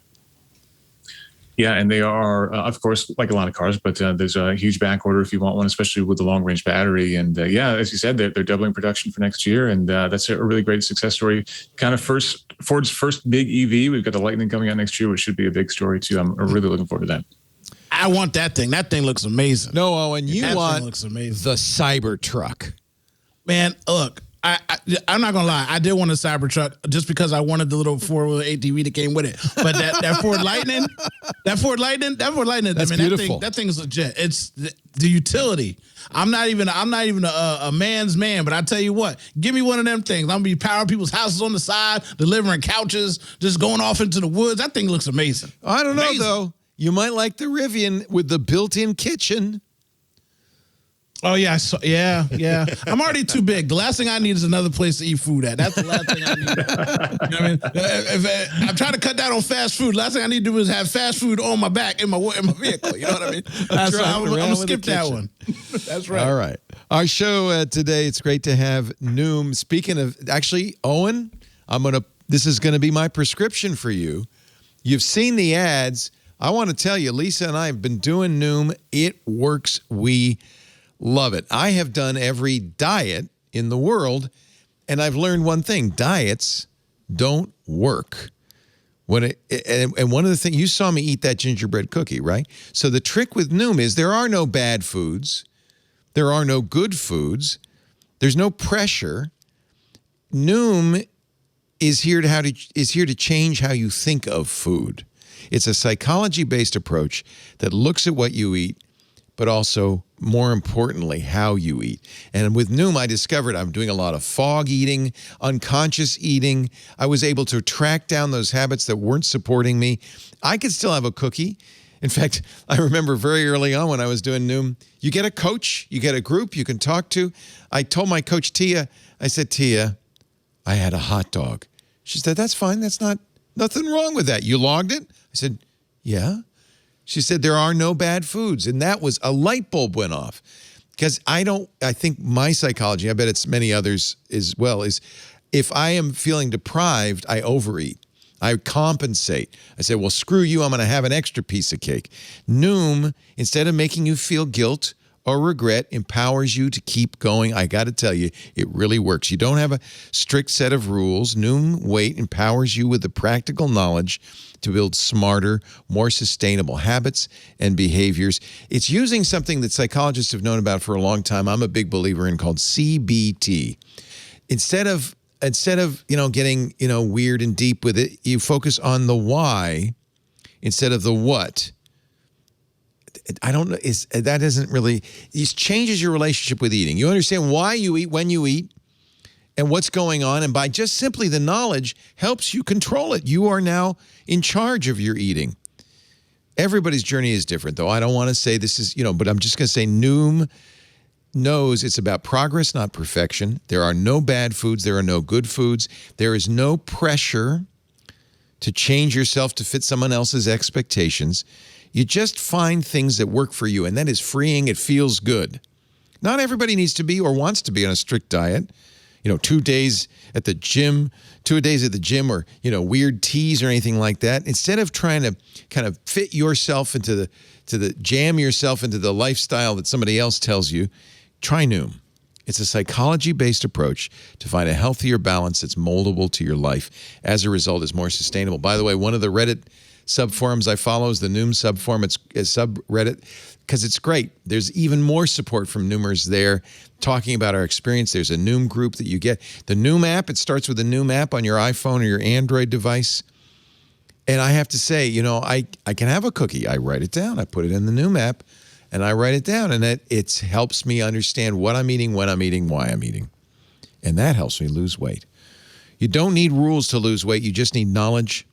Yeah, and they are, of course, like a lot of cars, but there's a huge back order if you want one, especially with the long-range battery. And as you said, they're doubling production for next year, and that's a really great success story. Kind of Ford's first big EV. We've got the Lightning coming out next year, which should be a big story too. I'm really looking forward to that. I want that thing. That thing looks amazing. No, Owen, you want looks amazing. the Cybertruck. Man, look, I'm not gonna lie. I did want a Cybertruck just because I wanted the little 4-wheel ATV that came with it. But that Ford Lightning, that's beautiful. That thing is legit. It's the utility. I'm not even a man's man, but I tell you what, give me one of them things. I'm gonna be powering people's houses on the side, delivering couches, just going off into the woods. That thing looks amazing. I don't know though. You might like the Rivian with the built-in kitchen. Oh, yeah. Yeah. I'm already too big. The last thing I need is another place to eat food at. That's the last thing I need. You know what I mean? If I'm trying to cut down on fast food. Last thing I need to do is have fast food on my back in my vehicle. You know what I mean? I'm going to skip that one. That's right. All right. Our show today, it's great to have Noom. Speaking of, actually, Owen, this is going to be my prescription for you. You've seen the ads. I want to tell you, Lisa and I have been doing Noom. It works. We love it. I have done every diet in the world, and I've learned one thing. Diets don't work. And one of the things, you saw me eat that gingerbread cookie, right? So the trick with Noom is there are no bad foods. There are no good foods. There's no pressure. Noom is here to change how you think of food. It's a psychology-based approach that looks at what you eat, but also, more importantly, how you eat. And with Noom, I discovered I'm doing a lot of fog eating, unconscious eating. I was able to track down those habits that weren't supporting me. I could still have a cookie. In fact, I remember very early on when I was doing Noom, you get a coach, you get a group you can talk to. I told my coach, Tia, I said, Tia, I had a hot dog. She said, that's fine. That's nothing wrong with that. You logged it? I said, yeah. She said, there are no bad foods. And that was a light bulb went off. Because I think my psychology, I bet it's many others as well, is if I am feeling deprived, I overeat. I compensate. I say, well, screw you. I'm going to have an extra piece of cake. Noom, instead of making you feel guilt or regret, empowers you to keep going. I got to tell you, it really works. You don't have a strict set of rules. Noom Weight empowers you with the practical knowledge to build smarter, more sustainable habits and behaviors. It's using something that psychologists have known about for a long time. I'm a big believer in, called CBT. Instead of getting weird and deep with it, you focus on the why instead of the what. I don't know. That isn't really. It changes your relationship with eating. You understand why you eat, when you eat, and what's going on, and by just simply the knowledge helps you control it. You are now in charge of your eating. Everybody's journey is different, though. I don't want to say this is, but I'm just going to say Noom knows it's about progress, not perfection. There are no bad foods. There are no good foods. There is no pressure to change yourself to fit someone else's expectations. You just find things that work for you, and that is freeing. It feels good. Not everybody needs to be or wants to be on a strict diet. 2 days at the gym, 2 days at the gym, or, weird teas or anything like that. Instead of trying to kind of fit yourself into jam yourself into the lifestyle that somebody else tells you, try Noom. It's a psychology-based approach to find a healthier balance that's moldable to your life. As a result, it's more sustainable. By the way, one of the Reddit subforums I follow is the Noom subforum. It's a subreddit because it's great. There's even more support from Noomers there talking about our experience. There's a Noom group that you get. The Noom app, it starts with the Noom app on your iPhone or your Android device. And I have to say, I can have a cookie. I write it down. I put it in the Noom app, and I write it down. And it helps me understand what I'm eating, when I'm eating, why I'm eating. And that helps me lose weight. You don't need rules to lose weight. You just need knowledge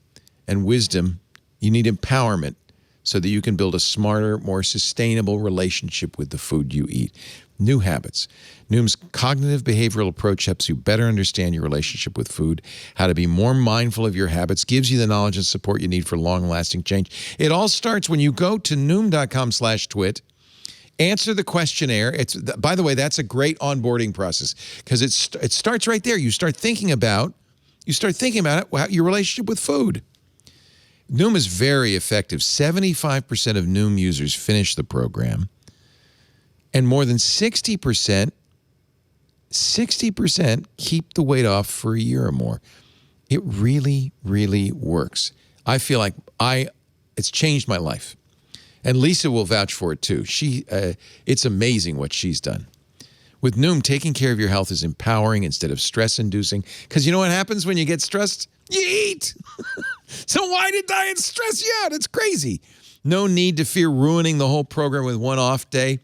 and wisdom. You need empowerment so that you can build a smarter, more sustainable relationship with the food you eat. New habits. Noom's cognitive behavioral approach helps you better understand your relationship with food, how to be more mindful of your habits, gives you the knowledge and support you need for long-lasting change. It all starts when you go to Noom.com/twit, answer the questionnaire. By the way, that's a great onboarding process because it starts right there. You start thinking about your relationship with food. Noom is very effective. 75% of Noom users finish the program, and more than 60% keep the weight off for a year or more. It really, really works. I feel like it's changed my life. And Lisa will vouch for it too. It's amazing what she's done. With Noom, taking care of your health is empowering instead of stress-inducing. Because you know what happens when you get stressed? You eat. So why did diet stress you out? It's crazy. No need to fear ruining the whole program with one off day.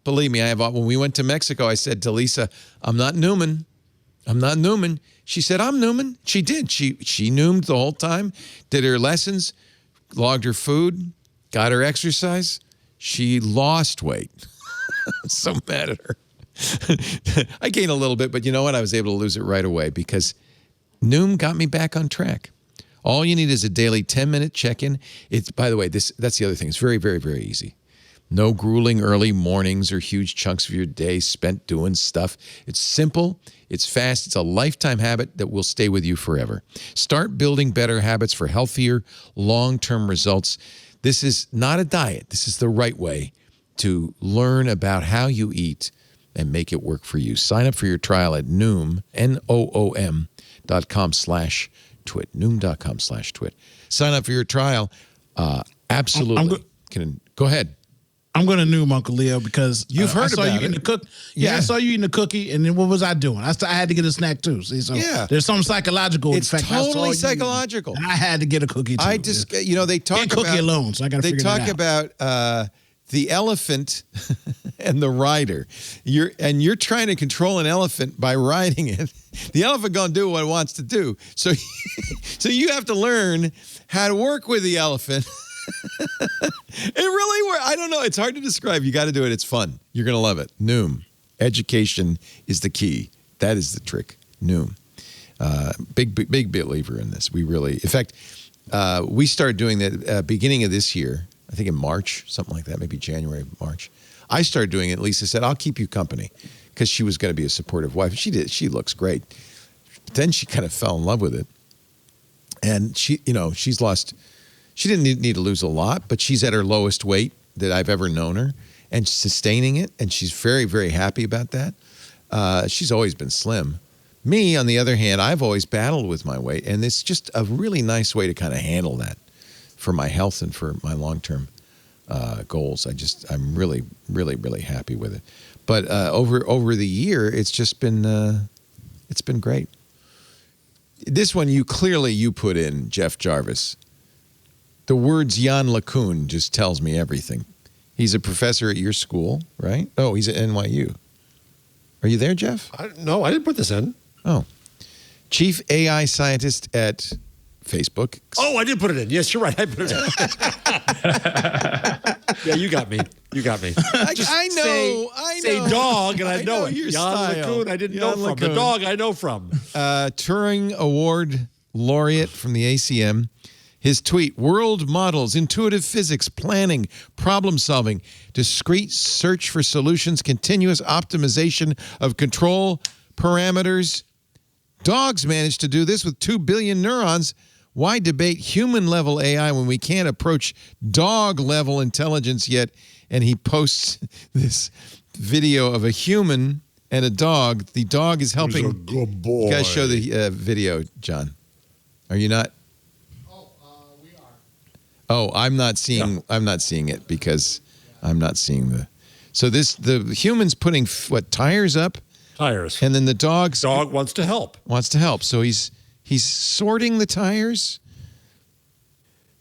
Believe me, when we went to Mexico, I said to Lisa, I'm not Nooman. She said, I'm Nooman. She did. She Noomed the whole time, did her lessons, logged her food, got her exercise. She lost weight. I'm so mad at her. I gained a little bit, but you know what? I was able to lose it right away because Noom got me back on track. All you need is a daily 10-minute check-in. By the way, that's the other thing. It's very, very, very easy. No grueling early mornings or huge chunks of your day spent doing stuff. It's simple. It's fast. It's a lifetime habit that will stay with you forever. Start building better habits for healthier, long-term results. This is not a diet. This is the right way to learn about how you eat and make it work for you. Sign up for your trial at Noom, Noom.com/twit. Noom.com/twit. Sign up for your trial. Absolutely. Go ahead. I'm going to Noom, Uncle Leo, because you've heard about you it. I saw you eating a cookie, and then what was I doing? I had to get a snack too. See, so there's something psychological. It's totally psychological. And I had to get a cookie too. They talk about cookie alone, so I got to figure that out. They talk about the elephant and the rider. You're trying to control an elephant by riding it. The elephant gonna do what it wants to do. So you have to learn how to work with the elephant. It really works. I don't know. It's hard to describe. You got to do it. It's fun. You're going to love it. Noom. Education is the key. That is the trick. Noom. Big believer in this. In fact, we started doing that beginning of this year, I think in March, something like that, maybe January, March. I started doing it. Lisa said, I'll keep you company because she was going to be a supportive wife. She did. She looks great. But then she kind of fell in love with it. And she's lost... She didn't need to lose a lot, but she's at her lowest weight that I've ever known her. and sustaining it, and she's very, very happy about that. She's always been slim. Me, on the other hand, I've always battled with my weight, and it's just a really nice way to kind of handle that for my health and for my long-term goals. I'm really, really, really happy with it. But over the year, it's just been it's been great. This one you put in, Jeff Jarvis. The words Jan LeCun just tells me everything. He's a professor at your school, right? Oh, he's at NYU. Are you there, Jeff? No, I didn't put this in. Oh. Chief AI scientist at Facebook. Oh, I did put it in. Yes, you're right. I put it in. Yeah, you got me. I know. Say dog, and I know it. Your Jan style. LeCun, I didn't know Jan from. The LeCun. dog, I know from. Turing Award laureate from the ACM. His tweet, world models, intuitive physics, planning, problem solving, discrete search for solutions, continuous optimization of control parameters. Dogs managed to do this with 2 billion neurons. Why debate human-level AI when we can't approach dog-level intelligence yet? And he posts this video of a human and a dog. The dog is helping. He's a good boy. You guys show the video, John. Are you not? We are. Oh, I'm not seeing. Yeah. I'm not seeing it because I'm not seeing the. So the human's putting tires up, Tires. and then the dog Wants to help. So he's sorting the tires.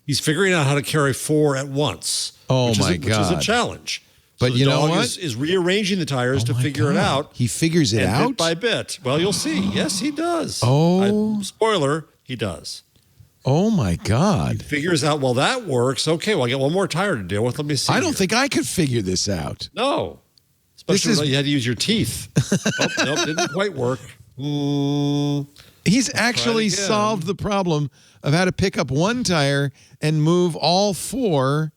He's figuring out how to carry 4 at once. Oh, which my Which is a God. challenge. But So you the know dog what? is rearranging the tires to my figure it God. out. He figures it and out bit by bit. Well, you'll see. Yes, he does. Oh. Spoiler, he does. Oh my God! Figures out, well, that works. Okay, well, I got one more tire to deal with. Let me see. I don't here. think I could figure this out. No. Especially This is- when you had to use your teeth. Nope, didn't quite work. He's actually again. solved the problem of how to pick up one tire and move all 4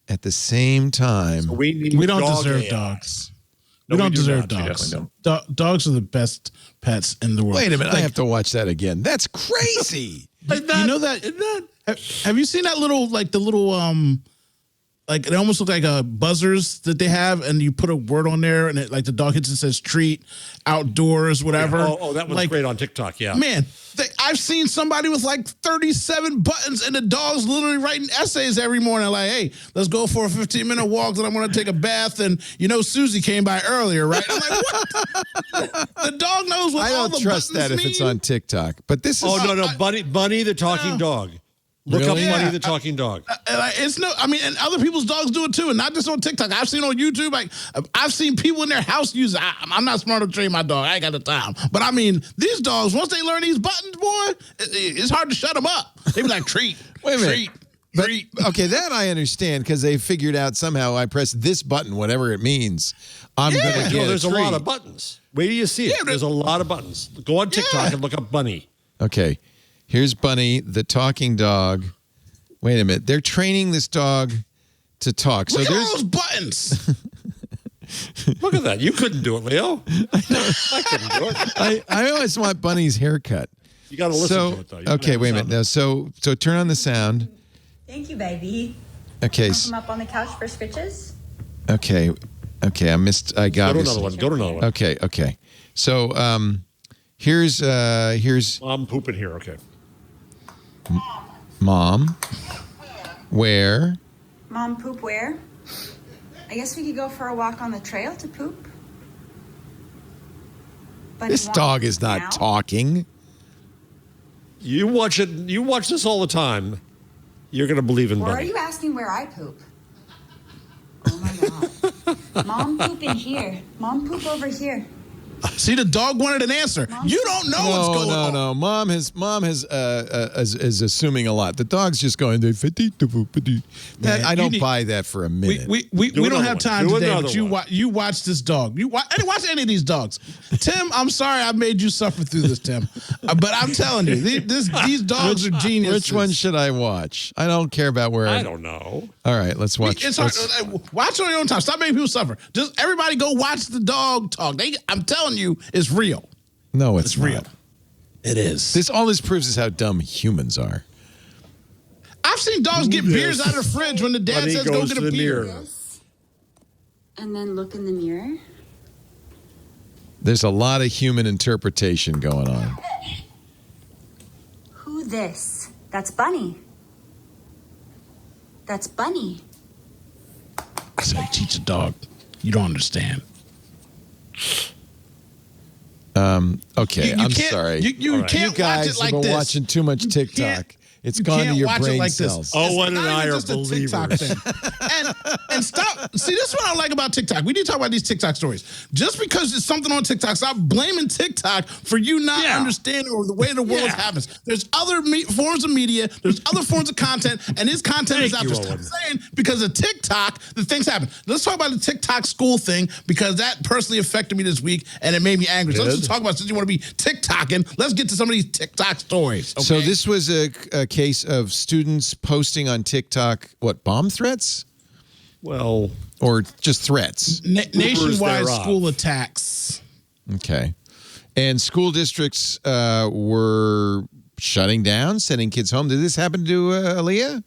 at the same time. We don't dog deserve AI. dogs. No, we don't we do deserve not. We dogs. definitely Dogs are the best pets in the world. Wait a minute, I have to watch that again. That's crazy. You know that? Have you seen that little, like the little, like it almost look like buzzers that they have, and you put a word on there, and it, like the dog hits it, says treat, outdoors, whatever. Oh, that one's like, great on TikTok, yeah. Man, I've seen somebody with like 37 buttons, and the dog's literally writing essays every morning. Like, hey, let's go for a 15-minute walk, then I'm going to take a bath, and Susie came by earlier, right? I'm like, what? The dog knows what I all don't the trust that buttons if it's mean? on TikTok. But this is. Oh, no, Bunny the talking dog. Look Really? up Bunny Yeah. the talking dog. It's no, I mean, and other people's dogs do it too, and not just on TikTok. I've seen on YouTube, like I've seen people in their house use it. I'm not smart to train my dog. I ain't got the time. But I mean, these dogs, once they learn these buttons, boy, it's hard to shut them up. They be like, treat, Wait a minute. treat, But, treat. okay, that I understand because they figured out somehow I press this button, whatever it means, I'm going to get There's a treat. lot of buttons. Wait till you see it. Yeah, There's a lot of buttons. Go on TikTok Yeah. and look up Bunny. Okay, here's Bunny, the talking dog. Wait a minute. They're training this dog to talk. So Look at all there's those buttons. Look at that. You couldn't do it, Leo. I couldn't do it. I always want Bunny's haircut. You got to listen So to it, though. You okay, gotta wait a sound minute. Now, so turn on the sound. Thank you, baby. Okay, Come up on the couch for scritches. okay. I missed. I got Go to this. another one. Go to another one. Okay. So here's Mom pooping here. Okay. Mom. Where? Mom, poop where? I guess we could go for a walk on the trail to poop. But This dog is not now? talking. You watch it. You watch this all the time. You're going to believe in Or are Bunny. you asking where I poop? Oh my God. Mom, poop in here. Mom, poop over here. See, the dog wanted an answer. You don't know what's going on. No. Mom is assuming a lot. The dog's just going. That Man, I you don't need- buy that for a minute. We Do don't another have one. time Do today, another but one. you watch this dog. I didn't watch any of these dogs. Tim, I'm sorry I made you suffer through this, Tim. But I'm telling you, these dogs are geniuses. Which one should I watch? I don't care about where. I don't know. All right, let's watch. It's hard. let's- Watch on your own time. Stop making people suffer. Just everybody go watch the dog talk. I'm telling you, it's real. No, it's It's real. not. It is. All this proves is how dumb humans are. I've seen dogs get beers out of the fridge when the dad Bunny says go goes get to a the beer. mirror. and then look in the mirror? There's a lot of human interpretation going on. Who this? That's Bunny. That's Bunny. That's how you teach a dog. You don't understand. Okay, I'm can't- sorry. You can't guys watch it like have been this. watching too much TikTok. It's gone to your brain cells. Owen and not I even are just a TikTok believers. thing. And stop. See, this is what I like about TikTok. We need to talk about these TikTok stories. Just because it's something on TikTok, stop blaming TikTok for you not understanding or the way the world happens. There's other forms of media. There's other forms of content, and this content is out there. Stop saying because of TikTok that things happen. Let's talk about the TikTok school thing because that personally affected me this week, and it made me angry. So let's just talk about since you want to be TikToking. Let's get to some of these TikTok stories. Okay? So this was a case of students posting on TikTok, what, bomb threats? Well, or just threats? Nationwide school attacks. Okay. And school districts were shutting down, sending kids home. Did this happen to Aaliyah?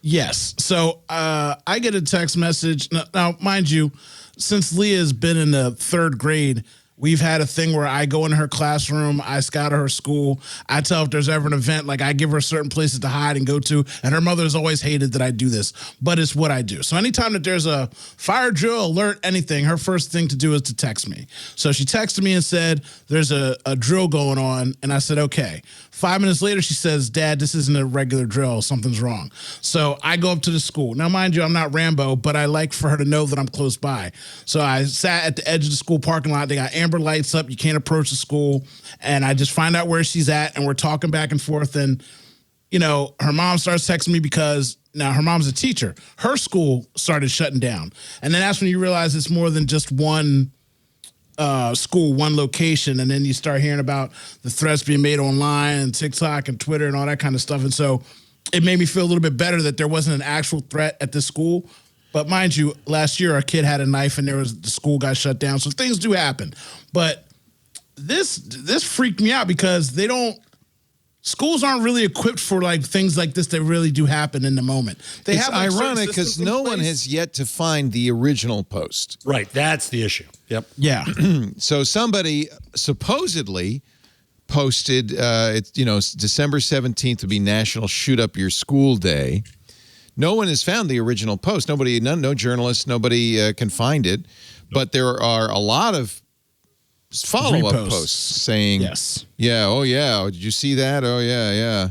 Yes. So I get a text message. Now, mind you, since Leah's been in the 3rd grade, we've had a thing where I go in her classroom, I scout her school, I tell her if there's ever an event, like I give her certain places to hide and go to, and her mother's always hated that I do this, but it's what I do. So anytime that there's a fire drill, alert, anything, her first thing to do is to text me. So she texted me and said, there's a drill going on, and I said, okay. 5 minutes later, she says, Dad, this isn't a regular drill. Something's wrong. So I go up to the school. Now, mind you, I'm not Rambo, but I like for her to know that I'm close by. So I sat at the edge of the school parking lot. They got amber lights up. You can't approach the school. And I just find out where she's at, and we're talking back and forth. And, you know, her mom starts texting me because now her mom's a teacher. Her school started shutting down. And then that's when you realize it's more than just one school, one location, and then you start hearing about the threats being made online and TikTok and Twitter and all that kind of stuff. And so it made me feel a little bit better that there wasn't an actual threat at this school. But mind you, last year a kid had a knife and the school got shut down. So things do happen. But this freaked me out because schools aren't really equipped for like things like this that really do happen in the moment. They It's have like, ironic because no one has yet to find the original post. Right, that's the issue. Yep. Yeah. So somebody supposedly posted, December 17th would be National Shoot Up Your School Day. No one has found the original post. No journalist, nobody can find it. But there are a lot of follow-up Reposts. posts saying, Yes. Yeah, oh yeah, did you see that? Oh yeah.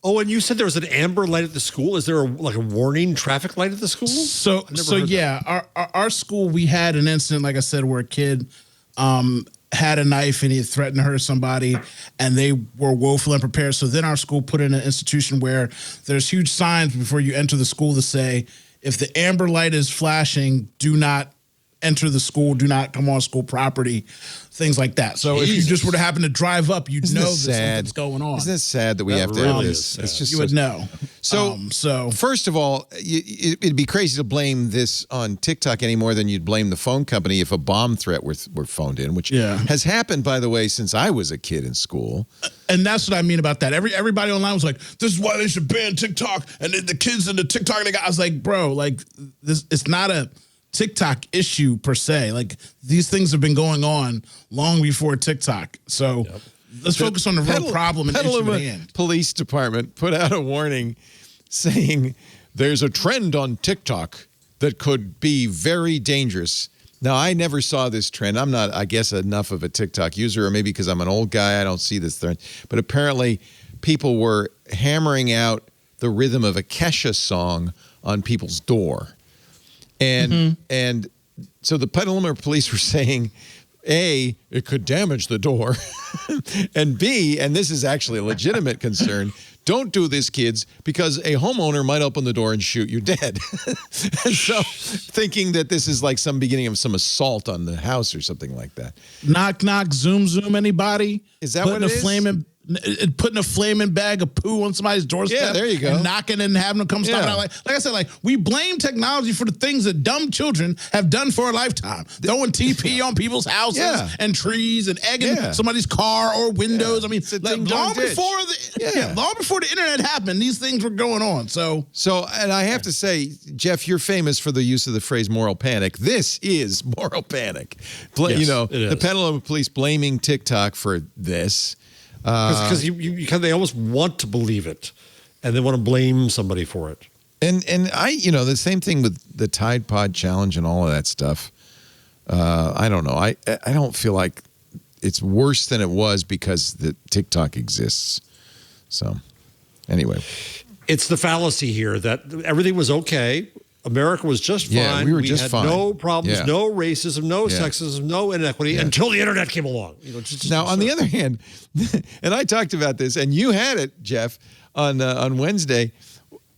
Oh, and you said there was an amber light at the school. Is there a warning traffic light at the school? So yeah, our school, we had an incident, like I said, where a kid had a knife and he had threatened to hurt somebody, and they were woefully unprepared. So then our school put in an institution where there's huge signs before you enter the school to say, if the amber light is flashing, do not enter the school, do not come on school property, things like that. So if you just were to happen to drive up, you'd know that something's going on. Isn't it sad that we have to have this? It's just you would know. So first of all, it'd be crazy to blame this on TikTok any more than you'd blame the phone company if a bomb threat were phoned in, which has happened, by the way, since I was a kid in school. And that's what I mean about that. Everybody online was like, this is why they should ban TikTok. And then the kids in the TikTok, I was like, bro, like this, it's not a TikTok issue per se. Like these things have been going on long before TikTok. So let's focus on the real problem and issue at hand. Police department put out a warning saying there's a trend on TikTok that could be very dangerous. Now, I never saw this trend. I'm not, I guess, enough of a TikTok user, or maybe because I'm an old guy, I don't see this trend. But apparently people were hammering out the rhythm of a Kesha song on people's door. And so the Petaluma police were saying, A, it could damage the door, and B, and this is actually a legitimate concern, don't do this, kids, because a homeowner might open the door and shoot you dead. And so thinking that this is like some beginning of some assault on the house or something like that. Knock, knock, zoom, anybody? Is that what it is? putting a flaming bag of poo on somebody's doorstep. Yeah, there you go. And knocking and having them come stop it out. Like I said, like we blame technology for the things that dumb children have done for a lifetime. Throwing TP on people's houses and trees and egging somebody's car or windows. I mean, like, long before the internet happened, these things were going on. So, and I have to say, Jeff, you're famous for the use of the phrase moral panic. This is moral panic. You know, the Petaluma police blaming TikTok for this. Because they almost want to believe it, and they want to blame somebody for it. And the same thing with the Tide Pod challenge and all of that stuff. I don't know. I don't feel like it's worse than it was because the TikTok exists. So, anyway, it's the fallacy here that everything was okay. America was just fine. Yeah, we were just had fine. No problems, no racism, no sexism, no inequity until the internet came along. Now, on the other hand, and I talked about this, and you had it, Jeff, on Wednesday.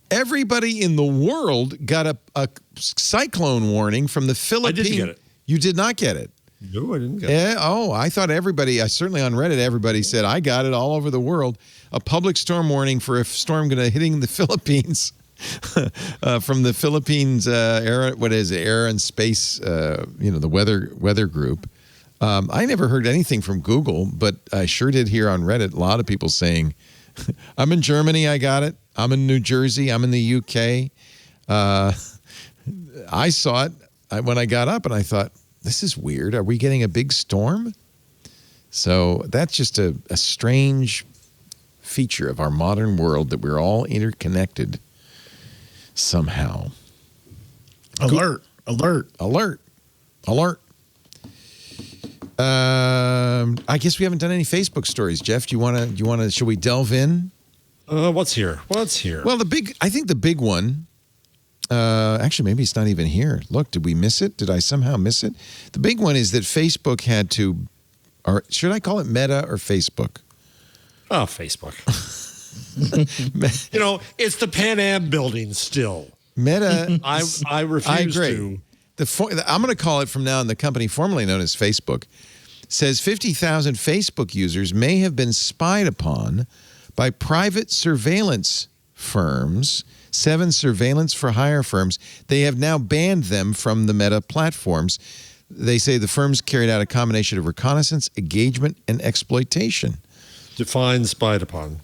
Everybody in the world got a cyclone warning from the Philippines. I didn't get it. You did not get it. No, I didn't get it. Oh, I thought everybody, certainly on Reddit, everybody said, I got it all over the world. A public storm warning for a storm hitting the Philippines. From the Philippines Air and Space, the weather group. I never heard anything from Google, but I sure did hear on Reddit a lot of people saying, I'm in Germany, I got it. I'm in New Jersey, I'm in the UK. I saw it when I got up and I thought, this is weird. Are we getting a big storm? So that's just a strange feature of our modern world that we're all interconnected. Somehow. Alert. I guess we haven't done any Facebook stories. Jeff, do you want to, should we delve in? What's here? Well, I think the big one, actually, maybe it's not even here. Look, did we miss it? Did I somehow miss it? The big one is that Facebook had to, or should I call it Meta or Facebook? Oh, Facebook. It's the Pan Am building still. Meta. I refuse to. I'm going to call it from now on the company formerly known as Facebook, says 50,000 Facebook users may have been spied upon by private surveillance firms, 7 surveillance for hire firms. They have now banned them from the Meta platforms. They say the firms carried out a combination of reconnaissance, engagement, and exploitation. Define spied upon.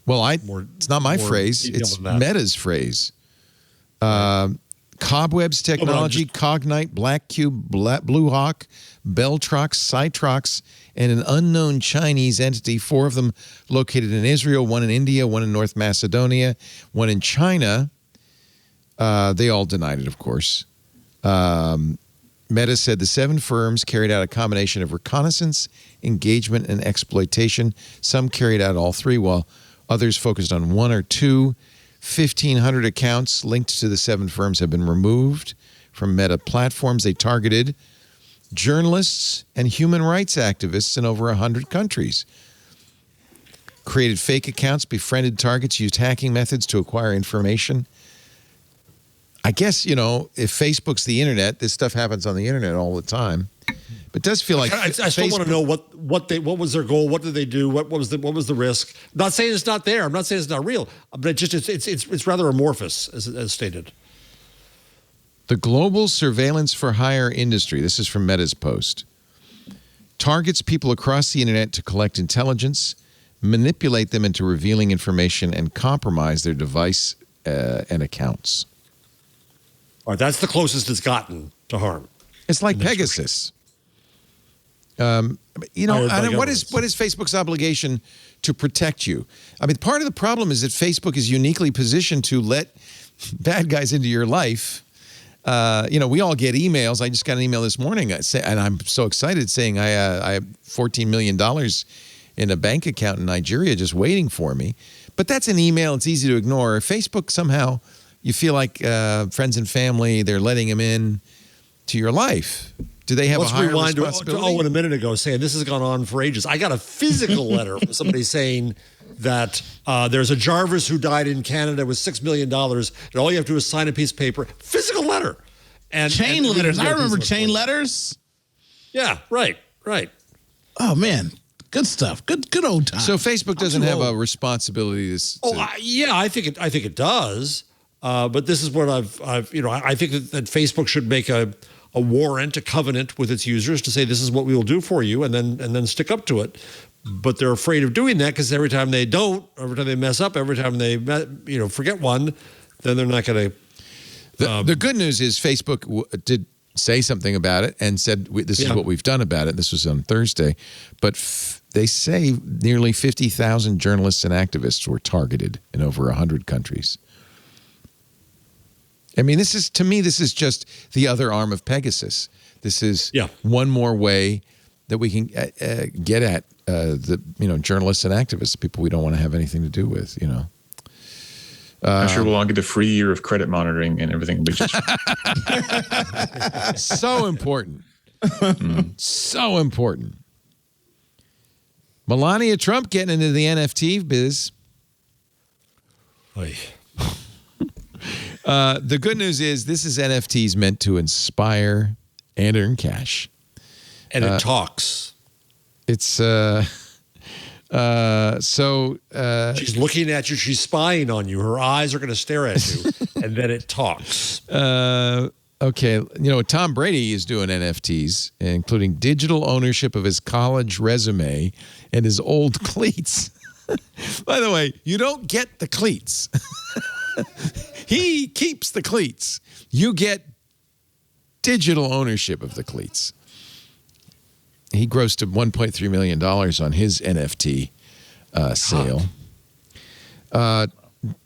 Well, it's not my phrase. It's Meta's phrase. Cobwebs Technology, Cognite, Black Cube, Bluehawk, Beltrox, Cytrox, and an unknown Chinese entity, 4 of them located in Israel, 1 in India, 1 in North Macedonia, 1 in China. They all denied it, of course. Meta said the 7 firms carried out a combination of reconnaissance, engagement, and exploitation. Some carried out all 3, while others focused on 1 or 2. 1,500 accounts linked to the 7 firms have been removed from Meta platforms. They targeted journalists and human rights activists in over 100 countries. Created fake accounts, befriended targets, used hacking methods to acquire information. I guess, if Facebook's the internet, this stuff happens on the internet all the time. But it does feel like I still want to know what was their goal, what did they do, what was the risk. I'm not saying it's not there. I'm not saying it's not real, but it's rather amorphous as stated. The global surveillance for hire industry, this is from Meta's post, targets people across the internet to collect intelligence, manipulate them into revealing information, and compromise their device and accounts. All right, that's the closest it's gotten to harm. It's like Pegasus. What is Facebook's obligation to protect you? I mean, part of the problem is that Facebook is uniquely positioned to let bad guys into your life. We all get emails. I just got an email this morning, and I'm so excited, saying I have $14 million in a bank account in Nigeria just waiting for me. But that's an email. It's easy to ignore. Facebook, somehow, you feel like friends and family, they're letting them in to your life. Do they have a higher responsibility? A minute ago saying this has gone on for ages. I got a physical letter from somebody saying that there's a Jarvis who died in Canada with $6 million, and all you have to do is sign a piece of paper. Physical letter. And chain letters. I remember chain letters. Yeah, right. Oh, man. Good stuff. Good old time. So Facebook doesn't have a responsibility to Yeah, I think it does. But this is what I think that Facebook should make a warrant, a covenant with its users to say this is what we will do for you, and then stick up to it. But they're afraid of doing that because every time they don't, every time they mess up, every time they forget one, then they're not going to. The good news is Facebook did say something about it and said this is what we've done about it. This was on Thursday, but they say nearly 50,000 journalists and activists were targeted in over 100 countries. I mean, this is just the other arm of Pegasus. This is one more way that we can get at the journalists and activists, people we don't want to have anything to do with. I'm sure we'll all get a free year of credit monitoring and everything will be just so important. So important. Melania Trump getting into the NFT biz. The good news is this is NFTs meant to inspire and earn cash. And it talks. It's she's looking at you, she's spying on you. Her eyes are going to stare at you, and then it talks. Okay, Tom Brady is doing NFTs, including digital ownership of his college resume and his old cleats. By the way, you don't get the cleats. He keeps the cleats. You get digital ownership of the cleats. He grossed $1.3 million on his NFT sale.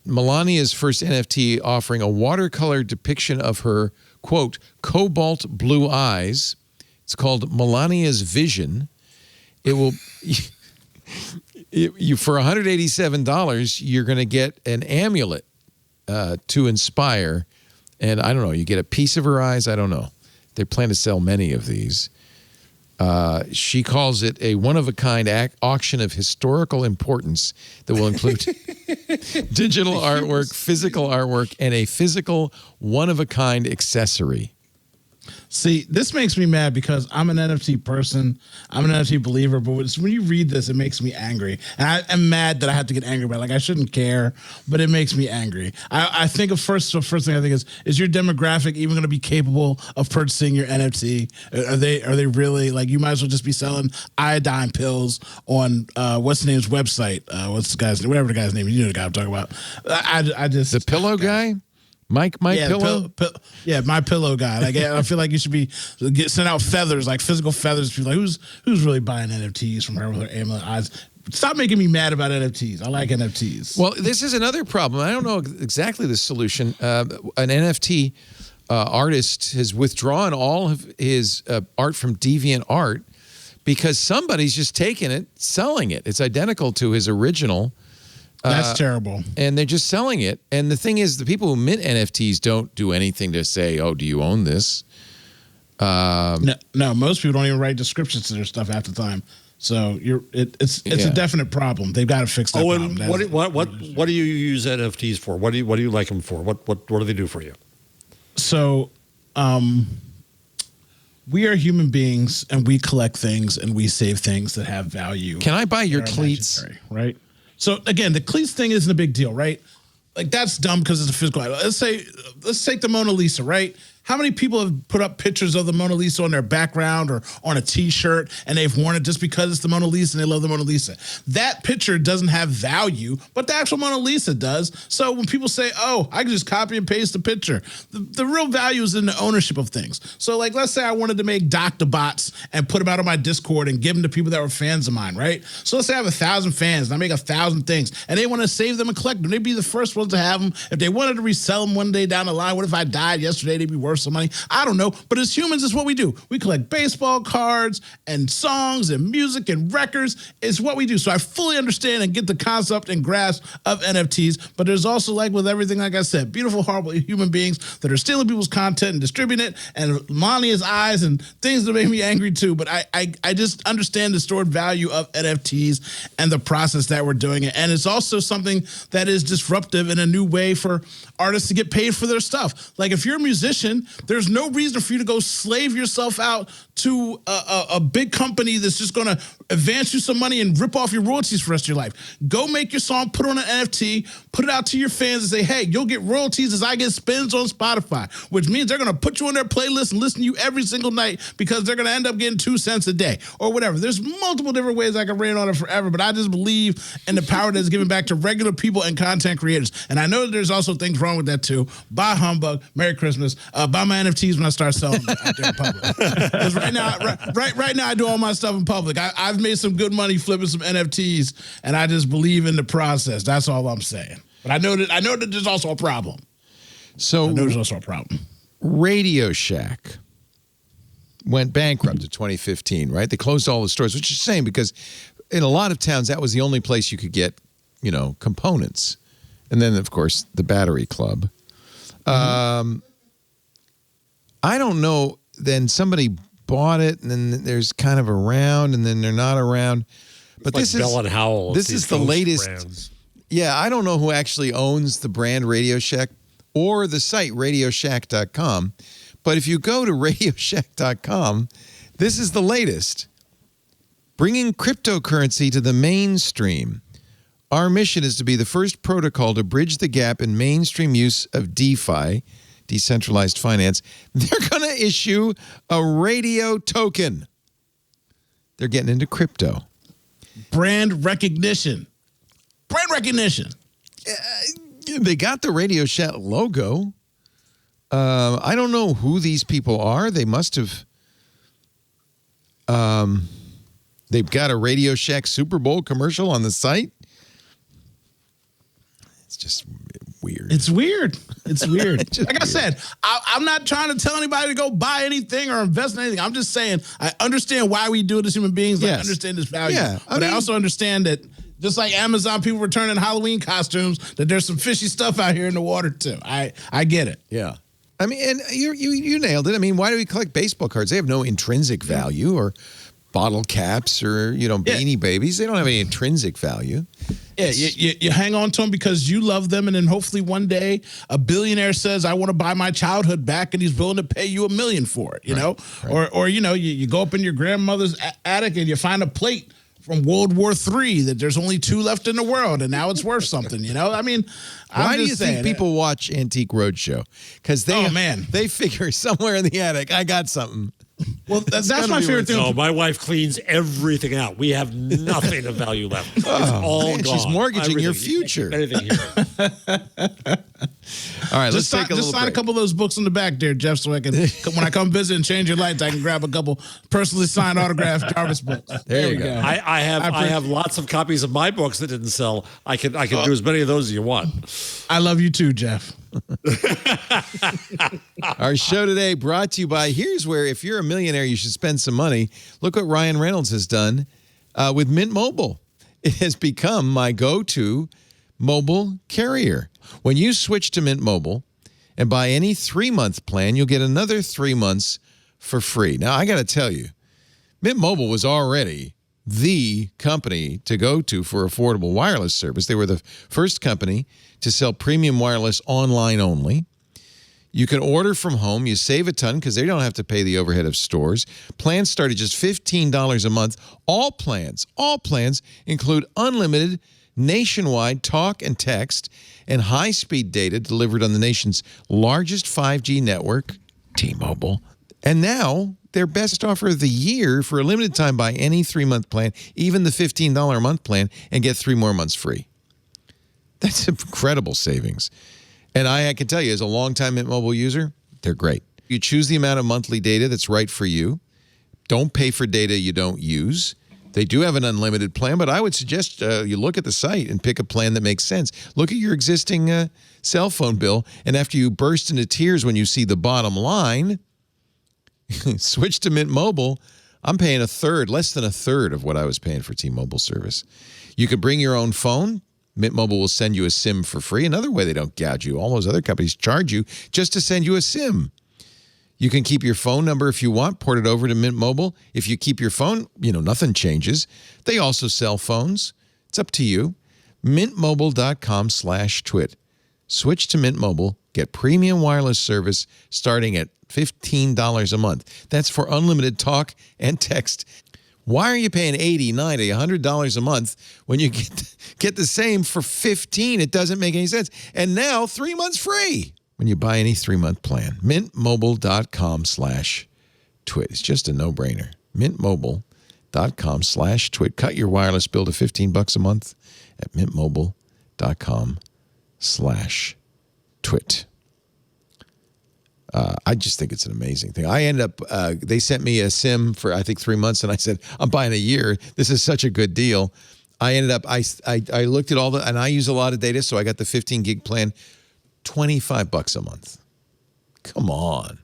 Melania's first NFT offering a watercolor depiction of her, quote, cobalt blue eyes. It's called Melania's Vision. It will... for $187, you're going to get an amulet to inspire. And I don't know, you get a piece of her eyes. I don't know. They plan to sell many of these. She calls it a one-of-a-kind auction of historical importance that will include digital artwork, physical artwork, and a physical one-of-a-kind accessory. See, this makes me mad because I'm an NFT person. I'm an NFT believer, but when you read this, it makes me angry. And I am mad that I have to get angry about it. Like, I shouldn't care, but it makes me angry. I think the first thing I think is your demographic even going to be capable of purchasing your NFT? Are they really, like, you might as well just be selling iodine pills on what's the name's website? What's the guy's name? Whatever the guy's name. You know the guy I'm talking about. I just the pillow guy? Mike Pillow? My Pillow guy. Like, I feel like you should be send out feathers, like physical feathers. People like, who's really buying NFTs from her with her amulet eyes? Stop making me mad about NFTs. I like NFTs. Well, this is another problem. I don't know exactly the solution. An NFT artist has withdrawn all of his art from DeviantArt because somebody's just taking it, selling it. It's identical to his original. That's terrible. And they're just selling it. And the thing is, the people who mint NFTs don't do anything to say, oh, do you own this? No, most people don't even write descriptions to their stuff half the time. So it's a definite problem. They've got to fix that problem. And what do you use NFTs for? What do you like them for? What do they do for you? So, we are human beings, and we collect things, and we save things that have value. Can I buy your cleats? Right. So again, the cleats thing isn't a big deal, right? Like, that's dumb because it's a physical item. Let's take the Mona Lisa, right? How many people have put up pictures of the Mona Lisa on their background or on a T-shirt, and they've worn it just because it's the Mona Lisa and they love the Mona Lisa? That picture doesn't have value, but the actual Mona Lisa does. So when people say, oh, I can just copy and paste the picture, the real value is in the ownership of things. So, like, let's say I wanted to make Doctah bots and put them out on my Discord and give them to people that were fans of mine, right? So let's say I have 1,000 fans and I make 1,000 things, and they want to save them and collect them. They'd be the first ones to have them. If they wanted to resell them one day down the line, what if I died yesterday? They'd be worth some money. I don't know, but as humans, it's what we do. We collect baseball cards and songs and music and records. It's what we do. So I fully understand and get the concept and grasp of NFTs, but there's also, like with everything, like I said, beautiful, horrible human beings that are stealing people's content and distributing it, and Melania's eyes and things that make me angry too. But I just understand the stored value of NFTs and the process that we're doing it. And it's also something that is disruptive in a new way for artists to get paid for their stuff. Like, if you're a musician then there's no reason for you to go slave yourself out to a big company that's just going to advance you some money and rip off your royalties for the rest of your life. Go make your song, put on an NFT, put it out to your fans and say, hey, you'll get royalties as I get spins on Spotify, which means they're going to put you on their playlist and listen to you every single night because they're going to end up getting 2 cents a day or whatever. There's multiple different ways I can rain on it forever, but I just believe in the power that's given back to regular people and content creators. And I know that there's also things wrong with that too. Buy humbug, Merry Christmas, buy my NFTs when I start selling them out there in public. Because right now I do all my stuff in public. I've made some good money flipping some NFTs, and I just believe in the process. That's all I'm saying. But I know that there's also a problem. So I know there's also a problem. Radio Shack went bankrupt in 2015, right? They closed all the stores, which is a shame because in a lot of towns that was the only place you could get, components. And then, of course, the Battery Club. I don't know. Then somebody bought it, and then there's kind of around, and then they're not around. But like this Bell and Howell. This is the latest. Brands. Yeah, I don't know who actually owns the brand Radio Shack or the site RadioShack.com. But if you go to RadioShack.com, this is the latest. Bringing cryptocurrency to the mainstream. Our mission is to be the first protocol to bridge the gap in mainstream use of DeFi, decentralized finance. They're going to issue a radio token. They're getting into crypto. Brand recognition. They got the Radio Shack logo. I don't know who these people are. They must have. They've got a Radio Shack Super Bowl commercial on the site. It's just weird. It's weird. Like weird. I said, I'm not trying to tell anybody to go buy anything or invest in anything. I'm just saying I understand why we do it as human beings. Yes. I understand this value. Yeah, I also understand that just like Amazon people returning Halloween costumes, that there's some fishy stuff out here in the water too. I get it. Yeah. I mean, and you nailed it. I mean, why do we collect baseball cards? They have no intrinsic value, or bottle caps, or Beanie Babies. They don't have any intrinsic value. Yeah, you hang on to them because you love them, and then hopefully one day a billionaire says, "I want to buy my childhood back," and he's willing to pay you $1 million for it. You know, right. Or you go up in your grandmother's attic and you find a plate from World War III that there's only 2 left in the world, and now it's worth something. I mean, why do you think people watch Antique Roadshow? Because they figure somewhere in the attic, I got something. Well, that's my favorite thing. No, my wife cleans everything out. We have nothing of value left. It's all gone. She's mortgaging your future. Anything here. All right, let's take a little sign break. a couple of those books in the back there, Jeff, so I can, when I come visit and change your lights, I can grab a couple personally signed autographed Jarvis books. There you go. I have lots of copies of my books that didn't sell. I can do as many of those as you want. I love you too, Jeff. Our show today brought to you by, here's where if you're a millionaire, you should spend some money. Look what Ryan Reynolds has done with Mint Mobile. It has become my go-to mobile carrier. When you switch to Mint Mobile and buy any 3-month plan, you'll get another 3 months for free. Now, I got to tell you, Mint Mobile was already the company to go to for affordable wireless service. They were the first company to sell premium wireless online only. You can order from home. You save a ton because they don't have to pay the overhead of stores. Plans start at just $15 a month. All plans include unlimited nationwide talk and text and high-speed data delivered on the nation's largest 5G network, T-Mobile. And now, their best offer of the year for a limited time, buy any 3-month plan, even the $15 a month plan, and get 3 more months free. That's incredible savings. And I can tell you, as a longtime Mint Mobile user, they're great. You choose the amount of monthly data that's right for you. Don't pay for data you don't use. They do have an unlimited plan, but I would suggest you look at the site and pick a plan that makes sense. Look at your existing cell phone bill, and after you burst into tears when you see the bottom line, switch to Mint Mobile. I'm paying less than a third of what I was paying for T-Mobile service. You can bring your own phone. Mint Mobile will send you a SIM for free. Another way they don't gouge you. All those other companies charge you just to send you a SIM. You can keep your phone number if you want, port it over to Mint Mobile. If you keep your phone, nothing changes. They also sell phones. It's up to you. Mintmobile.com/twit. Switch to Mint Mobile. Get premium wireless service starting at $15 a month. That's for unlimited talk and text. Why are you paying $80, $90, $100 a month when you get the same for $15? It doesn't make any sense. And now 3 months free when you buy any 3-month plan. Mintmobile.com/twit. It's just a no-brainer. Mintmobile.com/twit. Cut your wireless bill to $15 a month at mintmobile.com/twit. I just think it's an amazing thing. I ended up, they sent me a SIM for, I think, 3 months, and I said, I'm buying a year. This is such a good deal. I ended up, I looked at all the, and I use a lot of data, so I got the 15 gig plan, $25 a month. Come on.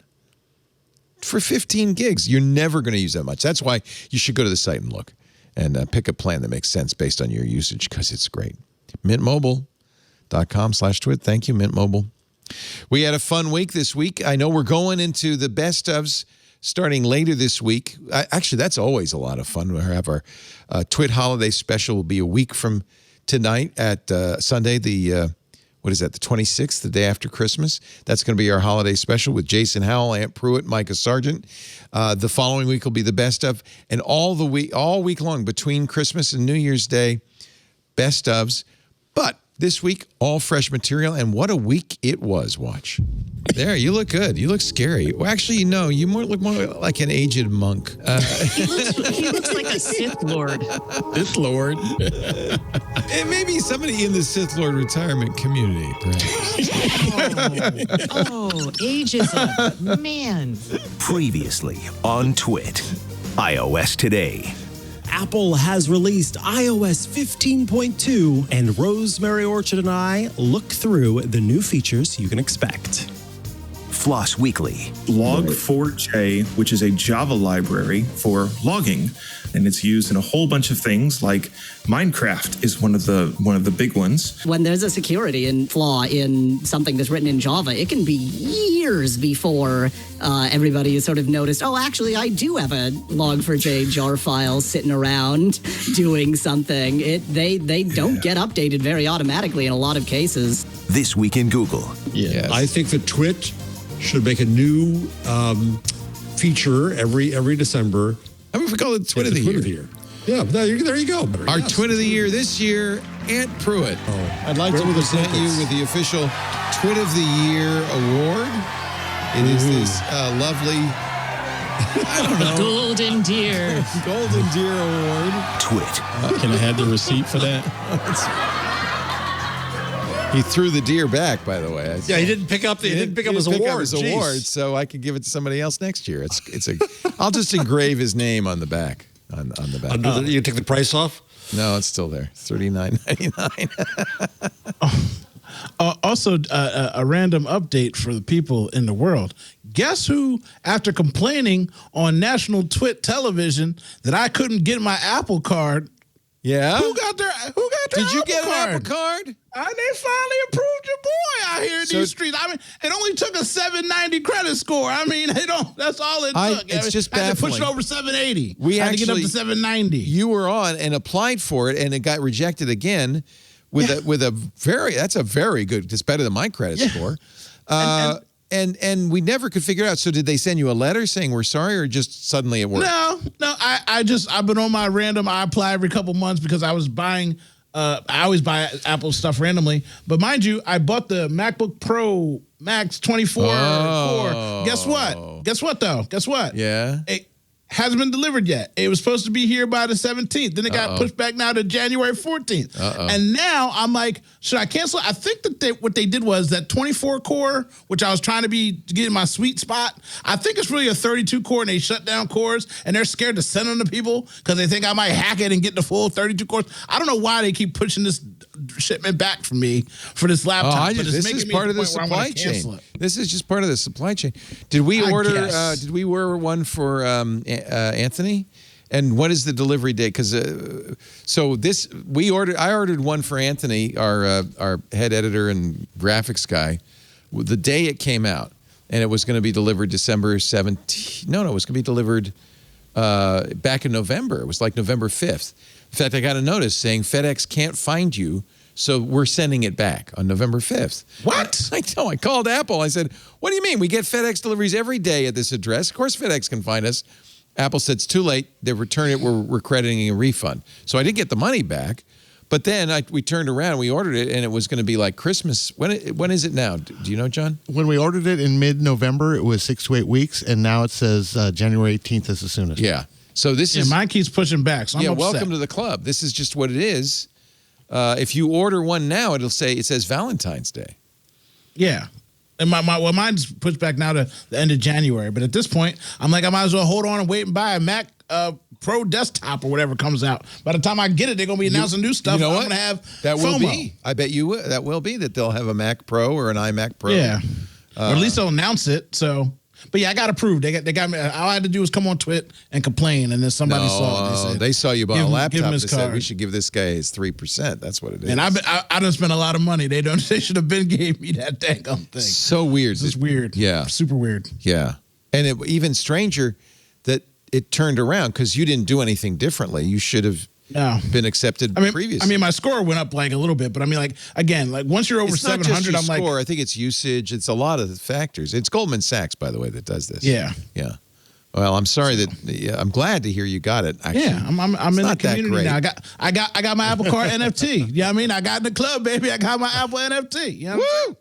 For 15 gigs, you're never going to use that much. That's why you should go to the site and look and pick a plan that makes sense based on your usage, because it's great. Mintmobile.com/twit. Thank you, Mint Mobile. We had a fun week this week. I know we're going into the best ofs starting later this week. Actually, that's always a lot of fun. We'll have our Twit Holiday Special will be a week from tonight at Sunday, the 26th, the day after Christmas. That's going to be our holiday special with Jason Howell, Aunt Pruitt, Micah Sargent. The following week will be the best of, and all week long between Christmas and New Year's Day, best ofs. But this week, all fresh material, and what a week it was. Watch. There, you look good. You look scary. Well, actually, no, you look more like an aged monk. He looks like a Sith Lord. Sith Lord. And maybe somebody in the Sith Lord retirement community, perhaps. Ageism. Man. Previously on Twit. iOS Today. Apple has released iOS 15.2, and Rosemary Orchard and I look through the new features you can expect. Floss Weekly. Log4j, which is a Java library for logging, and it's used in a whole bunch of things. Like Minecraft is one of the big ones. When there's a security flaw in something that's written in Java, it can be years before everybody has sort of noticed, oh, actually, I do have a Log4j jar file sitting around doing something. They don't get updated very automatically in a lot of cases. This Week in Google. Yes. I think that Twit should make a new feature every December. How about if we call it Twit of the Year? Yeah, there you go. Our Twit of the Year this year, Aunt Pruitt. I'd like to present you with the official Twit of the Year award. It is this lovely, I don't know. Golden Deer. Golden Deer award. Twit. Can I have the receipt for that? He threw the deer back, by the way. Yeah, he didn't pick up his award. So I could give it to somebody else next year. I'll just engrave his name on the back. On the back. You take the price off? No, it's still there. $39.99. Also, a random update for the people in the world. Guess who, after complaining on national Twit television that I couldn't get my Apple card? Yeah. Who got their Did you get an card? Apple card? They finally approved your boy out here in these streets. I mean, it only took a 790 credit score. I mean, that's all it took. It's just I had to baffling. push it over 780. We had actually to get up to 790. You were on and applied for it, and it got rejected again with a very good. It's better than my credit score. And we never could figure it out. So did they send you a letter saying we're sorry, or just suddenly it worked? No. I've been on my random. I apply every couple months because I was buying. I always buy Apple stuff randomly. But mind you, I bought the MacBook Pro Max 24 core. Guess what? Guess what? Yeah. It hasn't been delivered yet. It was supposed to be here by the 17th. Then it got pushed back now to January 14th. And now I'm like, should I cancel? I think that what they did was that 24 core, which I was trying to get in my sweet spot. I think it's really a 32 core, and they shut down cores, and they're scared to send them to people because they think I might hack it and get the full 32 cores. I don't know why they keep pushing this shipment back for me for this laptop. This is part of the supply chain. This is just part of the supply chain. Did we order one for Anthony? And what is the delivery date? Because I ordered one for Anthony, our head editor and graphics guy, the day it came out, and it was going to be delivered December 17th. No, it was going to be delivered back in November. It was like November 5th. In fact, I got a notice saying FedEx can't find you, So we're sending it back on November 5th. What? I know. I called Apple. I said, what do you mean? We get FedEx deliveries every day at this address. Of course FedEx can find us. Apple said it's too late. They returned it. We're crediting a refund. So I didn't get the money back. But then we turned around, we ordered it, and it was going to be like Christmas. When is it now? Do you know, John? When we ordered it in mid-November, it was 6 to 8 weeks, and now it says January 18th is the soonest. Yeah. So this is... mine keeps pushing back, so I'm upset. Welcome to the club. This is just what it is. If you order one now, it says Valentine's Day. Yeah. And mine's pushed back now to the end of January. But at this point, I'm like, I might as well hold on and wait and buy a Mac Pro desktop or whatever comes out. By the time I get it, they're going to be announcing new stuff. You know I'm what? going to have that FOMO. will be. I bet you will. That will be that they'll have a Mac Pro or an iMac Pro. Yeah. Or at least they'll announce it. So, but yeah, I got approved. They got me. All I had to do was come on Twit and complain, and then somebody saw it. They saw you buy a laptop. They said card. we should give this guy his 3%. That's what it is. And I done spent a lot of money. They should have been gave me that dang thing. So weird. This is weird. Yeah. Super weird. Yeah. And even stranger that it turned around because you didn't do anything differently. You should have been accepted previously. I mean, my score went up like a little bit, but I mean, like, again, like once you're over it's 700, not just your I'm like, score. I think it's usage. It's a lot of factors. It's Goldman Sachs, by the way, that does this. Yeah. Yeah. Well, I'm sorry that I'm glad to hear you got it. Actually. Yeah, I'm in the community now. I got my Apple Card NFT. You know what I mean? I got in the club, baby. I got my Apple NFT. You know what I'm saying?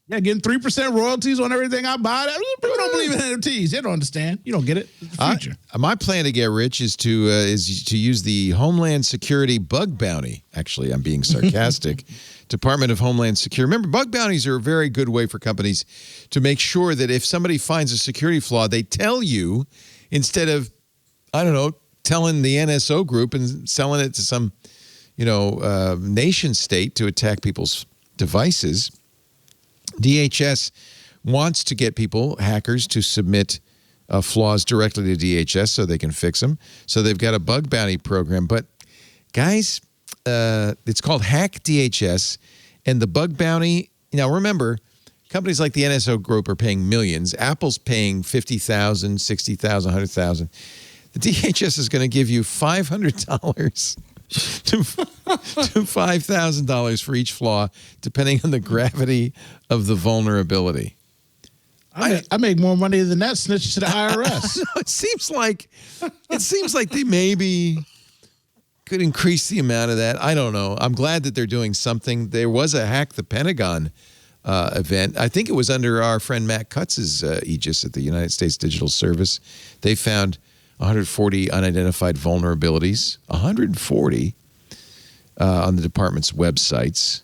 Yeah, getting 3% royalties on everything I buy. People don't believe in NFTs. They don't understand. You don't get it. It's the future. My plan to get rich is to use the Homeland Security bug bounty. Actually, I'm being sarcastic. Department of Homeland Security. Remember, bug bounties are a very good way for companies to make sure that if somebody finds a security flaw, they tell you instead of, I don't know, telling the NSO group and selling it to some, nation state to attack people's devices. DHS wants to get hackers, to submit flaws directly to DHS so they can fix them. So they've got a bug bounty program. But guys, it's called Hack DHS, and the bug bounty. Now remember, companies like the NSO Group are paying millions. Apple's paying $50,000, $60,000, $100,000. The DHS is going to give you $500 to $5,000 for each flaw, depending on the gravity of the vulnerability. I make more money than that snitch to the IRS. It seems like they maybe could increase the amount of that. I don't know. I'm glad that they're doing something. There was a Hack the Pentagon event. I think it was under our friend Matt Kutz's aegis at the United States Digital Service. They found 140 unidentified vulnerabilities, 140 on the department's websites.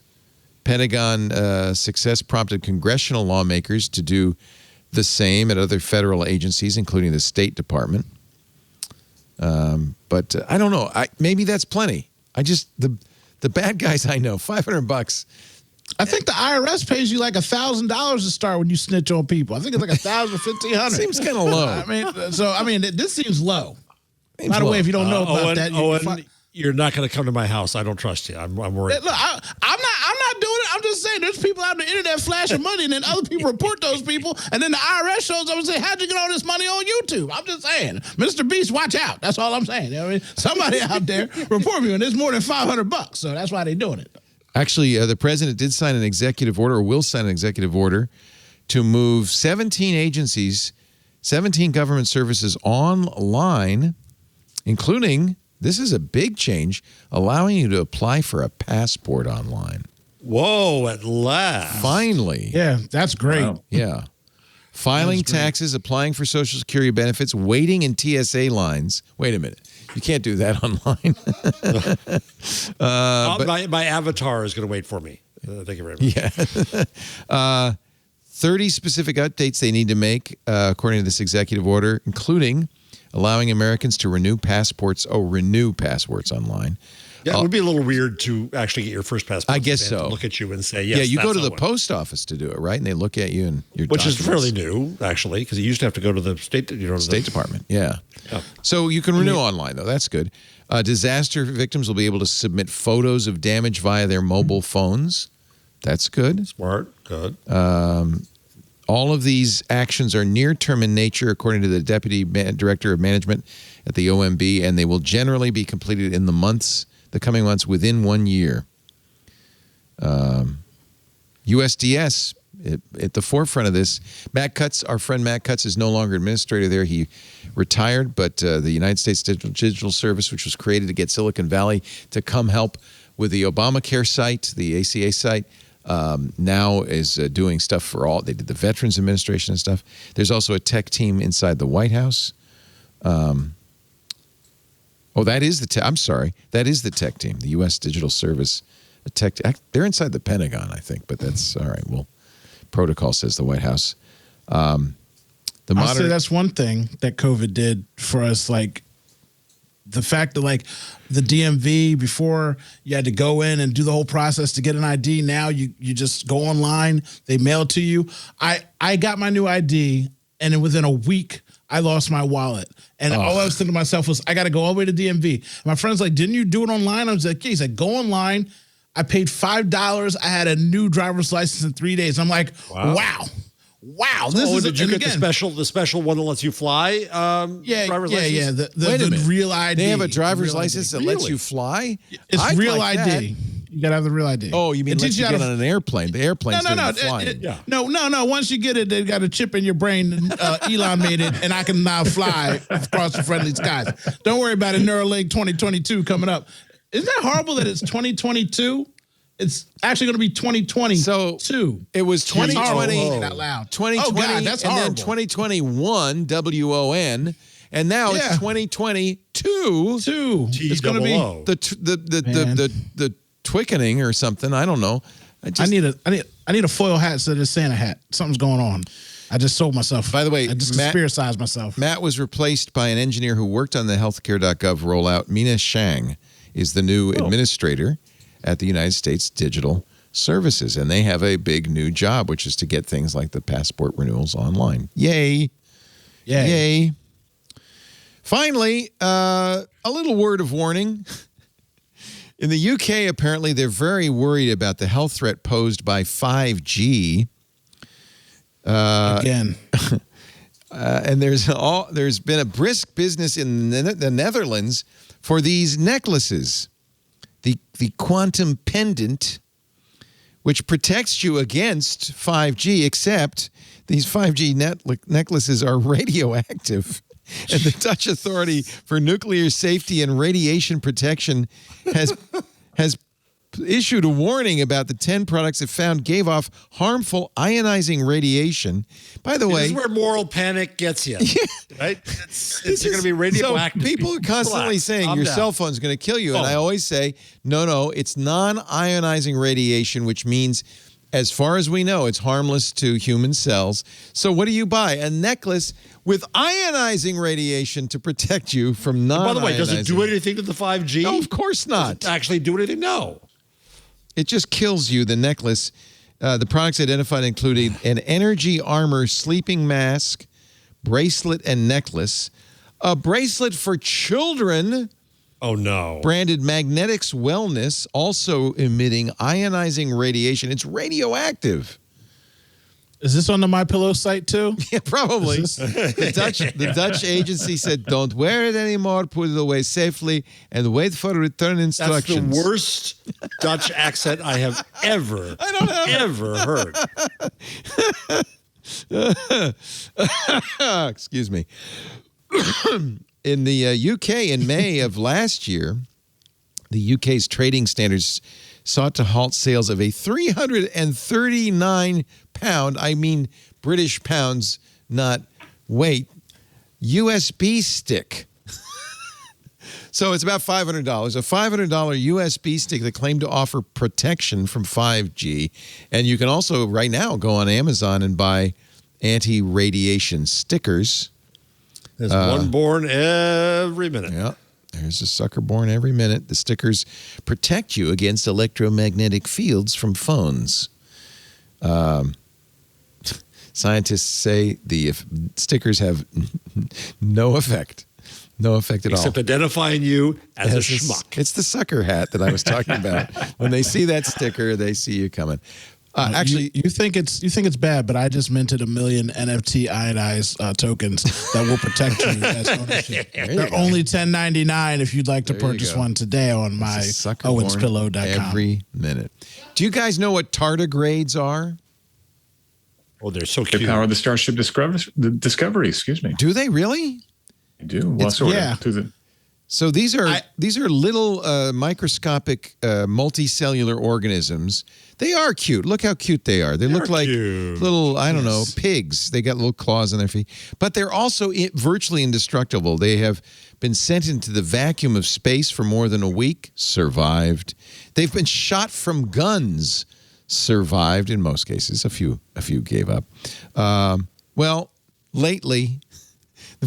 Pentagon success prompted congressional lawmakers to do the same at other federal agencies, including the State Department. But I don't know. Maybe that's plenty. The bad guys I know, $500. I think the IRS pays you like $1,000 to start when you snitch on people. I think it's like $1,000 or $1,500. Seems kind of low. This seems low. By the way, if you don't know about that, you're not going to come to my house. I don't trust you. I'm worried. Look, I'm not doing it. I'm just saying there's people out on the internet flashing money, and then other people report those people, and then the IRS shows up and say, "How'd you get all this money on YouTube?" I'm just saying, Mr. Beast, watch out. That's all I'm saying. You know what I mean? Somebody out there report me, and it's more than $500, so that's why they're doing it. Actually, the president did sign an executive order, or will sign an executive order, to move 17 agencies, 17 government services online, including, this is a big change, allowing you to apply for a passport online. Whoa, at last. Finally. Yeah, that's great. Wow. Yeah. Filing taxes, applying for Social Security benefits, waiting in TSA lines. Wait a minute. You can't do that online. My avatar is going to wait for me. Thank you very much. Yeah. 30 specific updates they need to make, according to this executive order, including allowing Americans to renew passports online. Yeah, it would be a little weird to actually get your first passport. I guess so. Look at you and say, yes, yeah, you go to that's the post office to do it, right? And they look at you and your Which documents. is fairly new, actually, because you used to have to go to the State Department. Yeah. So you can renew online, though. That's good. Disaster victims will be able to submit photos of damage via their mobile phones. That's good. Smart. Good. All of these actions are near-term in nature, according to the Deputy Director of Management at the OMB, and they will generally be completed in the coming months within 1 year. USDS at the forefront of this. Our friend Matt Cutts is no longer administrator there. He retired, but the United States Digital Service, which was created to get Silicon Valley to come help with the Obamacare site, the ACA site, now is doing stuff for all. They did the Veterans Administration and stuff. There's also a tech team inside the White House. That is the tech. I'm sorry. That is the tech team, the U.S. Digital Service. They're inside the Pentagon, I think, but that's all right. Well, protocol says the White House. I'll say that's one thing that COVID did for us, like the fact that like the DMV, before you had to go in and do the whole process to get an ID. Now you just go online, they mail it to you. I got my new ID, and then within a week I lost my wallet. And all I was thinking to myself was, I got to go all the way to DMV. And my friend's like, didn't you do it online? I was like, yeah. He's like, go online. I paid $5. I had a new driver's license in 3 days. I'm like, wow. Did you get the special one that lets you fly? Driver's license? Yeah. The real ID. They have a driver's license that lets you fly? It's real ID. That. You gotta have the real ID. Oh, you mean lets you get on an airplane? The airplane's doing the flying. No. Once you get it, they got a chip in your brain. Elon made it, and I can now fly across the friendly skies. Don't worry about it. Neuralink 2022 coming up. Isn't that horrible that it's 2022? It's actually going to be 2020. So it was 2020 out loud. 2020, oh God, that's and horrible. then 2021 WON, and now it's 2022. It's going to be the twickening or something. I don't know. I need a foil hat instead of a Santa hat. Something's going on. I just sold myself. By the way, I just conspiracized myself. Matt was replaced by an engineer who worked on the healthcare.gov rollout. Mina Shang is the new administrator at the United States Digital Services, and they have a big new job, which is to get things like the passport renewals online. Yay. Finally, a little word of warning. In the UK, apparently, they're very worried about the health threat posed by 5G. Again. And there's been a brisk business in the Netherlands for these necklaces. The quantum pendant, which protects you against 5G, except these 5G necklaces are radioactive. And the Dutch Authority for Nuclear Safety and Radiation Protection has issued a warning about the 10 products it found gave off harmful ionizing radiation. By the way, this is where moral panic gets you, right? It's going to be radioactive. So people are constantly saying your cell phone is going to kill you. And I always say, no, it's non-ionizing radiation, which means, as far as we know, it's harmless to human cells. So what do you buy? A necklace with ionizing radiation to protect you from non-ionizing. By the way, does it do anything to the 5G? No, of course not. Does it actually do anything? No. It just kills you, the necklace. The products identified included an energy armor sleeping mask, bracelet, and necklace. A bracelet for children. Oh, no. Branded Magnetics Wellness, also emitting ionizing radiation. It's radioactive. Is this on the MyPillow site too? Yeah, probably. The Dutch agency said, don't wear it anymore, put it away safely, and wait for return instructions. That's the worst Dutch accent I have ever heard. Excuse me. In the UK in May of last year, the UK's trading standards sought to halt sales of a 339-pound, I mean British pounds, not weight, USB stick. So it's about $500. A $500 USB stick that claimed to offer protection from 5G. And you can also, right now, go on Amazon and buy anti-radiation stickers. There's one born every minute. Yeah. There's a sucker born every minute. The stickers protect you against electromagnetic fields from phones. Scientists say the stickers have no effect. No effect at all. Except identifying you as a schmuck. It's the sucker hat that I was talking about. When they see that sticker, they see you coming. Actually, you think it's bad, but I just minted 1 million NFT ionized tokens that will protect you as ownership. They're only $10.99 if you'd like to purchase one today on my owenspillow.com. Every minute. Do you guys know what tardigrades are? Oh, they're so cute. They power the Starship Discovery. Excuse me. Do they really? They do. Well, sort of. So these are little microscopic multicellular organisms. They are cute. Look how cute they are. They look like little, I don't know, pigs. They got little claws on their feet. But they're also virtually indestructible. They have been sent into the vacuum of space for more than a week, survived. They've been shot from guns, survived in most cases. A few gave up. Well, lately,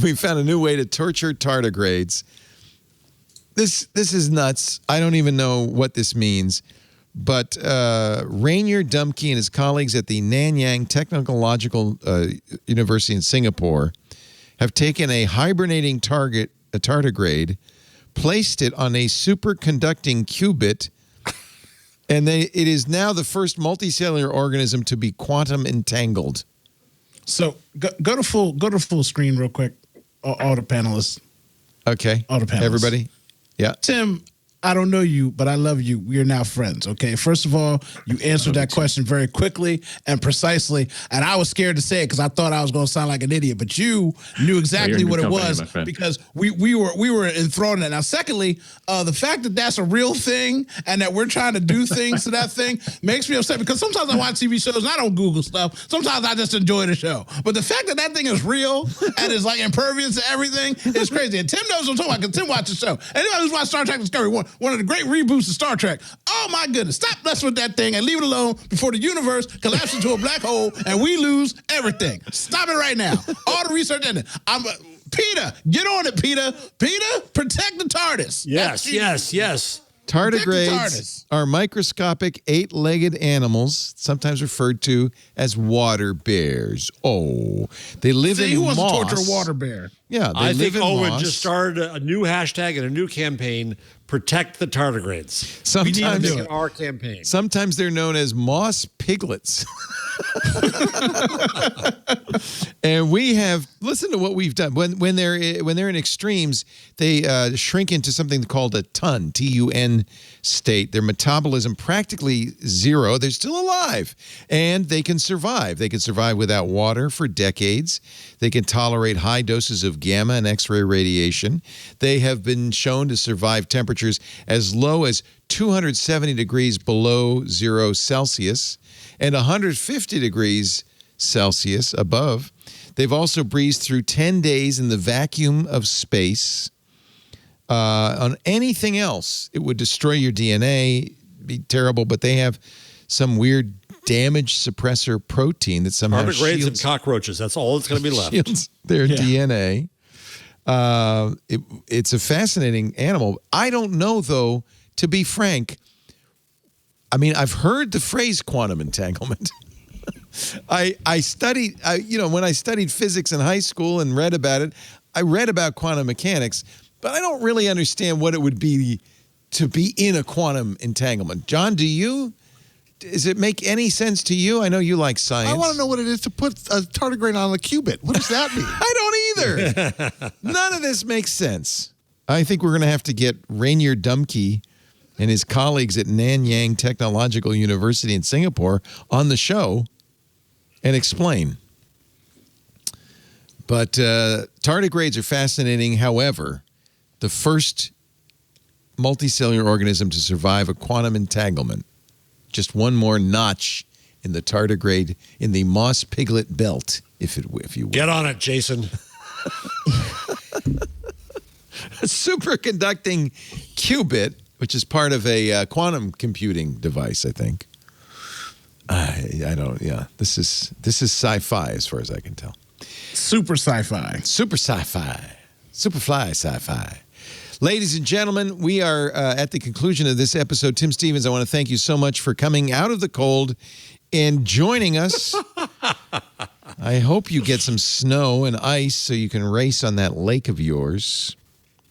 we found a new way to torture tardigrades. This is nuts. I don't even know what this means. But Rainier Dumke and his colleagues at the Nanyang Technological University in Singapore have taken a hibernating tardigrade, placed it on a superconducting qubit, and it is now the first multicellular organism to be quantum entangled. So go to full screen real quick, all the panelists. Okay. All the panelists. Everybody. Yeah. Tim, I don't know you, but I love you. We are now friends, okay? First of all, you answered that question very quickly and precisely, and I was scared to say it because I thought I was going to sound like an idiot, but you knew exactly what it was because we were enthralled in it. Now, secondly, the fact that that's a real thing and that we're trying to do things to that thing makes me upset because sometimes I watch TV shows and I don't Google stuff. Sometimes I just enjoy the show. But the fact that that thing is real and is like impervious to everything is crazy. And Tim knows what I'm talking about because Tim watches the show. Anybody who's watched Star Trek Discovery, one of the great reboots of Star Trek. Oh my goodness, stop messing with that thing and leave it alone before the universe collapses into a black hole and we lose everything. Stop it right now. All the research in it. Peter, get on it, Peter. Peter, protect the TARDIS. Yes. Tardigrades are microscopic 8-legged animals, sometimes referred to as water bears. Oh, they live in who moss. wants to torture a water bear? Yeah, I think Owen moss. just started a new hashtag and a new campaign, Protect the Tardigrades. Sometimes we need to make our campaign. Sometimes they're known as moss piglets. And we have listen to what we've done. When they're in extremes, they shrink into something called a TUN, T-U-N state. Their metabolism practically zero. They're still alive, and they can survive. They can survive without water for decades. They can tolerate high doses of gamma and X-ray radiation. They have been shown to survive temperatures as low as 270 degrees below 0 Celsius and 150 degrees Celsius above. They've also breezed through 10 days in the vacuum of space. On anything else, it would destroy your DNA, be terrible, but they have some weird damage suppressor protein that somehow Tardigrades and cockroaches, that's all that's going to be left. Shields their DNA. It's a fascinating animal. I don't know, though, to be frank. I mean, I've heard the phrase quantum entanglement. I studied, when I studied physics in high school and read about it, I read about quantum mechanics, but I don't really understand what it would be to be in a quantum entanglement. John, do you? Does it make any sense to you? I know you like science. I want to know what it is to put a tardigrade on a qubit. What does that mean? I don't either. None of this makes sense. I think we're going to have to get Rainier Dumke and his colleagues at Nanyang Technological University in Singapore on the show and explain. But tardigrades are fascinating. However, the first multicellular organism to survive a quantum entanglement. Just one more notch in the tardigrade, in the moss piglet belt, if you will. Get on it, Jason. A superconducting qubit, which is part of a quantum computing device, I think. I don't. Yeah, this is sci-fi as far as I can tell. Super sci-fi. Super sci-fi. Superfly sci-fi. Ladies and gentlemen, we are at the conclusion of this episode. Tim Stevens, I want to thank you so much for coming out of the cold and joining us. I hope you get some snow and ice so you can race on that lake of yours.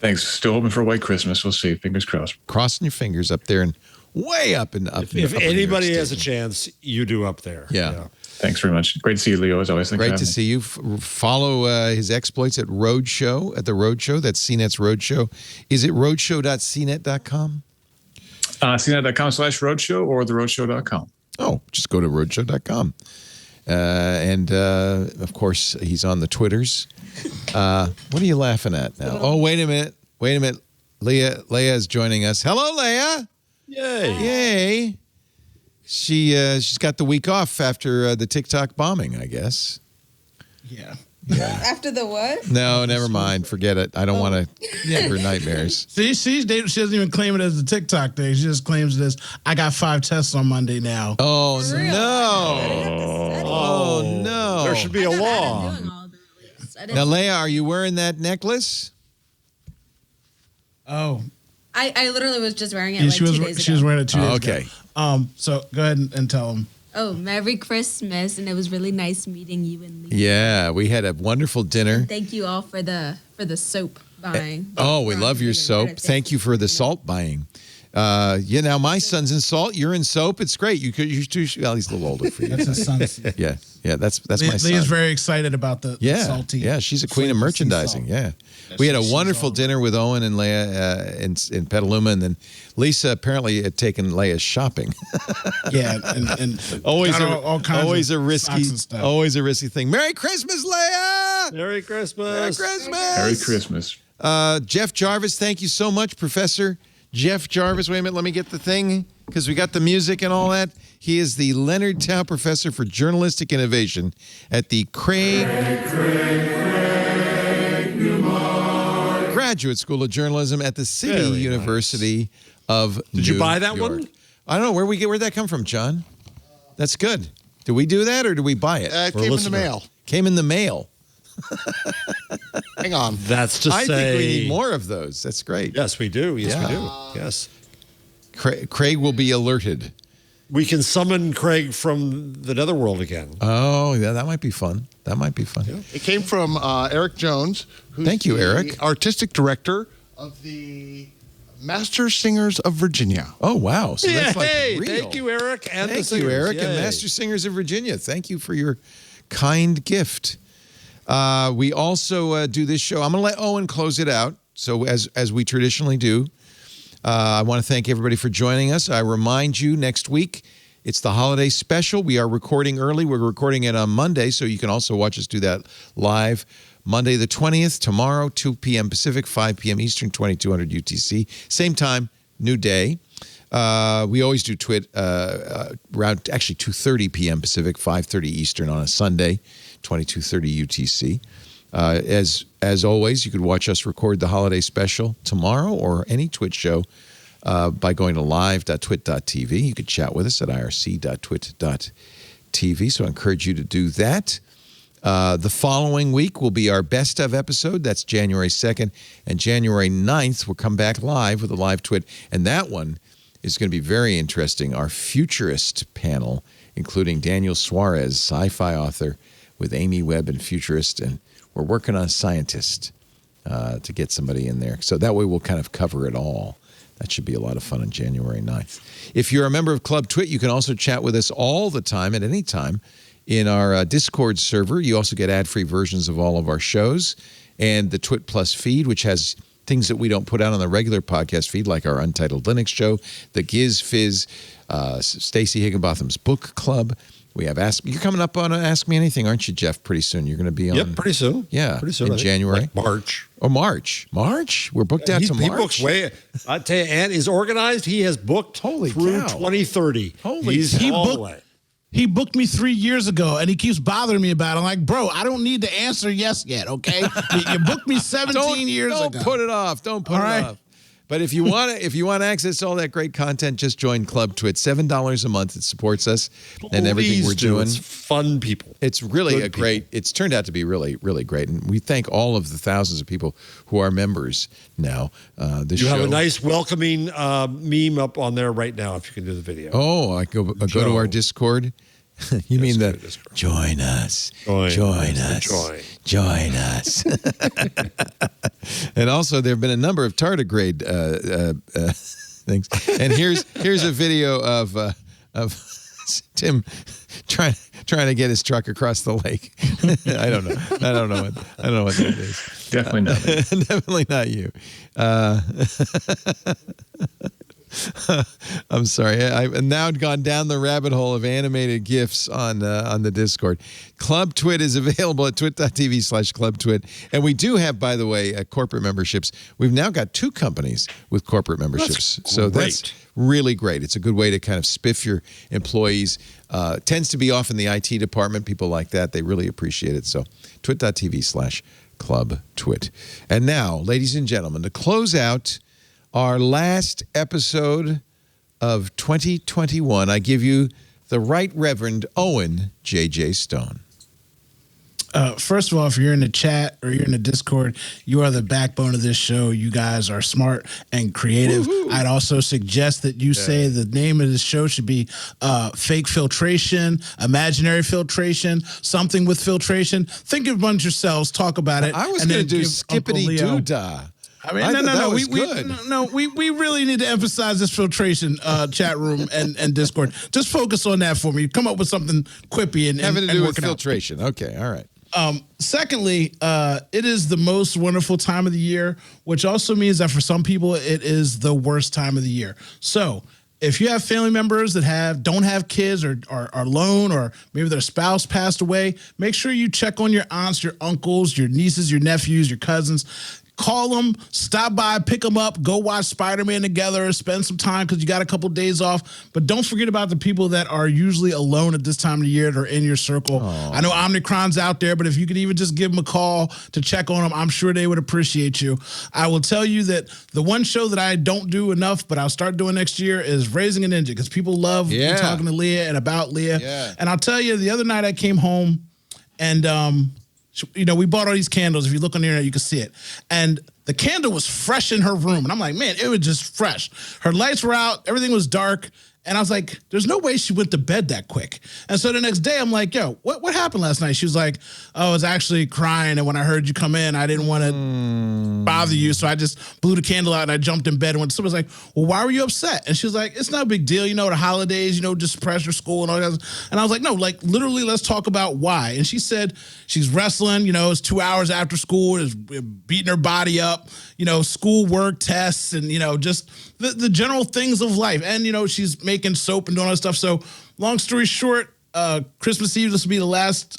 Thanks. Still hoping for a white Christmas. We'll see. Fingers crossed. Crossing your fingers up there in way up in up. If up anybody has a chance, you do up there. Yeah. Thanks very much. Great to see you, Leo, as always. Thanks Great to see you. Follow his exploits at Roadshow, at the Roadshow. That's CNET's Roadshow. Is it roadshow.cnet.com? CNET.com/roadshow or theroadshow.com. Oh, just go to roadshow.com. And of course, he's on the Twitters. What are you laughing at now? Oh, wait a minute. Leah is joining us. Hello, Leah. Yay. She's got the week off after the TikTok bombing, I guess. Yeah. After the what? No, never mind. Forget it. I don't want to give her nightmares. See, she doesn't even claim it as a TikTok thing. She just claims it as, I got 5 tests on Monday now. Oh, no. Oh, no. There should be a law. Now, Leah, are you wearing that necklace? Oh. I literally was just wearing it 2 days ago. She was wearing it 2 days okay. ago. So go ahead and tell them. Oh, Merry Christmas, and it was really nice meeting you and Lee. Yeah, we had a wonderful dinner. And thank you all for the soap buying. Oh, we love your soap. Thank you for the salt buying. Now my son's in salt. You're in soap. It's great. You two. Well, he's a little older for you. That's his son's. Yeah. That's my son. Leah's very excited about the salty. Yeah, she's a queen of merchandising. Yeah. We had a wonderful dinner with Owen and Leah in Petaluma, and then Lisa apparently had taken Leah shopping. Yeah, and always a risky thing. Merry Christmas, Leah! Merry Christmas! Merry Christmas! Merry Christmas! Jeff Jarvis, thank you so much, Professor Jeff Jarvis. Wait a minute, let me get the thing because we got the music and all that. He is the Leonard Tao Professor for Journalistic Innovation at the Graduate School of Journalism at the City University of New York. Did you buy that one? I don't know. Where'd that come from, John? That's good. Did we do that or did we buy it? It came in the mail. Came in the mail. Hang on. That's to say. I think we need more of those. That's great. Yes, we do. Yes, we do. Yes. Craig will be alerted. We can summon Craig from the netherworld again. Oh, yeah, that might be fun. That might be fun. Yeah. It came from Eric Jones, who's Thank you, Eric. the artistic director of the Master Singers of Virginia. Oh, wow. So that's like real. Thank you, Eric. And Thank you, Eric, and Master Singers of Virginia. Thank you for your kind gift. We also do this show. I'm going to let Owen close it out. So as we traditionally do, I want to thank everybody for joining us. I remind you, next week, it's the holiday special. We are recording early. We're recording it on Monday, so you can also watch us do that live. Monday the 20th, tomorrow, 2 p.m. Pacific, 5 p.m. Eastern, 2200 UTC. Same time, new day. We always do twit around actually 2:30 p.m. Pacific, 5:30 Eastern on a Sunday, 2230 UTC. As always, you could watch us record the holiday special tomorrow or any Twitch show by going to live.twit.tv. You could chat with us at irc.twit.tv, so I encourage you to do that. The following week will be our best of episode. That's January 2nd. And January 9th, we'll come back live with a live twit. And that one is going to be very interesting. Our futurist panel, including Daniel Suarez, sci-fi author, with Amy Webb and futurist. And we're working on a scientist to get somebody in there. So that way we'll kind of cover it all. That should be a lot of fun on January 9th. If you're a member of Club Twit, you can also chat with us all the time at any time in our Discord server. You also get ad-free versions of all of our shows and the Twit Plus feed, which has things that we don't put out on the regular podcast feed, like our Untitled Linux show, the Giz Fizz, Stacey Higginbotham's book club. We have you're coming up on Ask Me Anything, aren't you, Jeff? Pretty soon. You're going to be on. Yep, pretty soon. Yeah, pretty soon. In January, like March. Oh, March. We're booked out to March. He books way. I tell you, and is organized. He has booked through 2030. He booked me 3 years ago, and he keeps bothering me about it. I'm like, bro, I don't need to answer yes yet, okay? You booked me 17 years ago. Don't put it off. Don't put it off. But if you want to access all that great content, just join Club Twit. $7 a month. It supports us and everything we're doing. It's fun people. It's really it's turned out to be really, really great. And we thank all of the thousands of people whu are members now. You have a nice welcoming meme up on there right now if you can do the video. Oh, I go to our Discord. You mean join us. Join us. And also, there have been a number of tardigrade things. And here's a video of Tim trying to get his truck across the lake. I don't know what that is. Definitely not. Definitely not you. I'm sorry. I've now gone down the rabbit hole of animated GIFs on the Discord. Club Twit is available at twit.tv/clubtwit. And we do have, by the way, corporate memberships. We've now got 2 companies with corporate memberships. That's really great. It's a good way to kind of spiff your employees. Tends to be off in the IT department, people like that. They really appreciate it. So twit.tv/clubtwit. And now, ladies and gentlemen, to close out our last episode of 2021, I give you the Right Reverend Owen J.J. Stone. First of all, if you're in the chat or you're in the Discord, you are the backbone of this show. You guys are smart and creative. Woo-hoo. I'd also suggest that you say the name of this show should be Fake Filtration, Imaginary Filtration, something with filtration. Think amongst yourselves, talk about it. I was going to do Skippity Doo-Dah. I mean, no. We really need to emphasize this filtration chat room and Discord. Just focus on that for me. Come up with something quippy and having to do with working filtration. Out. Okay, all right. Secondly, it is the most wonderful time of the year, which also means that for some people, it is the worst time of the year. So if you have family members that don't have kids or are alone, or maybe their spouse passed away, make sure you check on your aunts, your uncles, your nieces, your nephews, your cousins. Call them, stop by, pick them up, go watch Spider-Man together, spend some time because you got a couple days off. But don't forget about the people that are usually alone at this time of the year that are in your circle. Aww. I know Omnicron's out there, but if you could even just give them a call to check on them, I'm sure they would appreciate you. I will tell you that the one show that I don't do enough, but I'll start doing next year, is Raising a Ninja, because people love talking to Leah and about Leah. Yeah. And I'll tell you, the other night I came home and we bought all these candles. If you look on the internet, you can see it. And the candle was fresh in her room. And I'm like, man, it was just fresh. Her lights were out. Everything was dark. And I was like, there's no way she went to bed that quick. And so the next day, I'm like, yo, what happened last night? She was like, oh, I was actually crying. And when I heard you come in, I didn't want to bother you. So I just blew the candle out and I jumped in bed. And when someone was like, well, why were you upset? And she was like, it's not a big deal. The holidays, just pressure, school and all that. And I was like, no, literally, let's talk about why. And she said she's wrestling, it's 2 hours after school, is beating her body up, school work, tests, and, just the general things of life. And, she's making soap and doing all that stuff. So long story short, Christmas Eve, this will be the last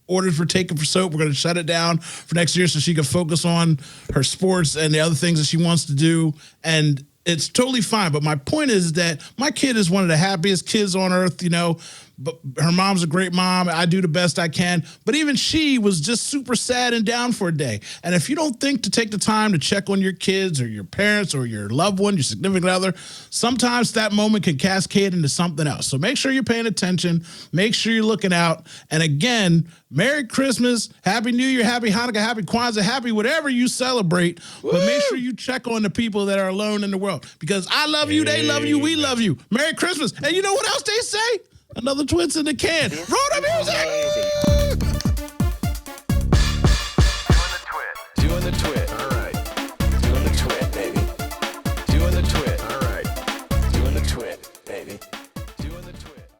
orders we're taking for soap. We're going to shut it down for next year so she can focus on her sports and the other things that she wants to do. And it's totally fine. But my point is that my kid is one of the happiest kids on earth, but her mom's a great mom. I do the best I can. But even she was just super sad and down for a day. And if you don't think to take the time to check on your kids or your parents or your loved one, your significant other, sometimes that moment can cascade into something else. So make sure you're paying attention. Make sure you're looking out. And again, Merry Christmas, Happy New Year, Happy Hanukkah, Happy Kwanzaa, Happy whatever you celebrate. Woo! But make sure you check on the people that are alone in the world. Because I love you, they love you, we love you. Merry Christmas. And you know what else they say? Another Twits in the can. Roll the music! Doing the twit.